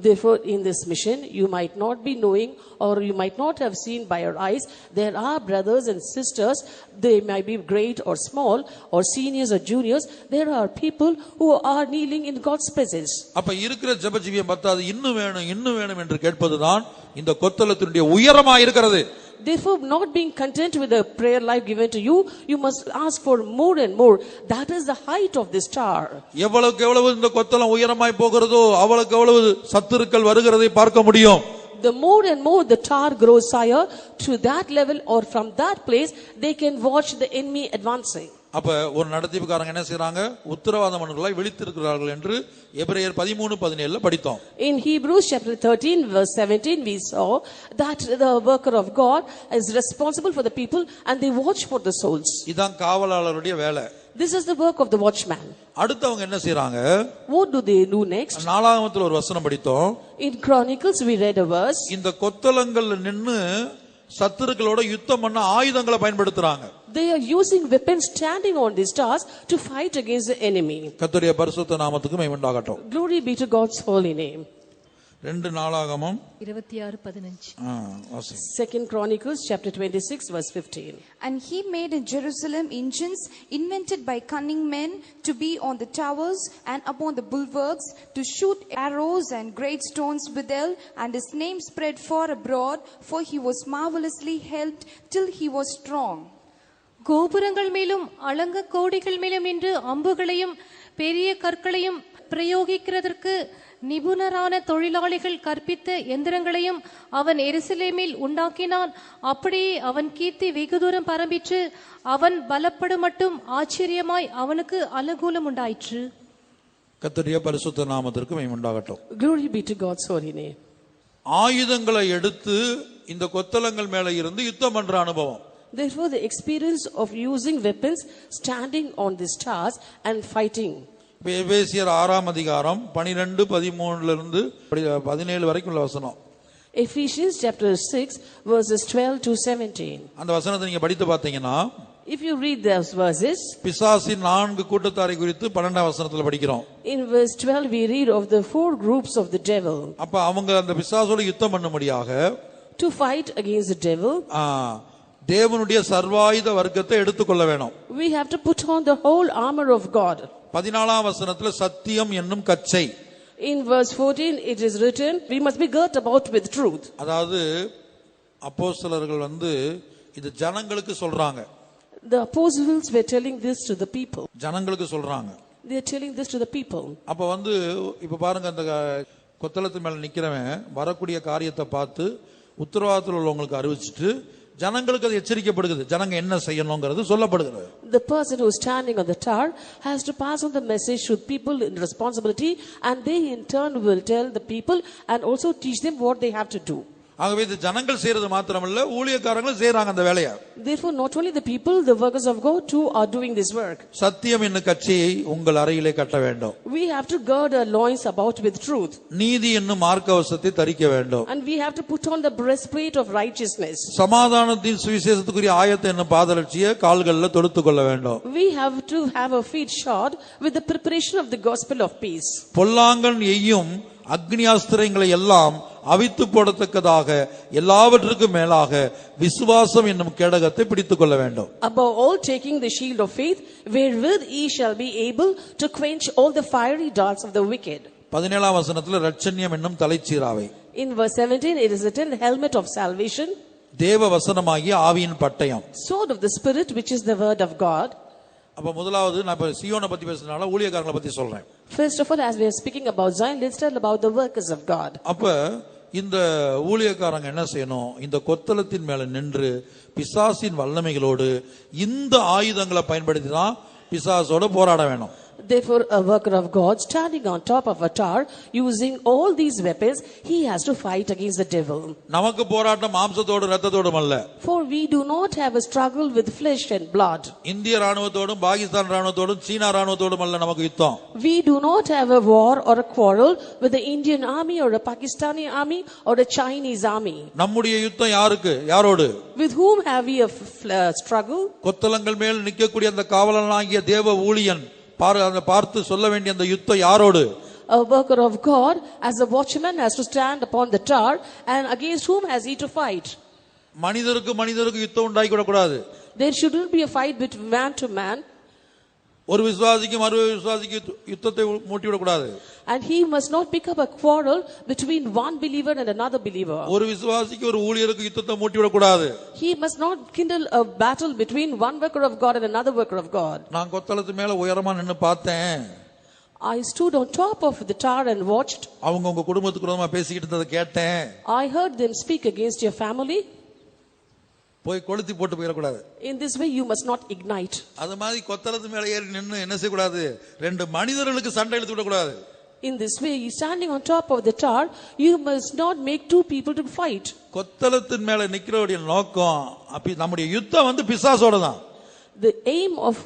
Therefore, in this mission, you might not be knowing or you might not have seen by your eyes, there are brothers and sisters, they might be great or small or seniors or juniors, there are people who are kneeling in God's presence. அப்ப இருக்கிற ஜெப ஜீவியம் பத்தாது, இன்னும் வேணும் என்று கேட்பதுதான் இந்த கொத்தளத்தினுடைய உயரமா இருக்கிறது. Therefore, not being content with the prayer life given to you, you must ask for more and more. That is the height of this star. எவ்வளவுக்கு எவ்வளவு இந்த கொத்தளம் உயரமாய் போகிறதோ அவ்வளவுக்கு எவ்வளவு சத்துருக்கள் வருகிறதை பார்க்க முடியும். The more and more the tower grows higher, to that level or from that place, they can watch the enemy advancing. அப்ப ஒரு நடத்திப்புக்காரங்க என்ன செய்றாங்க, உத்தரவாத மனுக்களாய் விழித்திருக்கிறார்கள் என்று எபிரேயர் 13:17 படித்தோம். In Hebrews chapter 13 verse 17 we saw that the worker of God is responsible for the people and they watch for the souls. இதான் காவலாளருடைய வேலை. This is the work of the watchman. அடுத்தவங்க என்ன செய்றாங்க? What do they do next? நாலாகமத்தில் ஒரு வசனம் படித்தோம். In Chronicles we read a verse. இந்த கொத்தளங்கள்ல நின்னு சத்துருக்களோட யுத்தம் பண்ண ஆயுதங்களை பயன்படுத்துறாங்க. They are using weapons standing on these stars to fight against the enemy. கர்த்தருடைய பரிசுத்த நாமத்துக்கு மகிமை உண்டாகட்டும். Glory be to God's holy name. 2 நாளாகமம் 26:15. Second Chronicles chapter 26 verse 15. And he made in Jerusalem engines invented by cunning men to be on the towers and upon the bulwarks, to shoot arrows and great stones withal, and his name spread far abroad, for he was marvelously helped till he was strong. கோபுரங்கள் மேலும் அலங்க கோடிகள் மேலும் நின்று அம்புகளையும் பெரிய கற்களையும் பிரயோகிக்கிறதற்கு நிபுணரான தொழிலாளிகள் கற்பித்த எந்திரங்களையும் அவன் எருசலேமில் உண்டாக்கினான். அப்படியே அவன் கீர்த்தி வெகு தூரம் பரம்பிற்று. அவன் பலப்படும் மட்டும் ஆச்சரியமாய் அவனுக்கு அலங்கூலம் உண்டாயிற்று. கர்த்தருடைய பரிசுத்த நாமத்திற்கு மகிமை உண்டாகட்டும். Glory be to God's holy name. ஆயுதங்களை எடுத்து இந்த கொத்தளங்கள் மேல இருந்து யுத்தம் பண்ற அனுபவம். Therefore, the experience of using weapons, standing on the stars and fighting. எபேசியர் 6 அதிகாரம் 12-13 இருந்து 17 வரைக்கும் உள்ள வசனம். Ephesians chapter 6 verses 12 to 17. அந்த வசனத்தை நீங்க படித்து பார்த்தீங்கன்னா, if you read those verses, பிசாசின் 4 கூட்டத்தாரை குறித்து 12ஆம் வசனத்துல படிக்கிறோம். in verse 12 we read of the 4 groups of the devil. அப்ப அவங்க அந்த பிசாசோட யுத்தம் பண்ணும்படியாக to fight against the devil, தேவனுடைய சர்வாயுத வர்க்கத்தை எடுத்துக்கொள்ள வேணும். we have to put on the whole armor of God. 14ஆம் வசனத்துல சத்தியம் என்னும் கச்சை. In verse 14 it is written, we must be girt about with truth. அதாவது அப்போஸ்தலர்கள் இது ஜனங்களுக்கு சொல்றாங்க. The apostles were telling this to the people. ஜனங்களுக்கு சொல்றாங்க. They are telling this to the people. அப்ப இப்ப பாருங்க, அந்த கொத்தளத்து மேல நிக்கிறவன் வரக்கூடிய காரியத்தை பார்த்து உத்தரவாதத்தில் உள்ளவங்களுக்கு அறிவிச்சிட்டு ஜனங்களுக்கு அது எச்சரிக்கப்படுகிறது, ஜனங்க என்ன செய்யணும்ங்கிறது சொல்லப்படுகிறது. The person who is standing on the tower has to pass on the message to people in responsibility, and they in turn will tell the people and also teach them what they have to do. ஆகவே இது ஜனங்கள் செய்யறது மாத்திரமல்ல, ஊழியக்காரங்களும் செய்றாங்க அந்த வேலையை. Therefore not only the people, the workers of God too are doing this work. சத்தியம் என்னும் கச்சையை உங்கள் அறையிலே கட்ட வேண்டும். We have to gird our loins about with truth. நீதி என்னும் மார்க்கவசத்தை தரிக்க வேண்டும். And we have to put on the breastplate of righteousness. சமாதானத்தின் சுவிசேஷத்துக்குரிய ஆயத்தை என்னும் பாதரட்சியை கால்களில் தொடுத்துக் கொள்ள வேண்டும். We have to have our feet shod with the preparation of the gospel of peace. பொல்லாங்கன் எய்யும் அக்னியாஸ்திரங்களை எல்லாம் அவித்து போடத்தக்கதாக எல்லாவற்றுக்கும் மேலாக விசுவாசம் என்னும் கேடகத்தை பிடித்துக் கொள்ள வேண்டும். Above all, taking the shield of faith, wherewith ye shall be able to quench all the fiery darts of the wicked. 17ஆம் வசனத்தில் இரட்சண்யம் என்னும் தலைச்சீராவை. In verse 17 it is written, helmet of salvation, தேவ வசனமாகிய ஆவியின் பட்டயம், sword of the spirit which is the word of God. அப்ப முதலாவது நான் இப்ப சீயோனை பத்தி பேசுறதுனால ஊழியக்காரங்களை பத்தி சொல்றேன். First of all, as we are speaking about Zion, let's tell about the workers of God. அப்ப இந்த ஊழியக்காரங்க என்ன செய்யணும்? இந்த கொத்தளத்தின் மேல நின்று பிசாசின் வல்லமைகளோடு இந்த ஆயுதங்களை பயன்படுத்தி தான் பிசாசோட போராட வேணும். Therefore, a worker of God standing on top of a tower using all these weapons, he has to fight against the devil. நமக்கு போராட்டம் மாம்சத்தோடு இரத்தத்தோடும் அல்ல. For we do not have a struggle with flesh and blood. இந்திய ராணுவத்தோடும் பாகிஸ்தான் ராணுவத்தோடும் சீனா ராணுவத்தோடும் அல்ல நமக்கு யுத்தம். We do not have a war or a quarrel with the Indian army or a Pakistani army or a Chinese army. நம்முடைய யுத்தம் யாருக்கு? யாரோடு? With whom have we a struggle? கொத்தளங்கள் மேல் நிற்கக்கூடிய அந்த காவலனாகிய தேவ ஊழியன் பார்த்து சொல்ல வேண்டிய அந்த யுத்தம் யாரோடு? A worker of God, as a watchman, has to stand upon the tower, and against whom has he to fight? மனிதருக்கு யுத்தம் உண்டாகிவிட கூடாது. There shouldn't be a fight between man to man. ஒரு விசுவாசிக்கு மறு விசுவாசிக்கு யுத்தத்தை மூட்டிவிட கூடாது. And he must not pick up a quarrel between one believer and another believer. ஒரு விசுவாசிக்கு ஒரு ஊழியருக்கு யுத்தத்தை மூட்டிவிட கூடாது. He must not kindle a battle between one worker of God and another worker of God. நான் கொத்தளத்து மேல உயரமா நின்னு பார்த்தேன். I stood on top of the tower and watched. அவங்க உங்க குடும்பத்துக்கு விரோதமா பேசிக்கிட்டு இருந்ததை கேட்டேன். I heard them speak against your family. போய் கொளுத்தி போட்டு போயிட கூடாது. In this way you must not ignite. அது மாதிரி கொத்தளத்து மேல ஏறி நின்னு என்ன செய்ய கூடாது? ரெண்டு மனிதர்களுக்கு சண்டை இழுத்து விட கூடாது. In this way, standing on top of the tower, you must not make two people to fight. கொத்தளத்தின் மேல நிக்கிறவருடைய நோக்கம் நம்முடைய யுத்தம் பிசாசோட தான். The aim of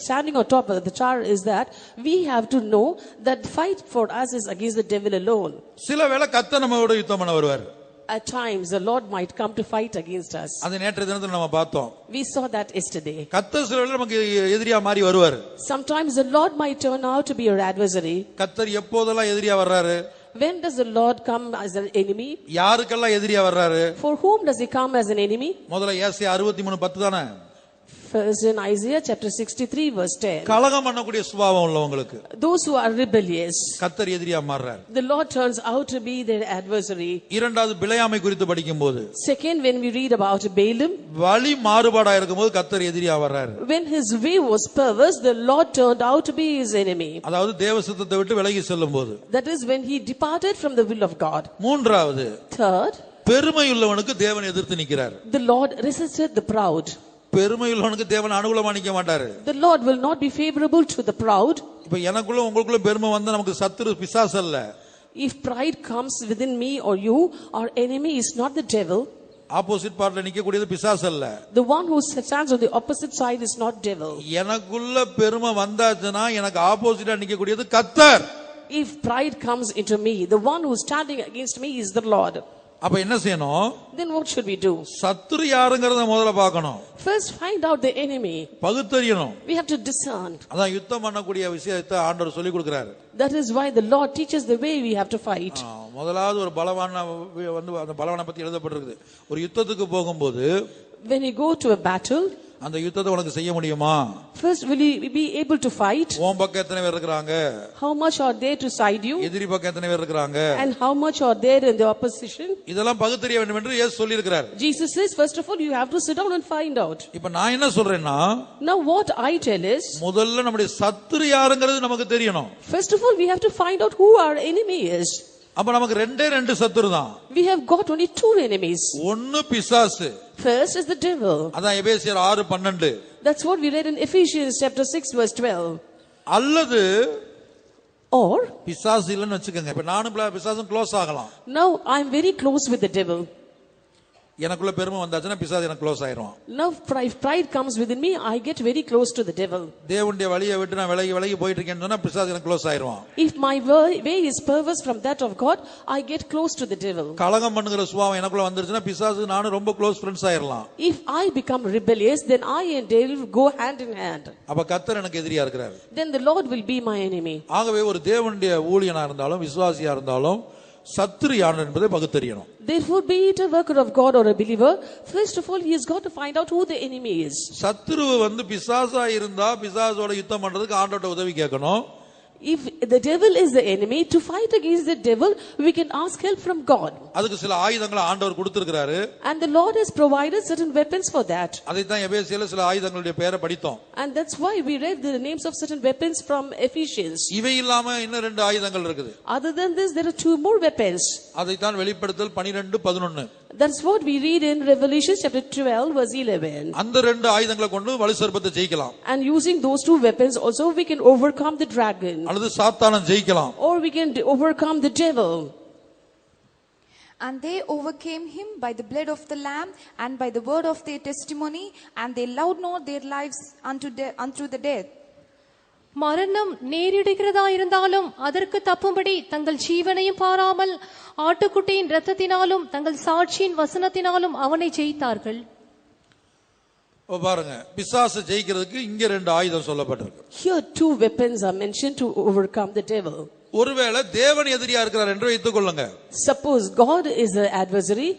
standing on top of the tower is that we have to know that the fight for us is against the devil alone. சில வேளை கர்த்தர் நம்மோட யுத்தம் பண்ண வருவார். At times the Lord might come to fight against us. அது நேற்றைய தினத்துல நம்ம பார்த்தோம். We saw that yesterday. கர்த்தர் சில வேளை நமக்கு எதிரியா மாறி வருவார். Sometimes the Lord might turn out to be your adversary. கர்த்தர் எப்போதெல்லாம் எதிரியா வர்றாரு? When does the Lord come as an enemy? யாருக்கெல்லாம் எதிரியா வர்றாரு? For whom does he come as an enemy? முதல்ல ஏசாயா 63:10 தானே. First in Isaiah chapter 63 verse 10. கலகம் பண்ணக்கூடிய சுபாவம் உள்ளவங்களுக்கு, those who are rebellious, கர்த்தர் எதிரியா மாறுறார். the Lord turns out to be their adversary. இரண்டாவது பிலேயாமை குறித்து படிக்கும்போது, Second, when we read about Balaam, வழி மாறுபாடா இருக்கும்போது கர்த்தர் எதிரியா வர்றார். when his way was perverse, the Lord turned out to be his enemy. அதாவது தேவ சித்தத்தை விட்டு விலகி செல்லும்போது, that is when he departed from the will of God. மூன்றாவது, Third, பெருமையுள்ளவனுக்கு தேவன் எதிர்த்து நிற்கிறார். the Lord resisted the proud. பெருமையுள்ளவனுக்கு தேவன் அனுகூலமா நிக்க மாட்டாரு. The Lord will not be favorable to the proud. இப்ப எனக்குள்ள உங்களுக்குள்ள பெருமை வந்தா நமக்கு சத்துரு பிசாசு அல்ல. If pride comes within me or you, our enemy is not the devil. Opposite பார்ட்ல நிக்க கூடியது பிசாசு அல்ல. The one who stands on the opposite side is not devil. எனக்குள்ள பெருமை வந்தாச்சுனா எனக்கு ஆப்போசிட்டா நிக்க கூடியது கர்த்தர். If pride comes into me, the one who is standing against me is the Lord. அப்ப என்ன செய்யணும்? Then what should we do? சத்துரு யாருங்கறத முதல்ல பார்க்கணும். First find out the enemy. பகுத்தறியணும். We have to discern. அதான் யுத்தம் பண்ணக்கூடிய விஷயத்தை ஆண்டவர் சொல்லி கொடுக்கிறார். That is why the Lord teaches the way we have to fight. முதலாவது ஒரு பலவான அந்த பலவான பத்தி எழுதப்பட்டிருக்குது. ஒரு யுத்தத்துக்கு போகும்போது when you go to a battle, அந்த யுத்தத்தை உனக்கு செய்ய முடியுமா? First, will you be able to fight? உன் பக்கம் எத்தனை பேர் இருக்காங்க? How much are there to side you? எதிரி பக்கம் எத்தனை பேர் இருக்காங்க? And how much are there in the opposition? இதெல்லாம் பகுத்தறிய வேண்டும் என்று இயேசு சொல்லி இருக்கிறார். Jesus says, first of all, you have to sit down and find out. இப்ப நான் என்ன சொல்றேன்னா, Now what I tell is, முதல்ல நம்முடைய சத்துரு யாருங்கிறது நமக்கு தெரியணும். first of all, we have to find out who our enemy is. அப்ப நமக்கு ரெண்டு சத்துரு தான். We have got only two enemies. ஒன்னு பிசாசு. First is the devil. அதான் எபேசியர் 6:12. That's what we read in Ephesians chapter 6 verse 12. அல்லது Or பிசாசு இல்லன்னு வெச்சுக்கங்க. இப்ப நானும் பிசாசும் க்ளோஸ் ஆகலாம். now I am very close with the devil. எனக்குள்ள பெருமை வந்தாச்சுன்னா பிசாசு எனக்கு க்ளோஸ் ஆயிரும். Now pride comes within me, I get very close to the devil. தேவனுடைய வழியை விட்டு நான் விலகி போயிட்டு இருக்கேன்னு சொன்னா பிசாசு எனக்கு க்ளோஸ் ஆயிரும். If my way is perverse from that of God, I get close to the devil. கலகம் பண்ணுகிற சுபாவம் எனக்குள்ள வந்துருச்சுன்னா பிசாசு நானும் ரொம்ப க்ளோஸ் ஃப்ரெண்ட்ஸ் ஆயிரலாம். If I become rebellious, then I and devil go hand in hand. அப்ப கர்த்தர் எனக்கு எதிரியா இருக்கிறார். Then the Lord will be my enemy. ஆகவே ஒரு தேவனுடைய ஊழியனா இருந்தாலும் விசுவாசியா இருந்தாலும் சத்துரு யார் என்பதை பகுத்தறியணும். Therefore, be it a worker of God or a believer, first of all, he has got to find out who the enemy is. சத்துரு வந்து பிசாசா இருந்தா பிசாசோட யுத்தம் பண்றதுக்கு ஆண்டவர்ட்ட உதவி கேட்கணும். If the devil is the enemy, to fight against the devil, we can ask help from God. அதுக்கு சில ஆயுதங்களை ஆண்டவர் கொடுத்திருக்கிறாரு. And the Lord has provided certain weapons for that. அதை தான் எபேசியர்ல சில ஆயுதங்களுடைய பெயரை படித்தோம். And that's why we read the names of certain weapons from Ephesians. இவை இல்லாம இன்னும் ரெண்டு ஆயுதங்கள் இருக்குது. Other than this, there are two more weapons. அதை தான் வெளிப்படுத்தல் 12:11. That's what we read in Revelation chapter 12 verse 11. அந்த ரெண்டு ஆயுதங்களை கொண்டு வலு சர்ப்பத்தை ஜெயிக்கலாம். And using those two weapons also we can overcome the dragon. அல்லது சாத்தானை ஜெயிக்கலாம். Or we can overcome the devil. And they overcame him by the blood of the Lamb and by the word of their testimony, and they loved not their lives unto the death. மரணம் நேரிடுகிறதா இருந்தாலும் அதற்கு தப்பும்படி தங்கள் ஜீவனையும் பாராமல் ஆட்டுக்குட்டியின் இரத்தத்தினாலும் தங்கள் சாட்சியின் வசனத்தினாலும் அவனை ஜெயித்தார்கள். பாருங்க, பிசாசு ஜெயிக்கிறதுக்கு இங்க ரெண்டு ஆயுதம் சொல்லப்பட்டிருக்கு. Here two weapons are mentioned to overcome the devil. ஒருவேளை தேவன் எதிரியா இருக்கிறார் என்று வைத்துக் கொள்ளுங்க. Suppose God is the adversary,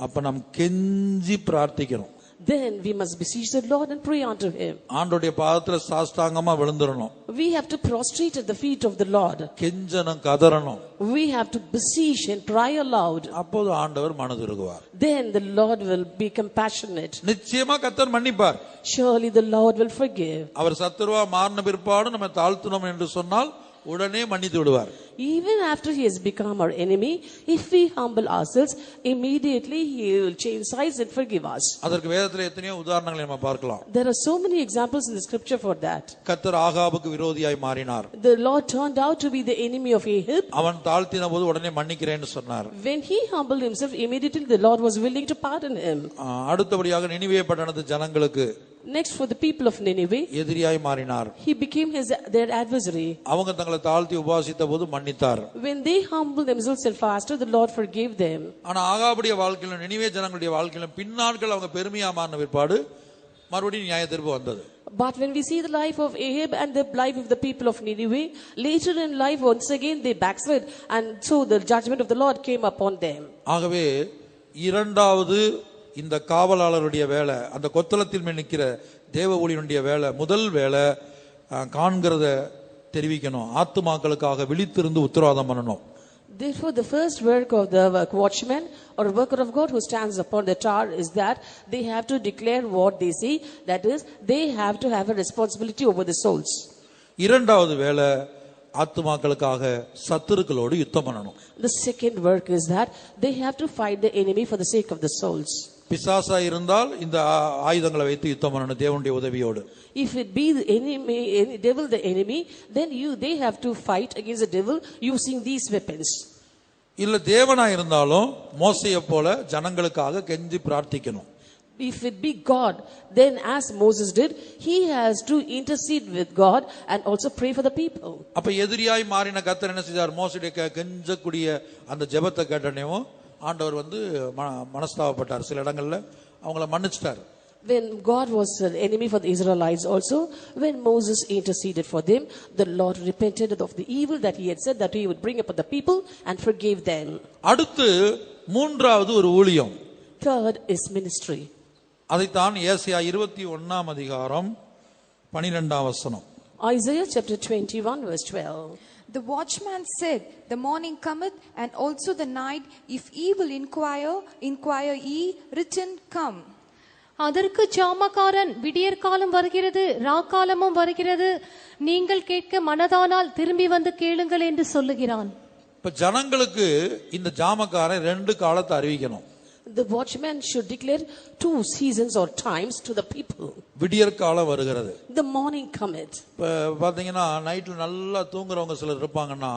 அப்ப நாம் கெஞ்சி பிரார்த்திக்கணும். then we must beseech the Lord and pray unto him. ஆண்டவருடைய பாதத்துல சாஷ்டாங்கமா விழுந்துறணும். We have to prostrate at the feet of the Lord. கெஞ்சணும், கதறணும். We have to beseech and cry aloud. அப்போது ஆண்டவர் மனதுருகுவார். Then the Lord will be compassionate. நிச்சயமா கர்த்தர் மன்னிப்பார். Surely the Lord will forgive. அவர் சத்துருவா மாறின பிற்பாடு நம்ம தாழ்த்துனோம் என்று சொன்னால் உடனே மன்னித்து விடுவார். Even after he has become our enemy, if we humble ourselves, immediately he will change sides and forgive us. அதற்கு வேதத்துல எத்தனையோ உதாரணங்களை நம்ம பார்க்கலாம். There are so many examples in the scripture for that. கர்த்தர் ஆகாபுக்கு விரோதியாய் மாறினார். The Lord turned out to be the enemy of Ahab. அவன் தாழ்த்தின போது உடனே மன்னிக்கிறேன்னு சொன்னார். When he humbled himself, immediately the Lord was willing to pardon him. அடுத்தபடியாக நினிவே பட்டணத்து ஜனங்களுக்கு Next, for the people of Nineveh, எதிரியாய் மாறினார். he became their adversary. அவங்க தங்களை தாழ்த்தி உபாசித்த போது மன்னித்தார். When they humbled themselves and fasted, the Lord forgave them. ஆனா ஆகாபுடைய வாழ்க்கையிலும் நினிவே ஜனங்களுடைய வாழ்க்கையிலும் பின்னாட்கள் அவங்க பெருமையா மாறின பிற்பாடு மறுபடியும் நியாய தீர்ப்பு வந்தது. But when we see the life of Ahab and the life of the people of Nineveh, later in life once again they backslid, and so the judgment of the Lord came upon them. ஆகவே இரண்டாவது இந்த காவலாளருடைய வேலை, அந்த கொத்தளத்தில் மேல் நிற்கிற தேவ ஊழியனுடைய வேலை, முதல் வேலை காண்கிறத தெரிவிக்கணும். ஆத்துமாக்களுக்காக விழித்திருந்து உத்தரவாதம் பண்ணணும். Therefore, the first work of the watchman or worker of God who stands upon the tower is that they have to declare what they see. That is, they have to have a responsibility over the souls. இரண்டாவது வேலை ஆத்துமாக்களுக்காக சத்துருக்களோடு யுத்தம் பண்ணணும். The second work is that they have to fight the enemy for the sake of the souls. பிசாசா இருந்தால் இந்த ஆயுதங்களை வைத்து யுத்தம் பண்ணணும் தேவனுடைய உதவியோடு. If it be the enemy, devil the enemy, then they have to fight against the devil using these weapons. இல்ல தேவனா இருந்தாலும் மோசேயை போல ஜனங்களுக்காக கெஞ்சி பிரார்த்திக்கணும். If it be God, then as Moses did, he has to intercede with God and also pray for the people. அப்ப எதிரியாய் மாறின கர்த்தர் என்ன செய்தார்? மோசேயுடைய கெஞ்சக்கூடிய அந்த ஜெபத்தை கேட்டனேவும் ஆண்டவர் வந்து மனஸ்தாபப்பட்டார். சில இடங்கள்ல அவங்கள மன்னிச்சிட்டார். When God was an enemy for the Israelites also, when Moses interceded for them, the Lord repented of the evil that he had said that he would bring upon the people and forgave them. அடுத்து மூன்றாவது ஒரு ஊழியம். Third is ministry. அதைத்தான் ஏசாயா 21 அதிகாரம் 12 வசனம். Isaiah chapter 21 verse 12. The watchman said, the morning cometh, and also the night. If ye will inquire ye, return come. அதற்கு ஜாமக்காரன், விடியற்காலம் வருகிறது, ராக்காலமும் வருகிறது, நீங்கள் கேட்க மனதானால் திரும்பி வந்து கேளுங்கள் என்று சொல்லுகிறான். இப்ப ஜனங்களுக்கு இந்த ஜாமக்காரன் 2 காலத்தை அறிவிக்கணும். The watchman should declare 2 seasons or times to the people. விடியற்காலம் வருகிறது. The morning cometh. இப்ப பாத்தீங்கன்னா நைட்ல நல்லா தூங்குறவங்க சிலர் இருப்பாங்கன்னா,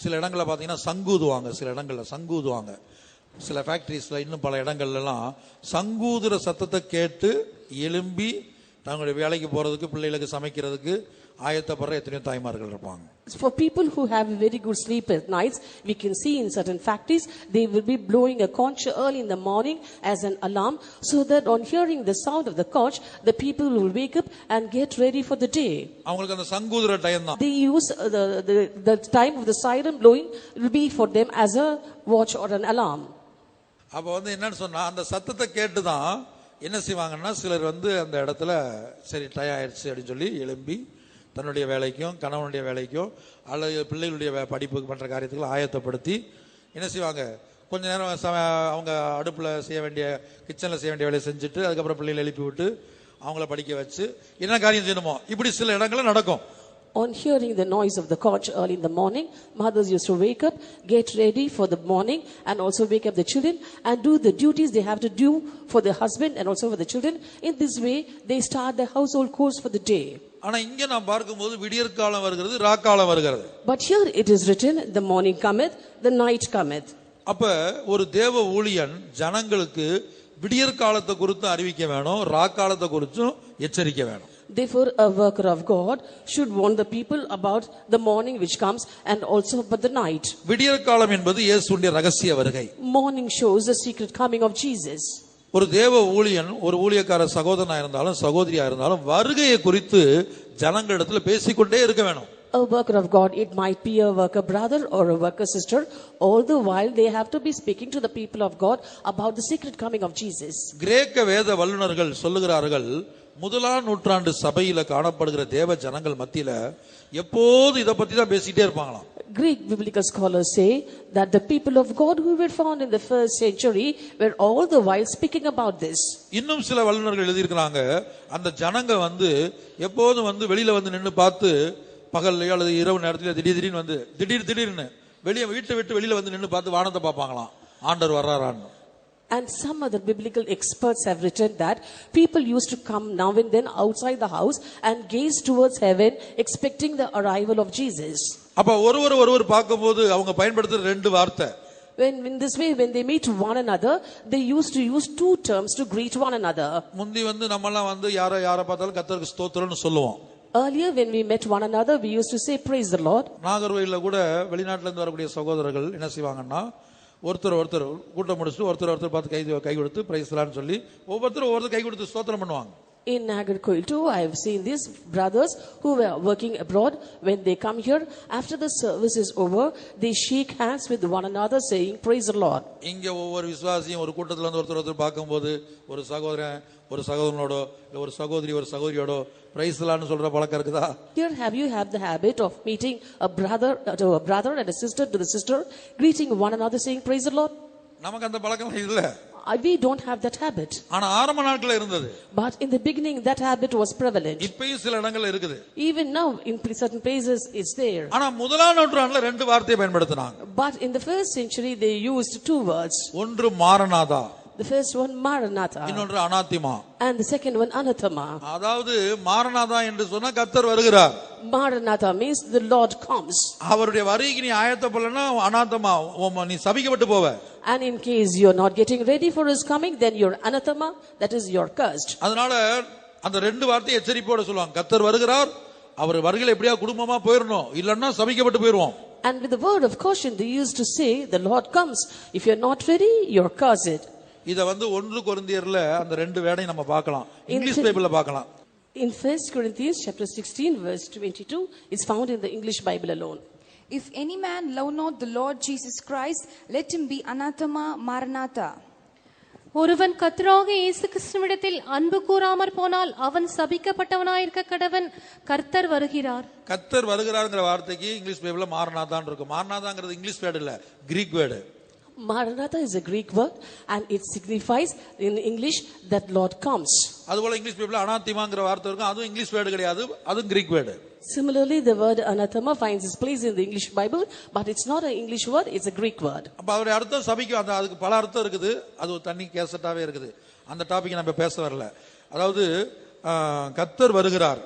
சில இடங்கள்ல பாத்தீங்கன்னா சங்கூதுவாங்க, சில இடங்கள்ல சங்கூதுவாங்க, சில ஃபேக்டரிஸ்ல இன்னும் பல இடங்கள்ல எல்லாம் சங்கூதுற சத்தத்தை கேட்டு எழும்பி தங்களுடைய வேலைக்கு போறதுக்கு, பிள்ளைகளுக்கு சமைக்கிறதுக்கு ஆயத்தப்படுற எத்தனையோ தாய்மார்கள் இருப்பாங்க. For people who have a very good sleep at nights, we can see in certain factories they will be blowing a conch early in the morning as an alarm, so that on hearing the sound of the conch, the people will wake up and get ready for the day. அவங்களுக்கு அந்த சங்கூதுற time தான். They use the time of the siren blowing will be for them as a watch or an alarm. அப்ப என்னன்னு சொன்னா, அந்த சத்தத்தை கேட்டுதான் என்ன செய்வாங்கன்னா, சிலர் அந்த இடத்துல சரி டயம் ஆயிடுச்சு அப்படின்னு சொல்லி எழும்பி தன்னுடைய வேலைக்கும், கணவனுடைய வேலைக்கும், அல்லது பிள்ளைகளுடைய படிப்புக்கு பண்ற காரியத்துக்கு ஆயத்தப்படுத்தி என்ன செய்வாங்க, கொஞ்ச நேரம் அவங்க அடுப்புல செய்ய வேண்டிய, கிச்சன்ல செய்ய வேண்டிய வேலையை செஞ்சுட்டு அதுக்கப்புறம் பிள்ளைகளை எழுப்பி விட்டு அவங்கள படிக்க வச்சு என்ன காரியம் செய்யணுமோ இப்படி சில இடங்கள்ல நடக்கும். On hearing the noise of the conch early in the morning, mothers used to wake up, get ready for the morning, and also wake up the children and do the duties they have to do for the husband and also for the children. In this way, they start the household chores for the day. ஆனா இங்க நாம் பார்க்கும்போது விடியற்காலம் வருகிறது, ராக்காலம் வருகிறது. But here it is written, the morning cometh, the night cometh. அப்ப ஒரு தேவ ஊழியன் ஜனங்களுக்கு விடியற்காலத்தை குறித்து அறிவிக்க வேணும், ராக்காலத்தை குறித்தும் எச்சரிக்க வேணும். Therefore, a worker of God should warn the people about the morning which comes and also about the night. விடியற்காலம் என்பது இயேசுவின் ரகசிய வருகை. Morning shows the secret coming of Jesus. ஒரு தேவ ஊழியன், ஒரு ஊழியக்கார சகோதரனா இருந்தாலும் சகோதரியா இருந்தாலும் வருகையை குறித்து ஜனங்களிடத்துல பேசிக்கொண்டே இருக்க வேணும். A worker of God, it might be a worker brother or a worker sister, all the while they have to be speaking to the people of God about the secret coming of Jesus. கிரேக்க வேத வல்லுனர்கள் சொல்லுகிறார்கள், முதலாம் நூற்றாண்டு சபையில காணப்படுகிற தேவ ஜனங்கள் மத்தியில எப்போது இத பத்தி தான் பேசிட்டே இருப்பாங்களாம். Greek biblical scholars say that the people of God who were found in the first century were all the while speaking about this. இன்னும் சில வல்லுனர்கள் எழுதி இருக்காங்க, அந்த ஜனங்க எப்போதும் வெளியில நின்னு பார்த்து பகல்லையோ அல்லது இரவு நேரத்துல திடீர்னு வீட்டை விட்டு வெளியில நின்னு பார்த்து வானத்தை பார்ப்பாங்களாம், ஆண்டவர் வர்றாரான்னு. And some other biblical experts have written that people used to come now and then outside the house and gaze towards heaven expecting the arrival of Jesus. அப்ப ஒருவர் பார்க்கும்போது அவங்க பயன்படுத்துற 2 வார்த்தை. When in this way, when they meet one another, they used to use 2 terms to greet one another. முந்தி நம்மலாம் யார பார்த்தாலும் கர்த்தருக்கு ஸ்தோத்திரம்னு சொல்லுவோம். Earlier when we met one another, we used to say praise the Lord. நாகர்கோயில்ல கூட வெளிநாட்டுல இருந்து வரக்கூடிய சகோதரர்கள் என்ன செய்வாங்கன்னா, ஒருத்தர் கூட்டம் முடிச்சுட்டு ஒருத்தர் பார்த்து கை கொடுத்து பிரைஸ் லார்ட்னு சொல்லி ஒவ்வொருத்தர் கை கொடுத்து ஸ்தோத்திரம் பண்ணுவாங்க. In Nagarkoil too, I have seen these brothers who were working abroad. When they come here, after the service is over, they shake hands with one another saying, praise the Lord. இங்க ஒவ்வொரு விசுவாசியும் ஒரு கூட்டத்துல ஒருத்தர் பார்க்கும்போது ஒரு சகோதரனோட ஒரு சகோதரியோட price லார்ட்னு சொல்ற பழக்கம் இருக்குதா? Here you have the habit of meeting a brother and a sister to the sister, greeting one another saying, praise the Lord. நமக்கு அந்த பழக்கம் இல்ல. We don't have that habit. ஆனா ஆரம்ப நாட்கள்ல இருந்தது. But in the beginning that habit was prevalent. இப்பயும் சில இடங்கள்ல இருக்குது. Even now in certain places it's there. ஆனா முதலாம் நூற்றாண்டுல 2 வார்த்தையை பயன்படுத்தினாங்க. But in the first century they used 2 words. ஒன்று Maranatha. The first one Maranatha. இன்னொன்று அனாத்திமா. And the second one Anathema. அதாவது மாரநாதா என்று சொன்னா கர்த்தர் வருகிறார். Maranatha means the Lord comes. அவருடைய வருகைக்கு நீ ஆயத்தப்படலனா அனாத்தமா, நீ சபிக்கப்பட்டு போவ. And in case you're not getting ready for his coming, then you're anathema, that is you're cursed. அதனால அந்த 2 வார்த்தையை எச்சரிப்போட சொல்லுவாங்க, கர்த்தர் வருகிறார், அவர் வருகையில எப்படியா குடும்பமா போயிரணும், இல்லன்னா சபிக்கப்பட்டு போயிடுவோம். And with the word of caution they used to say, the Lord comes, if you're not ready, you're cursed. இத 1 கொரிந்தியர்ல அந்த 2 வேர்டையும் நம்ம பார்க்கலாம், இங்கிலீஷ் பைபிள்ல பார்க்கலாம். In 1 Corinthians chapter 16 verse 22 is found in the English Bible alone. If any man love not the Lord Jesus Christ, let him be anathema maranatha. ஒருவன் கர்த்தராகிய இயேசு கிறிஸ்துவிடத்தில் அன்பு கூறாமற் போனால் அவன் சபிக்கப்பட்டவனாயிருக்க கடவன். கர்த்தர் வருகிறார். கர்த்தர் வருகிறார்ங்கிற வார்த்தைக்கு இங்கிலீஷ் பைபிள்ல மாரநாதான் இருக்கு. மாரநாதாங்கிறது இங்கிலீஷ் வேர்டு இல்ல, Greek word. Maranatha is a Greek word and it signifies in English that Lord comes. அதுபோல இங்கிலீஷ் பைபிள்ல அனாத்திமாங்கிற வார்த்தை இருக்கும், அதுவும் இங்கிலீஷ் வேர்டு கிடையாது, அதுவும் Greek word. Similarly, the word anathema finds its place in the English Bible, but it's not an English word, it's a Greek word. அப்ப அதோட அர்த்தம் சபிக்கும். அதுக்கு பல அர்த்தம் இருக்குது, அது ஒரு தண்ணி கேசட்டாவே இருக்குது. அந்த டாபிக் நம்ம பேச வரல. அதாவது கர்த்தர் வருகிறார்.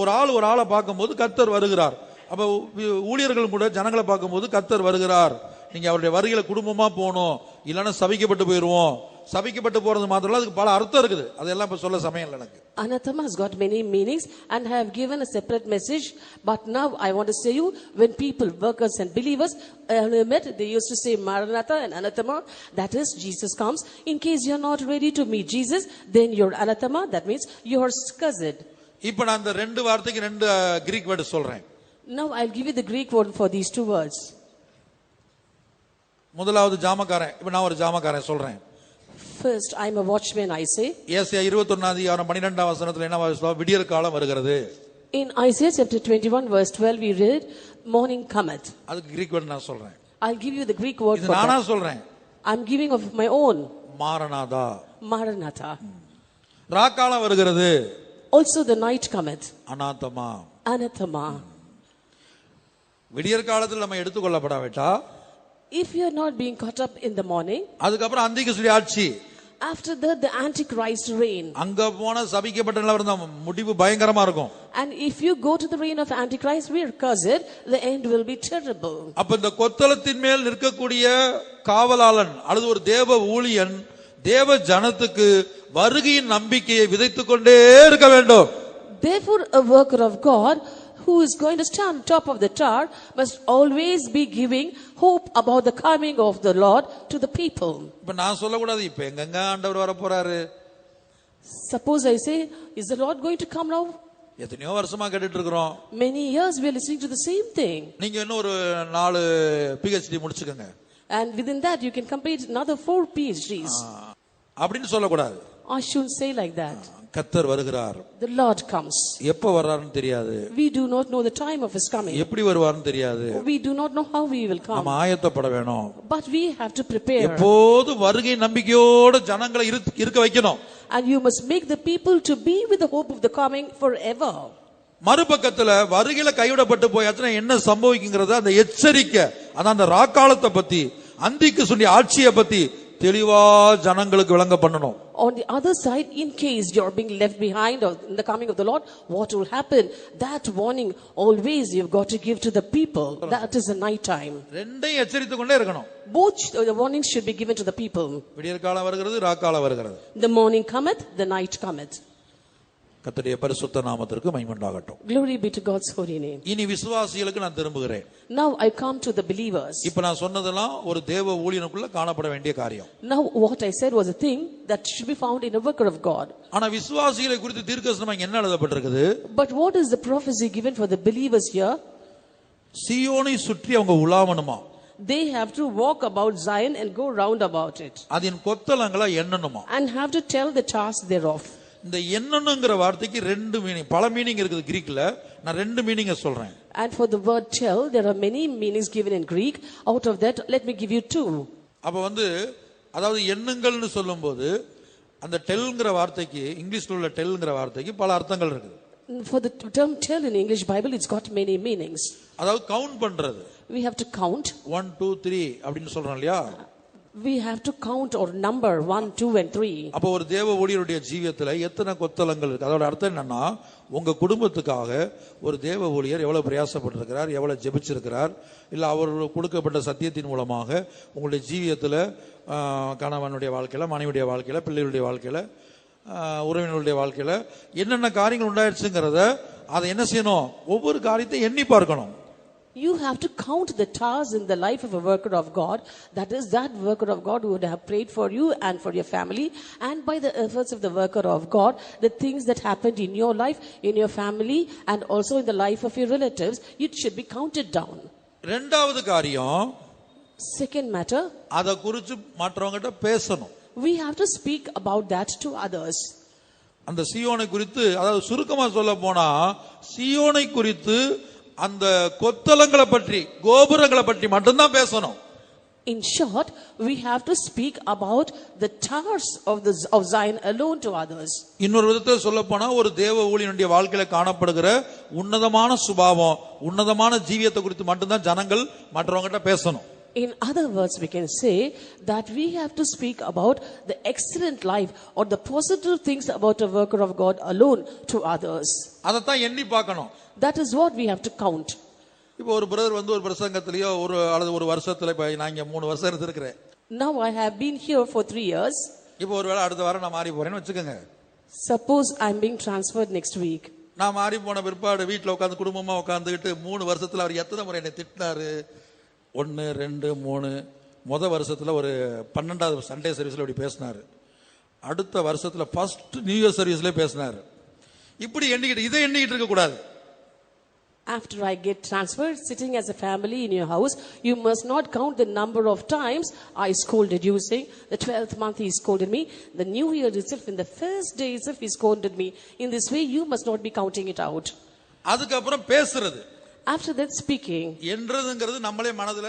ஒரு ஆளை பார்க்கும்போது கர்த்தர் வருகிறார். அப்ப ஊழியர்கள் கூட ஜனங்களை பார்க்கும்போது கர்த்தர் வருகிறார். நீங்க அவருடைய வருகையில குடும்பமா போகணும், இல்லைன்னா சபிக்கப்பட்டு போயிருவோம். சபிக்கப்பட்டு போறது மாத்திரம் அதுக்கு பல அர்த்தம் இருக்குது, அதெல்லாம் இப்ப சொல்ல சமயம் இல்லை எனக்கு. Anathema has got many meanings and I have given a separate message, but now I want to say you, when people, workers and believers met, they used to say Maranatha and Anathema, that is Jesus comes. In case you're not ready to meet Jesus, then you're Anathema, that means you're cursed. இப்ப நான் அந்த ரெண்டு வார்த்தைக்கு ரெண்டு Greek word சொல்றேன். Now I'll give you the Greek word for these two words. முதலாவது ஜாமக்காரன். இப்ப நான் ஒரு ஜாமக்காரன் சொல்றேன். First, I'm a watchman, I say. ஏசாயா 21:12 வசனத்துல என்ன வாசிச்சோம்? விடியற் காலம் வருகிறது. In Isaiah chapter 21 verse 12 we read, morning cometh. அதுக்கு கிரீக் வேர்டு நான் சொல்றேன். I'll give you the Greek word இது for நானா that. சொல்றேன். I'm giving of my own. Maranatha. Maranatha. ராக்காலம் வருகிறது. Also the night cometh. அனாத்தமா. Anathema. விடியற் காலத்தில் நம்ம எடுத்துக்கொள்ளப்படாவிட்டா, if you are not being caught up in the morning, அதுக்கப்புறம் அந்திகிறிஸ்துவின் ஆட்சி, after that the antichrist reign, அங்க போன சபிக்கப்பட்ட நிலவரம் தான் முடிவு பயங்கரமா இருக்கும். and if you go to the reign of antichrist, we are cursed, the end will be terrible. அப்ப இந்த கொத்தளத்தின் மேல் நிற்கக்கூடிய காவலாளன் அல்லது ஒரு தேவ ஊழியன் தேவ ஜனத்துக்கு வருகையின் நம்பிக்கையை விதைத்துக் கொண்டே இருக்க வேண்டும். Therefore a worker of God who is going to stand on top of the tower must always be giving hope about the coming of the Lord to the people. இப்ப நான் சொல்லக்கூடாது இப்ப எங்கங்க ஆண்டவர் வர போறாரு. Suppose I say, is the Lord going to come now? எத்தனையோ வருஷமா கேட்டுட்டு இருக்கிறோம். Many years we are listening to the same thing. நீங்க இன்னும் ஒரு 4 PhD முடிச்சுக்கங்க. And within that you can complete another 4 PhDs. அப்படின்னு சொல்லக்கூடாது. I shouldn't say like that. கர்த்தர் வருகிறார். The Lord comes. எப்ப வர்றாருன்னு தெரியாது. We do not know the time of his coming. எப்படி வருவாருன்னு தெரியாது. We do not know how he will come. நாம ஆயத்தப்பட வேணும். But we have to prepare. எப்போது வருகை நம்பிக்கையோட ஜனங்களை இருக்க வைக்கணும். And you must make the people to be with the hope of the coming forever. மறுபக்கத்துல வருகையில கைவிடப்பட்டு போயாச்சுன்னா என்ன சம்பவிக்குங்கிறத அந்த எச்சரிக்கை, அதான் அந்த ராக்காலத்தை பத்தி, அந்திக்கு சொல்லி ஆட்சியை பத்தி தெளிவா ஜனங்களுக்கு விளங்க பண்ணணும். On the other side, in case you're being left behind or in the coming of the Lord, what will happen? That warning always you've got to give to the people. That is the night time. ரெண்டையும் எச்சரித்து கொண்டே இருக்கணும். Both the warnings should be given to the people. விடியற் காலம் வருகிறது, ராக்காலம் வருகிறது. The morning cometh, the night cometh. கர்த்தருடைய பரிசுத்த நாமத்திற்கு மகிமை உண்டாகட்டும். Glory be to God's holy name. இனி விசுவாசிகளுக்கு நான் திரும்புகிறேன். Now I come to the believers. இப்ப நான் சொன்னதெல்லாம் ஒரு தேவ ஊழியனுக்குள்ள காணப்பட வேண்டிய காரியம். Now what I said was a thing that should be found in a worker of God. ஆனா விசுவாசிகளை குறித்து தீர்க்கதரிசனம் இங்க என்ன எழுதப்பட்டிருக்குது? But what is the prophecy given for the believers here? சீயோனை சுற்றி அவங்க உலாவணுமா. They have to walk about Zion and go round about it. அதன் கொத்தளங்களை எண்ணணுமா. And have to tell the task thereof. இந்த எண்ணணுங்கிற வார்த்தைக்கு ரெண்டு மீனிங், பல மீனிங் இருக்குது கிரீக்ல. நான் ரெண்டு மீனிங்க சொல்றேன். And for the word tell, there are many meanings given in Greek. Out of that, let me give you 2. அப்ப அதாவது எண்ணுங்கள்னு சொல்லும்போது அந்த டெல்ங்கிற வார்த்தைக்கு, இங்கிலீஷ்ல உள்ள டெல்ங்கிற வார்த்தைக்கு பல அர்த்தங்கள் இருக்குது. For the term tell in English Bible, it's got many meanings. அதாவது கவுண்ட் பண்றது. We have to count. 1 2 3 அப்படின்னு சொல்றோம் இல்லையா? We have to count or number 1 2 and 3. அப்ப ஒரு தேவ ஊழியருடைய ஜீவியத்துல எத்தனை கொத்தளங்கள் இருக்கு? அதோட அர்த்தம் என்னன்னா, உங்க குடும்பத்துக்காக ஒரு தேவ ஊழியர் எவ்வளவு பிரயாசப்பட்டிருக்கிறார், எவ்வளவு ஜெபிச்சிருக்கிறார், இல்ல அவர் கொடுக்கப்பட்ட சத்தியத்தின் மூலமாக உங்களுடைய ஜீவியத்துல கணவனுடைய வாழ்க்கையில, மனைவியுடைய வாழ்க்கையில, பிள்ளைகளுடைய வாழ்க்கையில, உறவினர்களுடைய வாழ்க்கையில என்னென்ன காரியங்கள் உண்டாயிருச்சுங்கிறத அதை என்ன செய்யணும்? ஒவ்வொரு காரியத்தை எண்ணி பார்க்கணும். You have to count the tasks in the life of a worker of God. That is, that worker of God who would have prayed for you and for your family, and by the efforts of the worker of God, the things that happened in your life, in your family, and also in the life of your relatives, it should be counted down. இரண்டாவது காரியம், Second matter, அதை குறித்து மற்றவங்ககிட்ட பேசணும். we have to speak about that to others. அந்த சீயோனை குறித்து, அதாவது சுருக்கமா சொல்ல போனா, சீயோனை குறித்து அந்த கொத்தளங்களை பற்றி, கோபுரங்களை பற்றி மட்டும்தான் பேசணும். In short, we have to speak about the towers of Zion alone to others. இன்னொரு விதத்தில் சொல்ல போனா, ஒரு தேவ ஊழியனுடைய வாழ்க்கையில காணப்படுகிற உன்னதமான சுபாவம், உன்னதமான ஜீவியத்தை குறித்து மட்டும்தான் ஜனங்கள் மற்றவங்ககிட்ட பேசணும். In other words, we can say that we have to speak about the excellent life or the positive things about a worker of God alone to others. அதைத்தான் எண்ணி பார்க்கணும். That is what we have to count. இப்போ ஒரு brother வந்து ஒரு பிரசங்கத்திலேயோ ஒரு வருஷத்துல, இப்ப நான் இங்க 3 வருஷம் இருந்திருக்கிறேன். Now I have been here for 3 years. இப்போ ஒருவேளை அடுத்த வாரம் நான் மாறி போறேன்னு வச்சுக்கோங்க. Suppose I'm being transferred next week. நான் மாறி போன பிற்பாடு வீட்டுல உட்காந்து குடும்பமா உட்காந்துக்கிட்டு 3 வருஷத்துல அவர் எத்தனை முறை என்னை திட்டினாரு, 1 2 3, முதல் வருஷத்துல ஒரு 12வது சண்டே சர்வீஸ்ல இப்படி பேசினாரு, அடுத்த வருஷத்துல ஃபர்ஸ்ட் நியூ இயர் சர்வீஸ்ல பேசினாரு. இப்படி எண்ணிக்கிட்டு இதை எண்ணிக்கிட்டு இருக்க கூடாது. After I get transferred, sitting as a family in your house, you must not count the number of times I scolded you, saying the 12th month he scolded me, the new year itself, in the first day itself he scolded me. In this way, you must not be counting it out. அதுக்கப்புறம் பேசுறது. After that, speaking. என்றதுங்கிறது நம்மளே மனதுல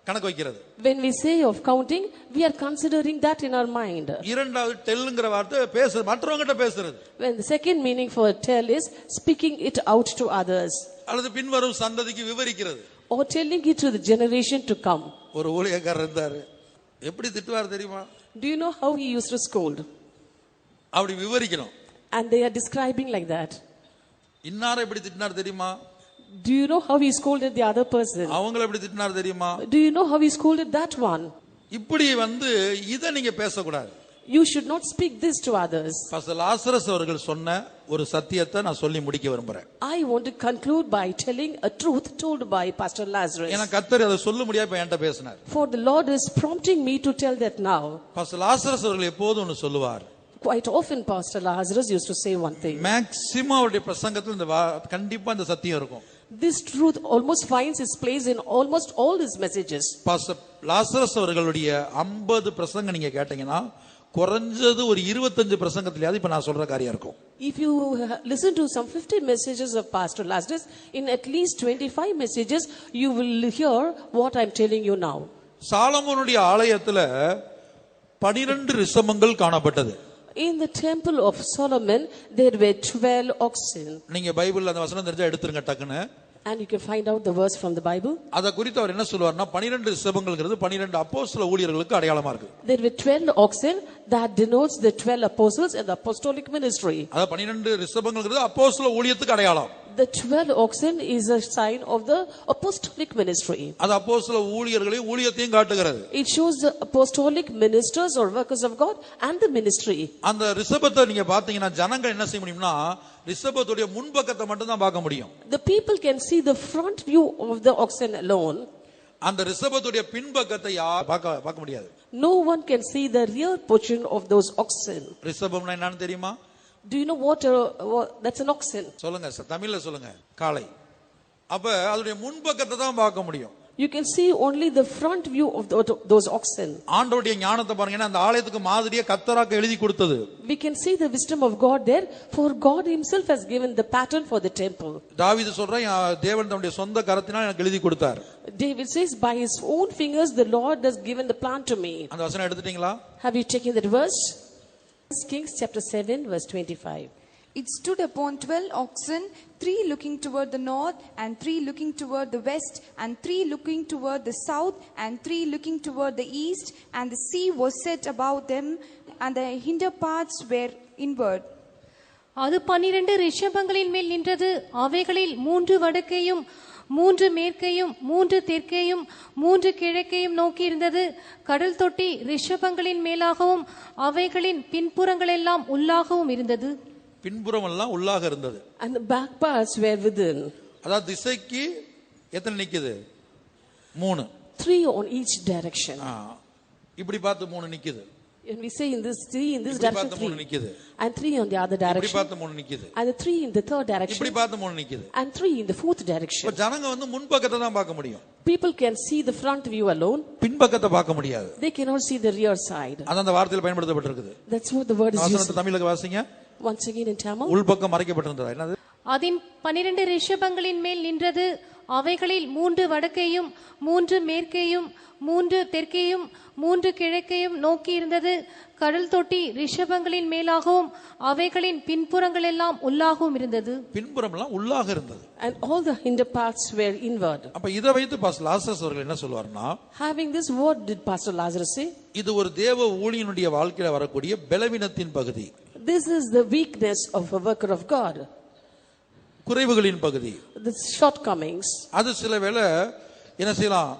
கணக்கு வைக்கிறது. When we say of counting, we are considering that in our mind. இரண்டாவது டெல்லுங்கிற வார்த்தை பேசுறது, மற்றவங்ககிட்ட பேசுறது. When the second meaning for tell is speaking it out to others. அல்லது பின்வரும் சந்ததிக்கு விவரிக்கிறது. Or telling it to the generation to come. ஒரு ஊழியக்காரர் இருந்தாரு, எப்படி திட்டுவார் தெரியுமா? Do you know how he used to scold? அப்படி விவரிக்கணும். And they are describing like that. இன்னாரை எப்படி திட்டினார் தெரியுமா? Do you know how he scolded the other person? அவங்கள எப்படி திட்டினார் தெரியுமா? Do you know how he scolded that one? இப்படி இத நீங்க பேசக்கூடாது. You should not speak this to others. Pastor Lazarus அவர்கள் சொன்ன ஒரு சத்தியத்தை நான் சொல்லி முடிக்க விரும்புறேன். I want to conclude by telling a truth told by Pastor Lazarus. ஏன்னா கர்த்தர் அதை சொல்ல முடியாது, இப்ப என்கிட்ட பேசினார். For the Lord is prompting me to tell that now. Pastor Lazarus அவர்கள் எப்போதும் ஒன்று சொல்லுவார். Quite often Pastor Lazarus used to say one thing. Maximum அவருடைய பிரசங்கத்தில் கண்டிப்பா இந்த சத்தியம் இருக்கும். This truth almost finds its place in almost all his messages. Pastor Lazarus அவர்களுடைய 50 பிரசங்கம் நீங்க கேட்டீங்கன்னா குறைஞ்சது ஒரு 25 பிரசங்கத்திலேயாவது இப்ப நான் சொல்ற காரியம் இருக்கும். If you listen to some 50 messages of Pastor Lazarus, in at least 25 messages you will hear what I'm telling you now. சாலமோனுடைய ஆலயத்துல 12 ரிஷபங்கள் காணப்பட்டது. In the temple of Solomon there were 12 oxen. நீங்க பைபிள்ல அந்த வசனம் தெரிஞ்சா எடுத்துருங்க டக்குன்னு. And you can find out the verse from the Bible. அத குறித்து அவர் என்ன சொல்வார்னா 12 ரிஷபங்கள்ங்கிறது 12 அப்போஸ்தல ஊழியர்களுக்கு அடையாளமா இருக்கு. There were 12 oxen that denotes the 12 apostles and the apostolic ministry. அத 12 ரிஷபங்கள்ங்கிறது அப்போஸ்தல ஊழியத்துக்கு அடையாளம். The 12 oxen is a sign of the apostolic ministry. அது அப்போஸ்தல ஊழியர்களையும் ஊழியத்தையும் காட்டுகிறது. It shows the apostolic ministers or workers of God and the ministry. அந்த ரிஷபத்தை நீங்க பாத்தீங்கன்னா ஜனங்கள் என்ன செய்ய முடியும்னா ரிஷபத்துடைய முன்பக்கத்தை மட்டும் தான் பார்க்க முடியும். The people can see the front view of the oxen alone. அந்த ரிஷபத்துடைய பின்பக்கத்தை பார்க்க முடியாது. No one can see the rear portion of those oxen. ரிஷபம்னா என்னன்னு தெரியுமா? Do you know what that's an oxen? சொல்லுங்க தமிழ்ல சொல்லுங்க. காளை. அப்ப அதோட முன்பக்கத்தை தான் பார்க்க முடியும். You can see only the front view of those oxen. ஆண்டவருடைய ஞானத்தை பாருங்க, அந்த ஆலயத்துக்கு மாதிரியே கர்த்தராக எழுதி கொடுத்தது. We can see the wisdom of God there, for God himself has given the pattern for the temple. தாவீது சொல்றான், தேவன் தம்முடைய சொந்த கரத்தினால் எனக்கு எழுதி கொடுத்தார். David says, by his own fingers the Lord has given the plan to me. அந்த வசனம் எடுத்துட்டீங்களா? Have you taken that verse? Kings chapter 7 verse 25. It stood upon 12 oxen, 3 looking toward the north, and 3 looking toward the west, and 3 looking toward the south, and 3 looking toward the east, and the sea was set about them, and the hinder parts were inward. அது 12 ரிஷபங்களின் மேல் நின்றது. அவைகளில் 3 வடக்கையும் 3 மேற்கையும் 3 தெற்கையும் 3 கிழக்கையும் நோக்கி இருந்தது. கடல் தொட்டி ரிஷபங்களின் மேலாகவும் அவைகளின் பின்புறங்கள் எல்லாம் உள்ளாகவும் இருந்தது. பின்புறம் எல்லாம் உள்ளாக இருந்தது. And the back parts were within. அதாவது திசைக்கு எத்தனை நிக்குது? 3. 3 on each direction. இப்படி பார்த்து 3 நிக்குது. And we say in this three, in this இப்படி direction பார்த்து மூணு 3, நிக்குது, and 3 on the other இப்படி direction, பார்த்து மூணு நிக்குது, and the 3 in the third இப்படி direction, பார்த்து மூணு நிக்குது. and 3 in the fourth இப்ப direction. ஜனங்க வந்து முன்பக்கத்தை தான் பார்க்க முடியும், People can see the front view alone. பின்பக்கத்தை பார்க்க முடியாது. They cannot see the rear side. அதான் அந்த வார்த்தையில் பயன்படுத்தப்பட்டிருக்குது. That's what the word is used. வசனத்தை தமிழுக்கு வாசிங்க. Once again in Tamil. உள்பக்கம் மறைக்கப்பட்டிருந்ததா என்னது? அதின் 12 ரிஷபங்களின் மேல் நின்றது. அவைகளில் 3 வடக்கையும் 3 மேற்கையும் 3 தெற்கையும் 3 கிழக்கையும் நோக்கி இருந்தது. கடல் தொட்டி ரிஷபங்களின் மேலாகவும் அவைகளின் பின்புறங்கள் எல்லாம் உள்ளாகவும் இருந்தது. பின்புறம் எல்லாம் உள்ளாக இருந்தது. And all the hinder parts were inward. அப்ப இதை வைத்து பாஸ்டர் லாசரஸ் அவர்கள் என்ன சொல்வார்னா, Having this, what did Pastor Lazarus say? இது ஒரு தேவ ஊழியனுடைய வாழ்க்கையில வரக்கூடிய பலவீனத்தின் பகுதி, This is the weakness of a worker of God, குறைவுகளின் பகுதி, the shortcomings. அது சில வேளை என்ன செய்யலாம்,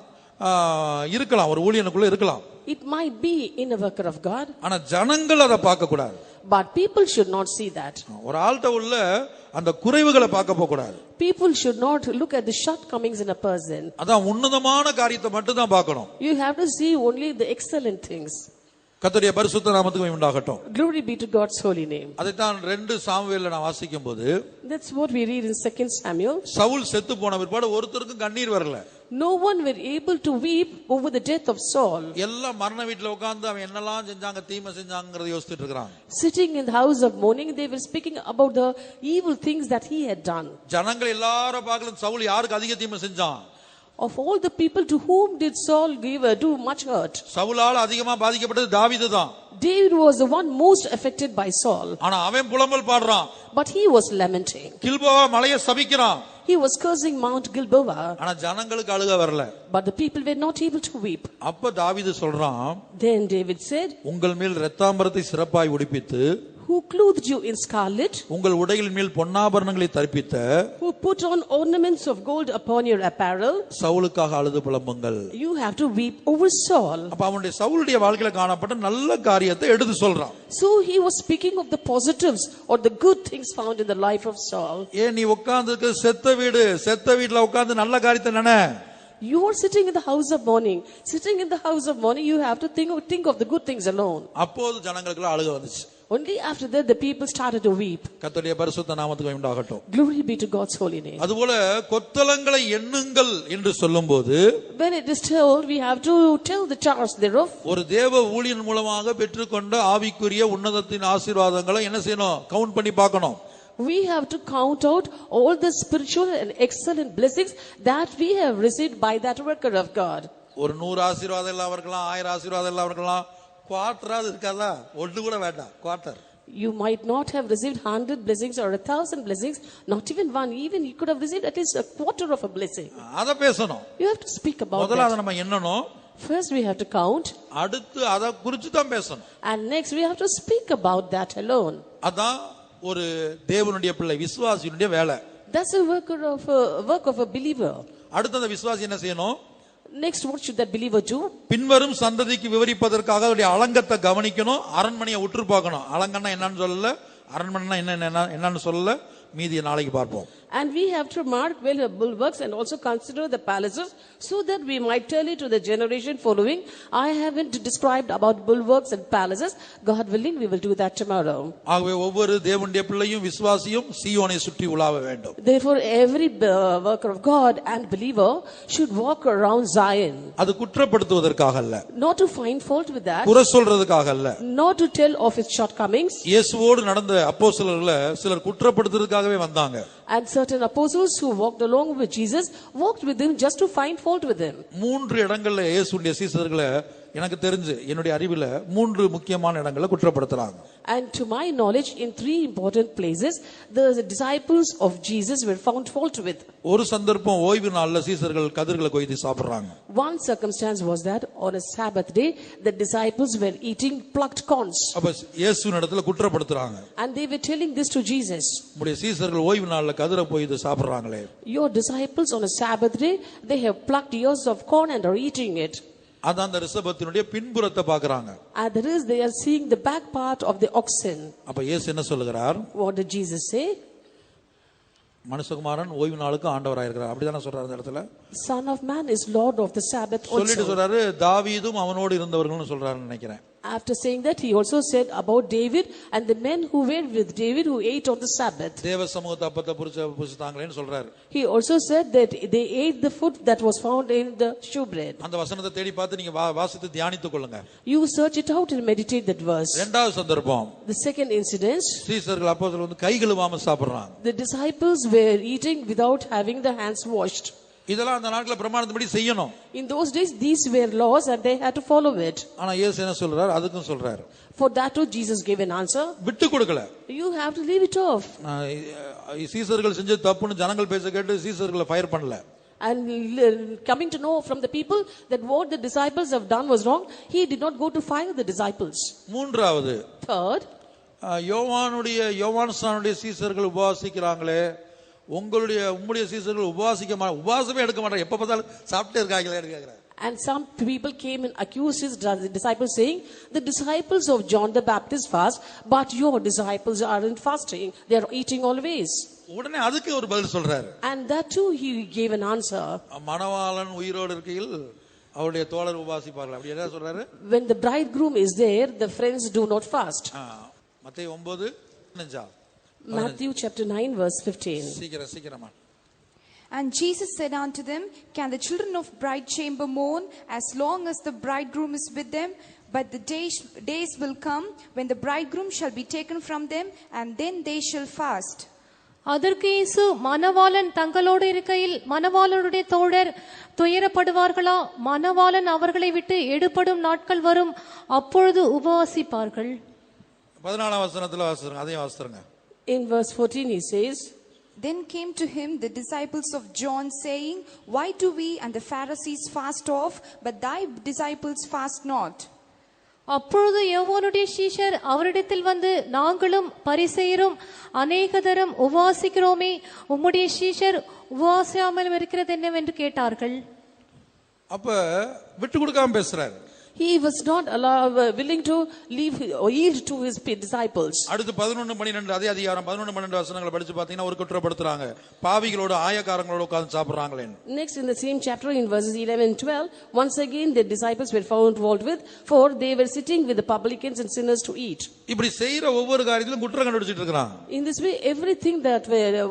இருக்கலாம், ஒரு ஊழியனுக்குள்ள இருக்கலாம். It might be in a worker of God, ஆனா ஜனங்கள் அதை பார்க்க கூடாது. but people should not see that. ஒரு ஆள்கிட்ட உள்ள அந்த குறைவுகளை பார்க்க போக கூடாது. People should not look at the shortcomings in a person. அதான் உன்னதமான காரியத்தை மட்டும் தான் பார்க்கணும். You have to see only the excellent things. கர்த்தருடைய பரிசுத்த நாமத்துக்கு உண்டாகட்டும். Glory be to God's holy name. அதைத்தான் 2 சாமுவேல்ல நான் வாசிக்கும் போது, That's what we read in 2 Samuel. Saul செத்து போன பிற்பாடு ஒருத்தருக்கும் கண்ணீர் வரல. No one were able to weep over the death of Saul. எல்லாம் மரண வீட்டுல உட்கார்ந்து அவன் என்னெல்லாம் செஞ்சாங்க, தீமை செஞ்சாங்கறத யோசிச்சுட்டு இருக்காங்க. Sitting in the house of mourning, they were speaking about the evil things that he had done. ஜனங்கள் எல்லாரும் பார்க்கல, சவுல் யாருக்கு அதிக தீமை செஞ்சான்? Of all the people, to whom did Saul do much hurt? சவுலால அதிகமா பாதிக்கப்பட்டது தாவீது தான். David was the one most affected by Saul. ஆனா அவன் புலம்பல் பாடுறான், But he was lamenting. Gilboa மலையை சபிக்கிறான். He was cursing Mount Gilboa. ஆனா ஜனங்களுக்கு அழுக வரல. But the people were not able to weep. அப்ப தாவீது சொல்றான், Then David said, உங்கள் மேல் இரத்தாம்பரத்தை சிறப்பாய் உடுப்பித்து, who clothed you in scarlet, உங்கள் உடைகளின் மேல் பொன்னாபரணங்களை தரிப்பித்த, who put on ornaments of gold upon your apparel, சவுலுக்காக அழுது புலம்புங்கள். you have to weep over Saul. அப்ப அவனுடைய சவுலுடைய வாழ்க்கையில காணப்பட்ட நல்ல காரியத்தை எடுத்து சொல்றான். So he was speaking of the positives or the good things found in the life of Saul. ஏன் நீ உட்கார்ந்துருக்கு செத்த வீடு, செத்த வீட்டுல உட்கார்ந்து நல்ல காரியத்தை நினை. You are sitting in the house of mourning. Sitting in the house of mourning, you have to think of the good things alone. அப்போது ஜனங்களுக்கு அழுக வந்துச்சு. Only after that the people started to weep. கர்த்தருடைய பரிசுத்த நாமத்துக்கு உண்டாகட்டும். Glory be to God's holy name. அதுபோல கொத்தளங்களை எண்ணுங்கள் என்று சொல்லும்போது, When it is told, we have to tell the charge thereof. ஒரு தேவ ஊழியன் மூலமாக பெற்றுக்கொண்ட ஆவிக்குரிய உன்னதத்தின் ஆசீர்வாதங்களை என்ன செய்யணும், கவுண்ட் பண்ணி பார்க்கணும். We have to count out all the spiritual and excellent blessings that we have received by that worker of God. ஒரு 100 ஆசீர்வாதம் எல்லாம் இருக்கலாம், 1000 ஆசீர்வாதம் எல்லாம் இருக்கலாம், குவார்டராது இருக்காதா? ஒன்று கூட வேண்டாம், quarter. You might not have received 100 blessings or 1000 blessings, not even one. Even you could have received at least a quarter of a blessing. அத பேசணும். You have to speak about முதல்ல அத that. நம்ம எண்ணணும். First we have to count, அடுத்து அத குறித்து தான் பேசணும். and next we have to speak about that alone. அதான் ஒரு தேவனுடைய பிள்ளை, விசுவாசியினுடைய வேலை. That's a work of a believer. அடுத்து அந்த விசுவாசி என்ன செய்யணும்? Next, what should that believer do? பின்வரும் சந்ததிக்கு விவரிப்பதற்காக அவருடைய அலங்கத்தை கவனிக்கணும், அரண்மனையை உற்று பார்க்கணும். அலங்கன்னா என்னன்னு சொல்லல, அரண்மனைனா என்னன்னு சொல்லல, மீதியை நாளைக்கு பார்ப்போம். And we have to mark well her bulwarks and also consider the palaces, so that we might tell it to the generation following. I haven't described about bulwarks and palaces. God willing, we will do that tomorrow. ஆகவே ஒவ்வொரு தேவனுடைய பிள்ளையும் விசுவாசியும் சீயோனை சுற்றி உலாவ வேண்டும். Therefore, every worker of God and believer should walk around Zion. அது குற்றப்படுத்துவதற்காக அல்ல, Not to find fault with that, குறை சொல்றதுக்காக அல்ல. not to tell of its shortcomings. இயேசுவோடு நடந்த அப்போஸ்தலர்களை சிலர் குற்றப்படுத்துறதுக்காகவே வந்தாங்க. And certain apostles who walked along with Jesus walked with him just to find fault with him. 3 இடங்கள்ல இயேசுடைய சீசர்களை எனக்கு தெரிஞ்சு, என்னுடைய அறிவில 3 முக்கியமான இடங்களை குற்றப்படுத்துறாங்க. And to my knowledge, in 3 important places, the disciples of Jesus were found fault with. ஒரு சந்தர்ப்பம் ஓய்வு நாள்ல சீசர்கள் கதிர்களை கொய்து சாப்பிடுறாங்க. One circumstance was that on a Sabbath day, the disciples were eating plucked corns. அப்ப இயேசுவின் இடத்துல குற்றப்படுத்துறாங்க. And they were telling this to Jesus. உம்முடைய சீசர்கள் ஓய்வு நாள்ல கதிரை கொய்து சாப்பிடுறாங்களே. Your disciples on a Sabbath day, they have plucked ears of corn and are eating it. அதான் அந்த ரிஷபத்தினுடைய பின்புறத்தை பார்க்கறாங்க. And that is, they are seeing the back part of the oxen. அப்ப இயேசு என்ன சொல்லுகிறார்? What did Jesus say? மனுஷகுமாரன் ஓய்வு நாளுக்கு ஆண்டவராக இருக்கிறார், அப்படிதானே சொல்றாரு அந்த இடத்துல. Son of man is Lord of the Sabbath also. சொல்லிட்டு சொல்றாரு, தாவீதும் அவனோடு இருந்தவர்கள்னு சொல்றாருன்னு நினைக்கிறேன். After saying that, he also said about David and the men who were with David who ate on the Sabbath. தேவ சமூகத்தை அப்பத்தை புசித்தாங்களேன்னு சொல்றாரு. He also said that they ate the food that was found in the shewbread. அந்த வசனத்தை தேடி பார்த்து நீங்க வாசித்து தியானித்துக் கொள்ளுங்க. You search it out and meditate that verse. இரண்டாவது சந்தர்ப்பம், The second incident, சீசர்கள் அப்போஸ்தலர்கள் வந்து கை கழுவாம சாப்பிடுறாங்க. the disciples were eating without having their hands washed. இதெல்லாம் அந்த நாட்கள பிரமாணத்தின்படி செய்யணும். In those days these were laws and they had to follow it. ஆனா இயேசு என்ன சொல்றாரு? அதுக்கும் சொல்றாரு. For that too Jesus gave an answer. விட்டு கொடுக்கல. You have to leave it off. சீசர்கள் செஞ்ச தப்புன்னு ஜனங்கள் பேச கேட்டு சீசர்களை ஃபயர் பண்ணல. And coming to know from the people that what the disciples have done was wrong, he did not go to fire the disciples. மூன்றாவது, Third, யோவானுடைய சீசர்கள் உபவாசிக்கிறாங்களே, உங்களுடைய சீசர்கள் உபவாசமே எடுக்க மாட்டாங்க, எப்ப பார்த்தாலும் சாப்பிட்டே இருக்காங்களே கேக்குறாங்க. and some people came and accused his disciples saying, the disciples of John the Baptist fast, but your disciples aren't fasting, they are eating always. உடனே அதுக்கு ஒரு பதில் சொல்றாரு. And that too he gave an answer. மணவாளன் உயிரோடு இருக்கையில் அவருடைய தோழர் உபவாசிப்பார்கள், அப்படி என்ன சொல்றாரு? When the bridegroom is there, the friends do not fast. மத்தேயு 9:15. Matthew chapter 9 verse 15. சீக்கிரமா. And Jesus said unto them, can the children of bride chamber mourn as long as the bridegroom is with them? But the days will come when the bridegroom shall be taken from them, and then they shall fast. அதற்கு இயேசு, மணவாளன் தங்களோடு இருக்கையில் மணவாளனுடைய தோழர் துயரப்படுவார்களா? மணவாளன் அவர்களை விட்டு எடுபடும் நாட்கள் வரும், அப்பொழுது உபவாசிப்பார்கள். 14ஆம் வசனத்துல வாசிங்க, அதையும் வாசிங்க. In verse 14 he says, then came to him the disciples of John, saying, why do we and the Pharisees fast off, but thy disciples fast not? அப்பொழுது யோவானுடைய சீஷர் அவரிடத்தில் வந்து, நாங்களும் பரிசேயரும் அநேகதரம் உபவாசிக்கிறோமே, உம்முடைய சீஷர் உபவாசியாமல் இருக்கிறது என்னவென்று கேட்டார்கள். அப்ப விட்டு கொடுக்காம பேசுறாரு. He was not willing to leave or yield to his disciples. அடுத்து 11-12 அதே அதிகாரம் 11-12 வசனங்களை படிச்சு பாத்தீங்கன்னா ஒரு குற்றப்படுத்துறாங்க, பாவிகளோட ஆயக்காரங்களோட உட்கார்ந்து சாப்பிடுறாங்களே. Next in the same chapter in verses 11-12, once again the disciples were found fault with, for they were sitting with the publicans and sinners to eat. இப்படி செய்யற ஒவ்வொரு காரியத்திலும் குற்றம் கண்டுபிடிச்சிட்டு இருக்காங்க. In this way everything that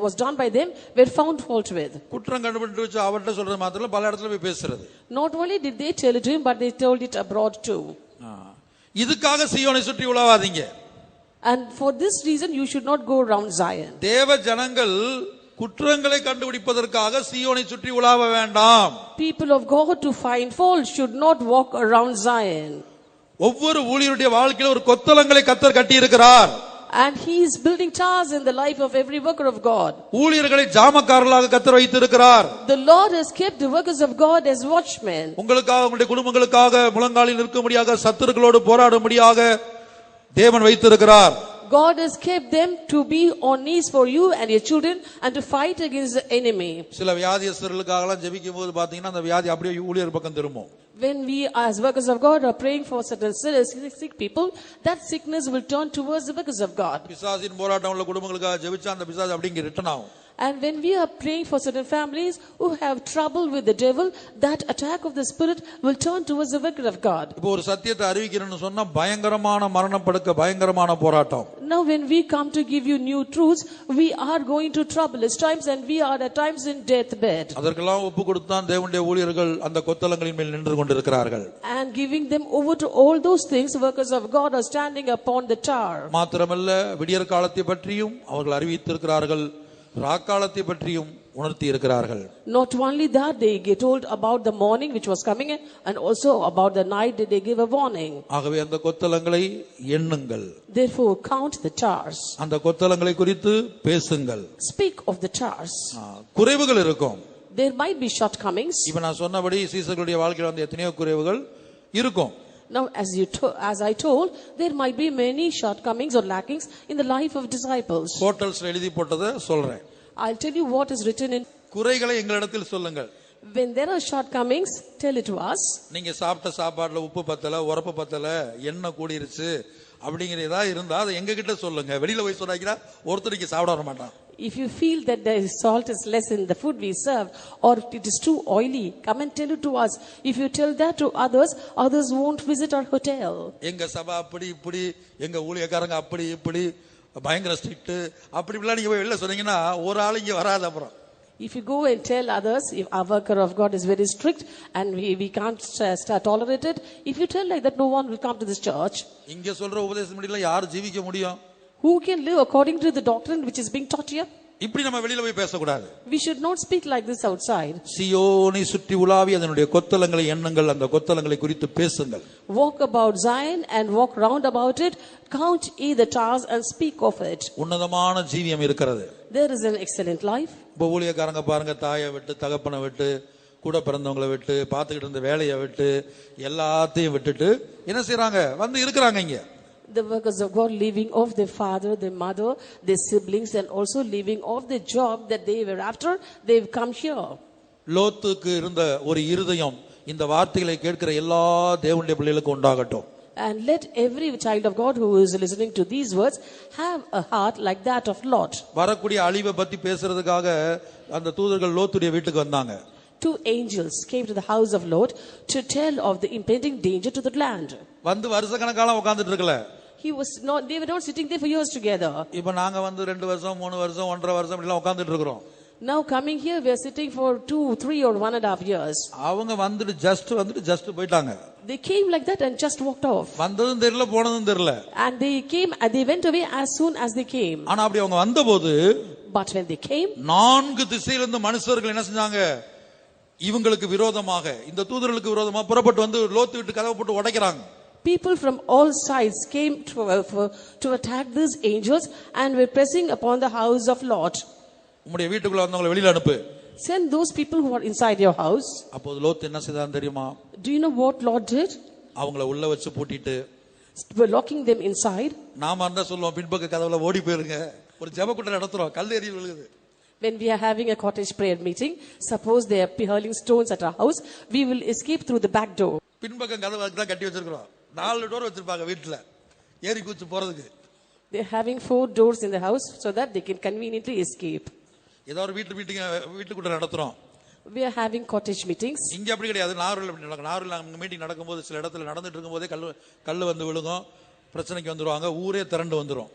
was done by them were found fault with. குற்றம் கண்டுபிடிச்சு அவர்ட்ட சொல்றது மாத்திரம் பல இடத்துல போய் பேசுறது. Not only did they tell it to him, but they told it abroad too. இதுக்காக சீயோனை சுற்றி உலாவாதீங்க. And for this reason you should not go around Zion. தேவ ஜனங்கள் குற்றங்களை கண்டுபிடிப்பதற்காக சீயோனை சுற்றி உலாவ வேண்டாம். People of God to find fault should not walk around Zion. ஒவ்வொரு ஊழியருடைய வாழ்க்கையில ஒரு கொத்தளங்களை கர்த்தர் கட்டி இருக்கிறார். And he is building towers in the life of every worker of God. ஊழியர்களை ஜாமக்காரர்களாக கர்த்தர் வைத்திருக்கிறார். The Lord has kept the workers of God as watchmen. உங்களுக்காக உங்களுடைய குடும்பங்களுக்காக முழங்காலில் நிற்கும்படியாக சத்துருக்களோடு போராடும்படியாக தேவன் வைத்திருக்கிறார். God has kept them to be on knees for you and your children and to fight against the enemy. சில வியாதியஸ்தர்களுக்காக எல்லாம் ஜெபிக்கும்போது பாத்தீங்கன்னா அந்த வியாதி அப்படியே ஊழியர் பக்கம் திரும்பும். When we as workers of God are praying for certain sick people, that sickness will turn towards the workers of God. பிசாசின் போராட்டம் உள்ள குடும்பங்களுக்காக ஜெபிச்சா அந்த பிசாசு அப்படியே ரிட்டர்ன் ஆகும். And when we are praying for certain families who have trouble with the devil, that attack of the spirit will turn towards the worker of God. இப்போ ஒரு சத்தியத்தை அறிவிக்கிறேன்னு சொன்னா பயங்கரமான மரணப்படுக்க பயங்கரமான போராட்டம். Now when we come to give you new truths, we are going to troublous times and we are at times in deathbed. அதற்கெல்லாம் ஒப்பு கொடுத்தான் தேவனுடைய ஊழியர்கள் அந்த கொத்தளங்களின் மேல் நின்று கொண்டிருக்கிறார்கள். And giving them over to all those things, workers of God are standing upon the tower. மாத்திரமல்ல விடியற் காலத்தை பற்றியும் அவர்கள் அறிவித்திருக்கிறார்கள், ராக்காலத்தை பற்றியும் உணர்த்தி இருக்கிறார்கள். Not only that, they get told about the morning which was coming and also about the night they give a warning. ஆகவே அந்த கொத்தளங்களை எண்ணுங்கள். Therefore count the towers. அந்த கொத்தளங்களை குறித்து பேசுங்கள். Speak of the towers. குறைவுகள் இருக்கும். There might be shortcomings. இப்ப நான் சொன்னபடி சீசர்களுடைய வாழ்க்கையில் வந்து எத்தனையோ குறைவுகள் இருக்கும். Now as I told, there might be many shortcomings or lackings in the life of disciples. ஹோட்டல்ஸ்ல எழுதி போட்டதை சொல்றேன். I'll tell you what is written in. குறைகளை எங்களிடத்தில் சொல்லுங்கள். When there are shortcomings, tell it to us. நீங்க சாப்பிட்ட சாப்பாடுல உப்பு பத்தல, உரப்பு பத்தல, எண்ணெய் கூடிருச்சு அப்படிங்கிற ஏதாவது இருந்தா அதை எங்க கிட்ட சொல்லுங்க. வெளியில போய் சொன்னாங்கன்னா ஒருத்தருக்கு சாப்பிட வர மாட்டான். If you feel that the salt is less in the food we serve, or it is too oily, come and tell it to us. If you tell that to others, others won't visit our hotel. எங்க சபை அப்படி இப்படி, எங்க ஊழியக்காரங்க அப்படி இப்படி பயங்கர strict, அப்படி இப்படிலாம் நீங்க போய் வெளில சொன்னீங்கன்னா ஒரு ஆள் இங்க வராது. அப்புறம் if you go and tell others, if our worker of God is very strict and we can't tolerate it, if you tell like that, no one will come to this church. இங்க சொல்ற உபதேசம் முடியல யார் ஜீவிக்க முடியும்? Who can live according to the doctrine which is being taught here? இப்படி நம்ம வெளியில போய் பேசக்கூடாது. We should not speak like this outside. சீயோனை சுற்றி உலாவி அதனுடைய கொத்தளங்களை எண்ணுங்கள், அந்த கொத்தளங்களை குறித்து பேசுங்கள். Walk about Zion and walk round about it, count ye the towers and speak of it. உன்னதமான ஜீவியம் இருக்கிறது. There is an excellent life. இப்போ ஊழியக்காரங்க பாருங்க, தாயை விட்டு தகப்பனை விட்டு கூட பிறந்தவங்களை விட்டு பார்த்துக்கிட்டு இருந்த வேலையை விட்டு எல்லாத்தையும் விட்டுட்டு என்ன செய்யறாங்க, வந்து இருக்கிறாங்க இங்க. The workers of God leaving off their father, their mother, their siblings, and also leaving off the job that they were after, they've come here. லோத்துக்கு இருந்த ஒரு இருதயம் இந்த வார்த்தைகளை கேட்கிற எல்லா தேவனுடைய பிள்ளைகளுக்கு உண்டாகட்டும். And let every child of God who is listening to these words have a heart like that of Lot. வரக்கூடிய அழிவை பத்தி பேசுறதுக்காக அந்த தூதர்கள் லோத்துடைய வீட்டுக்கு வந்தாங்க. Two angels came to the house of Lot to tell of the impending danger to the land. வந்து வருஷக்கணக்கால உட்கார்ந்துட்டு இருக்கல. They were not sitting there for years together. இப்ப நாங்க வந்து 2 வருஷம் 3 வருஷம் 1.5 வருஷம் எல்லாம் உட்கார்ந்துட்டு இருக்கோம். Now coming here, we are sitting for 2, 3 or 1.5 years. அவங்க வந்துட்டு ஜஸ்ட் போயிட்டாங்க. They came like that and just walked off. வந்ததும் தெரியல போனதும் தெரியல. And they went away as soon as they came. ஆனா அப்படி அவங்க வந்தபோது, but when they came, 4 திசையிலிருந்து மனுஷர்கள் என்ன செஞ்சாங்க, இவங்களுக்கு விரோதமாக இந்த தூதர்களுக்கு விரோதமாக புறப்பட்டு வந்து லோத்து வீட்டு கதவை போட்டு உடைக்கிறாங்க. People from all sides came to attack these angels and were pressing upon the house of Lot. உம்முடைய வீட்டுக்குள்ள வந்தவங்களை வெளியில அனுப்பு. Send those people who are inside your house. அப்போது லோத்து என்ன செய்தான் தெரியுமா? Do you know what Lot did? அவங்களை உள்ள வச்சு பூட்டிட்டு were locking them inside. நாம அந்த சொல்லுவோம், பின்பக்க கதவுல ஓடி போயிருங்க, ஒரு ஜெப கூட்டம் நடத்துறோம், கல் எறிய விழுகுது. When we are having a cottage prayer meeting, suppose they are hurling stones at our house, we will escape through the back door. பின்பக்கம் கதவு தான் கட்டி வச்சிருக்கோம், 4 டோர் வச்சிருப்பாங்க வீட்டுல, ஏறி குச்சி போறதுக்கு. They are having 4 doors in the house so that they can conveniently escape. ஏதோ ஒரு வீட்டுக்குள்ள நடத்துறோம். We are having cottage meetings. இங்க அப்படி கிடையாது. நாகூர்ல மீட்டிங் நடக்கும்போது சில இடத்துல நடந்துட்டு இருக்கும்போதே கல்லு வந்து விழுகும், பிரச்சனைக்கு வந்துருவாங்க, ஊரே திரண்டு வந்துரும்.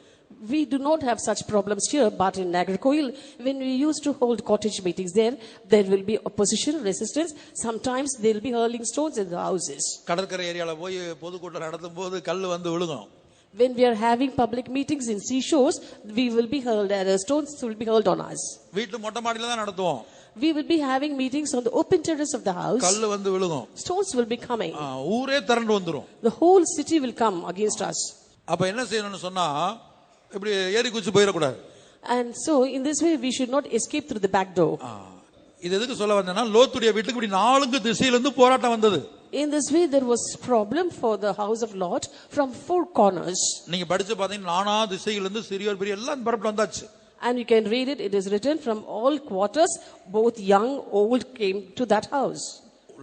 We do not have such problems here, but in Nagarkoil, when we used to hold cottage meetings there will be opposition, resistance. Sometimes they will be hurling stones in the houses. கடற்கரை ஏரியால போய் பொதுக்கூட்டம் நடத்தும் போது கல்லு வந்து விழுகும். When we are having public meetings in seashores, we will be hurled, stones will be hurled on us. வீட்டு மொட்டை மாடியில தான் நடத்துவோம். We will be having meetings on the open terrace of the house. கல்லு வந்து விழுகும். Stones will be coming. ஊரே திரண்டு வந்துரும். The whole city will come against us. அப்ப என்ன செய்யணும்னு சொன்னா, இப்படி ஏறி குச்சி போயிட கூடாது. And so in this way we should not escape through the back door. இது எதுக்கு சொல்ல வந்தேன்னா, லோத்துடைய வீட்டுக்கு இப்படி 4 திசையில இருந்து போராட்டம் வந்தது. In this way there was problem for the house of Lot from 4 corners. நீங்க படிச்சு பாத்தீங்கன்னா, நானா திசையில இருந்து சிறியோர் பெரிய எல்லாம் பரப்பட்டு வந்தாச்சு. And you can read it is written from all quarters, both young old came to that house.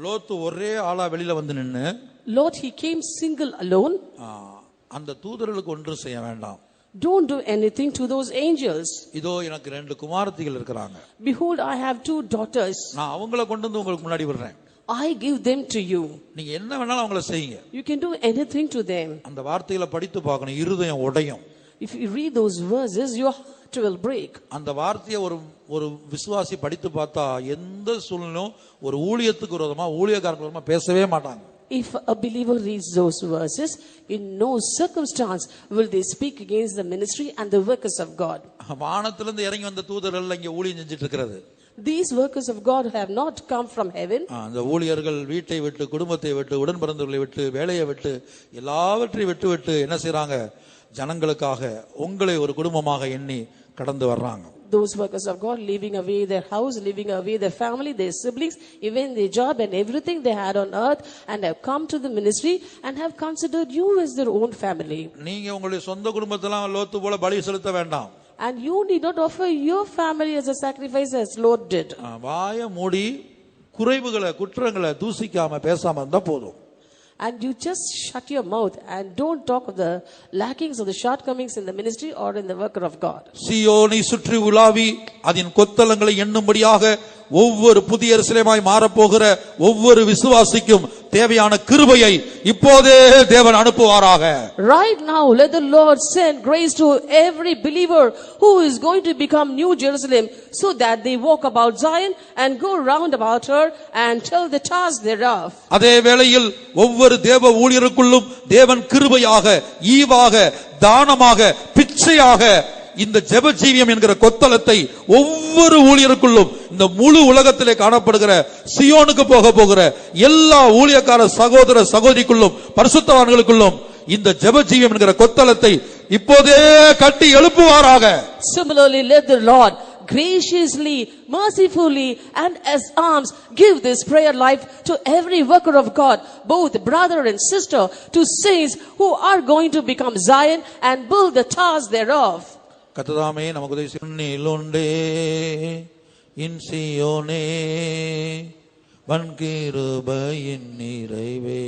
லோத்து ஒரே ஆளா வெளியில வந்து நின்னு, Lot he came single alone. அந்த தூதர்களுக்கு ஒன்று செய்ய வேண்டாம். Don't do anything to those angels. இதோ எனக்கு 2 குமாரத்திகள் இருக்காங்க. Behold, I have 2 daughters. நான் அவங்கள கொண்டு வந்து உங்களுக்கு முன்னாடி விடுறேன். I give them to you. நீங்க என்ன வேணாலும் அவங்கள செய்யுங்க. You can do anything to them. அந்த வார்த்தைகளை படித்து பார்க்கணும், இருதயம் உடையும். If you read those verses, your heart will break. அந்த வார்த்தையை ஒரு விசுவாசி படித்து பார்த்தா எந்த சூழ்நிலையும் ஒரு ஊழியத்துக்கு விரோதமா ஊழியக்காரங்களுக்கு விரோதமா பேசவே மாட்டாங்க. If a believer reads those verses, in no circumstance will they speak against the ministry and the workers of God. வானத்திலிருந்து இறங்கி வந்த தூதர்கள் இங்க ஊழியம் செஞ்சிட்டு இருக்கிறது. These workers of God have not come from heaven. அந்த ஊழியர்கள் வீட்டை விட்டு, குடும்பத்தை விட்டு, உடன் பிறந்தவர்களை விட்டு, வேலையை விட்டு, எல்லாவற்றையும் விட்டு என்ன செய்றாங்க, ஜனங்களுக்காக உங்களை ஒரு குடும்பமாக எண்ணி கடந்து வர்றாங்க. Those workers of God leaving away their house, leaving away their family, their siblings, even their job and everything they had on earth, and have come to the ministry and have considered you as their own family. நீங்க உங்களுடைய சொந்த குடும்பத்தெல்லாம் லோத்து போல பலி செலுத்த வேண்டாம். And you need not offer your family as a sacrifice as Lot did. வாயை மூடி குறைவுகளை குற்றங்களை தூசிக்காம பேசாம இருந்தா போதும். and you just shut your mouth and don't talk of the lackings or the shortcomings in the ministry or in the work of God. சீயோனை சுற்றி உலாவி அதன் கொத்தளங்களை எண்ணும்படியாக ஒவ்வொரு புதிய எருசலேமாய் மாறப்போகிற ஒவ்வொரு விசுவாசிக்கும் தேவையான கிருபையை இப்போதே தேவன் அனுப்புவாராக. Right now let the Lord send grace to every believer who is going to become New Jerusalem, so that they walk about Zion and go round about her and tell the task thereof. அதே வேளையில் ஒவ்வொரு தேவ ஊழியருக்குள்ளும் தேவன் கிருபையாக, ஈவாக, தானமாக, பிச்சையாக இந்த ஜெப ஜீவியம் என்கிற கொத்தளத்தை ஒவ்வொரு ஊழியருக்குள்ளும், இந்த முழு உலகத்திலே காணப்படுகிற சியோனுக்கு போகிற எல்லா ஊழியக்கார சகோதர சகோதரிக்குள்ளும் பரிசுத்தவான்களுக்குள்ளும் இந்த ஜெப ஜீவியம் என்கிற கொத்தளத்தை இப்போதே கட்டி எழுப்புவாராக. Similarly, let the Lord graciously, mercifully, and as arms give this prayer life to every worker of God, both brother and sister, to saints who are going to become Zion and build the towers thereof. கர்த்ததாமே நமக்கு உதவி செய்யுண்டே இன்சியோனே வன்கிருபையின் நிறைவே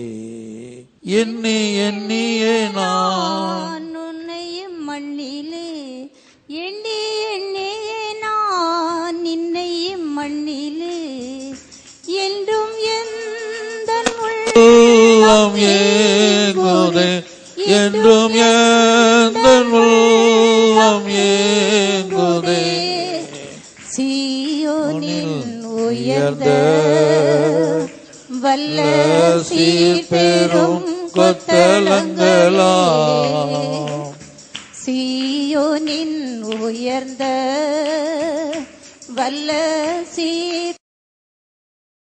எண்ணி எண்ணியே நான் உன்னையும் மண்ணிலே எண்ணி எண்ணியே நான் நின்னையும் மண்ணிலே என்றும் எந்தன் உள்ளம் ஏங்குதே என்றும் எந்தன் உள்ளம் ஏங்குதே சீயோனின் உயர்ந்த வல்ல சீர்பெரும் கொத்தளங்களா சீயோனின் உயர்ந்த வல்ல சீர்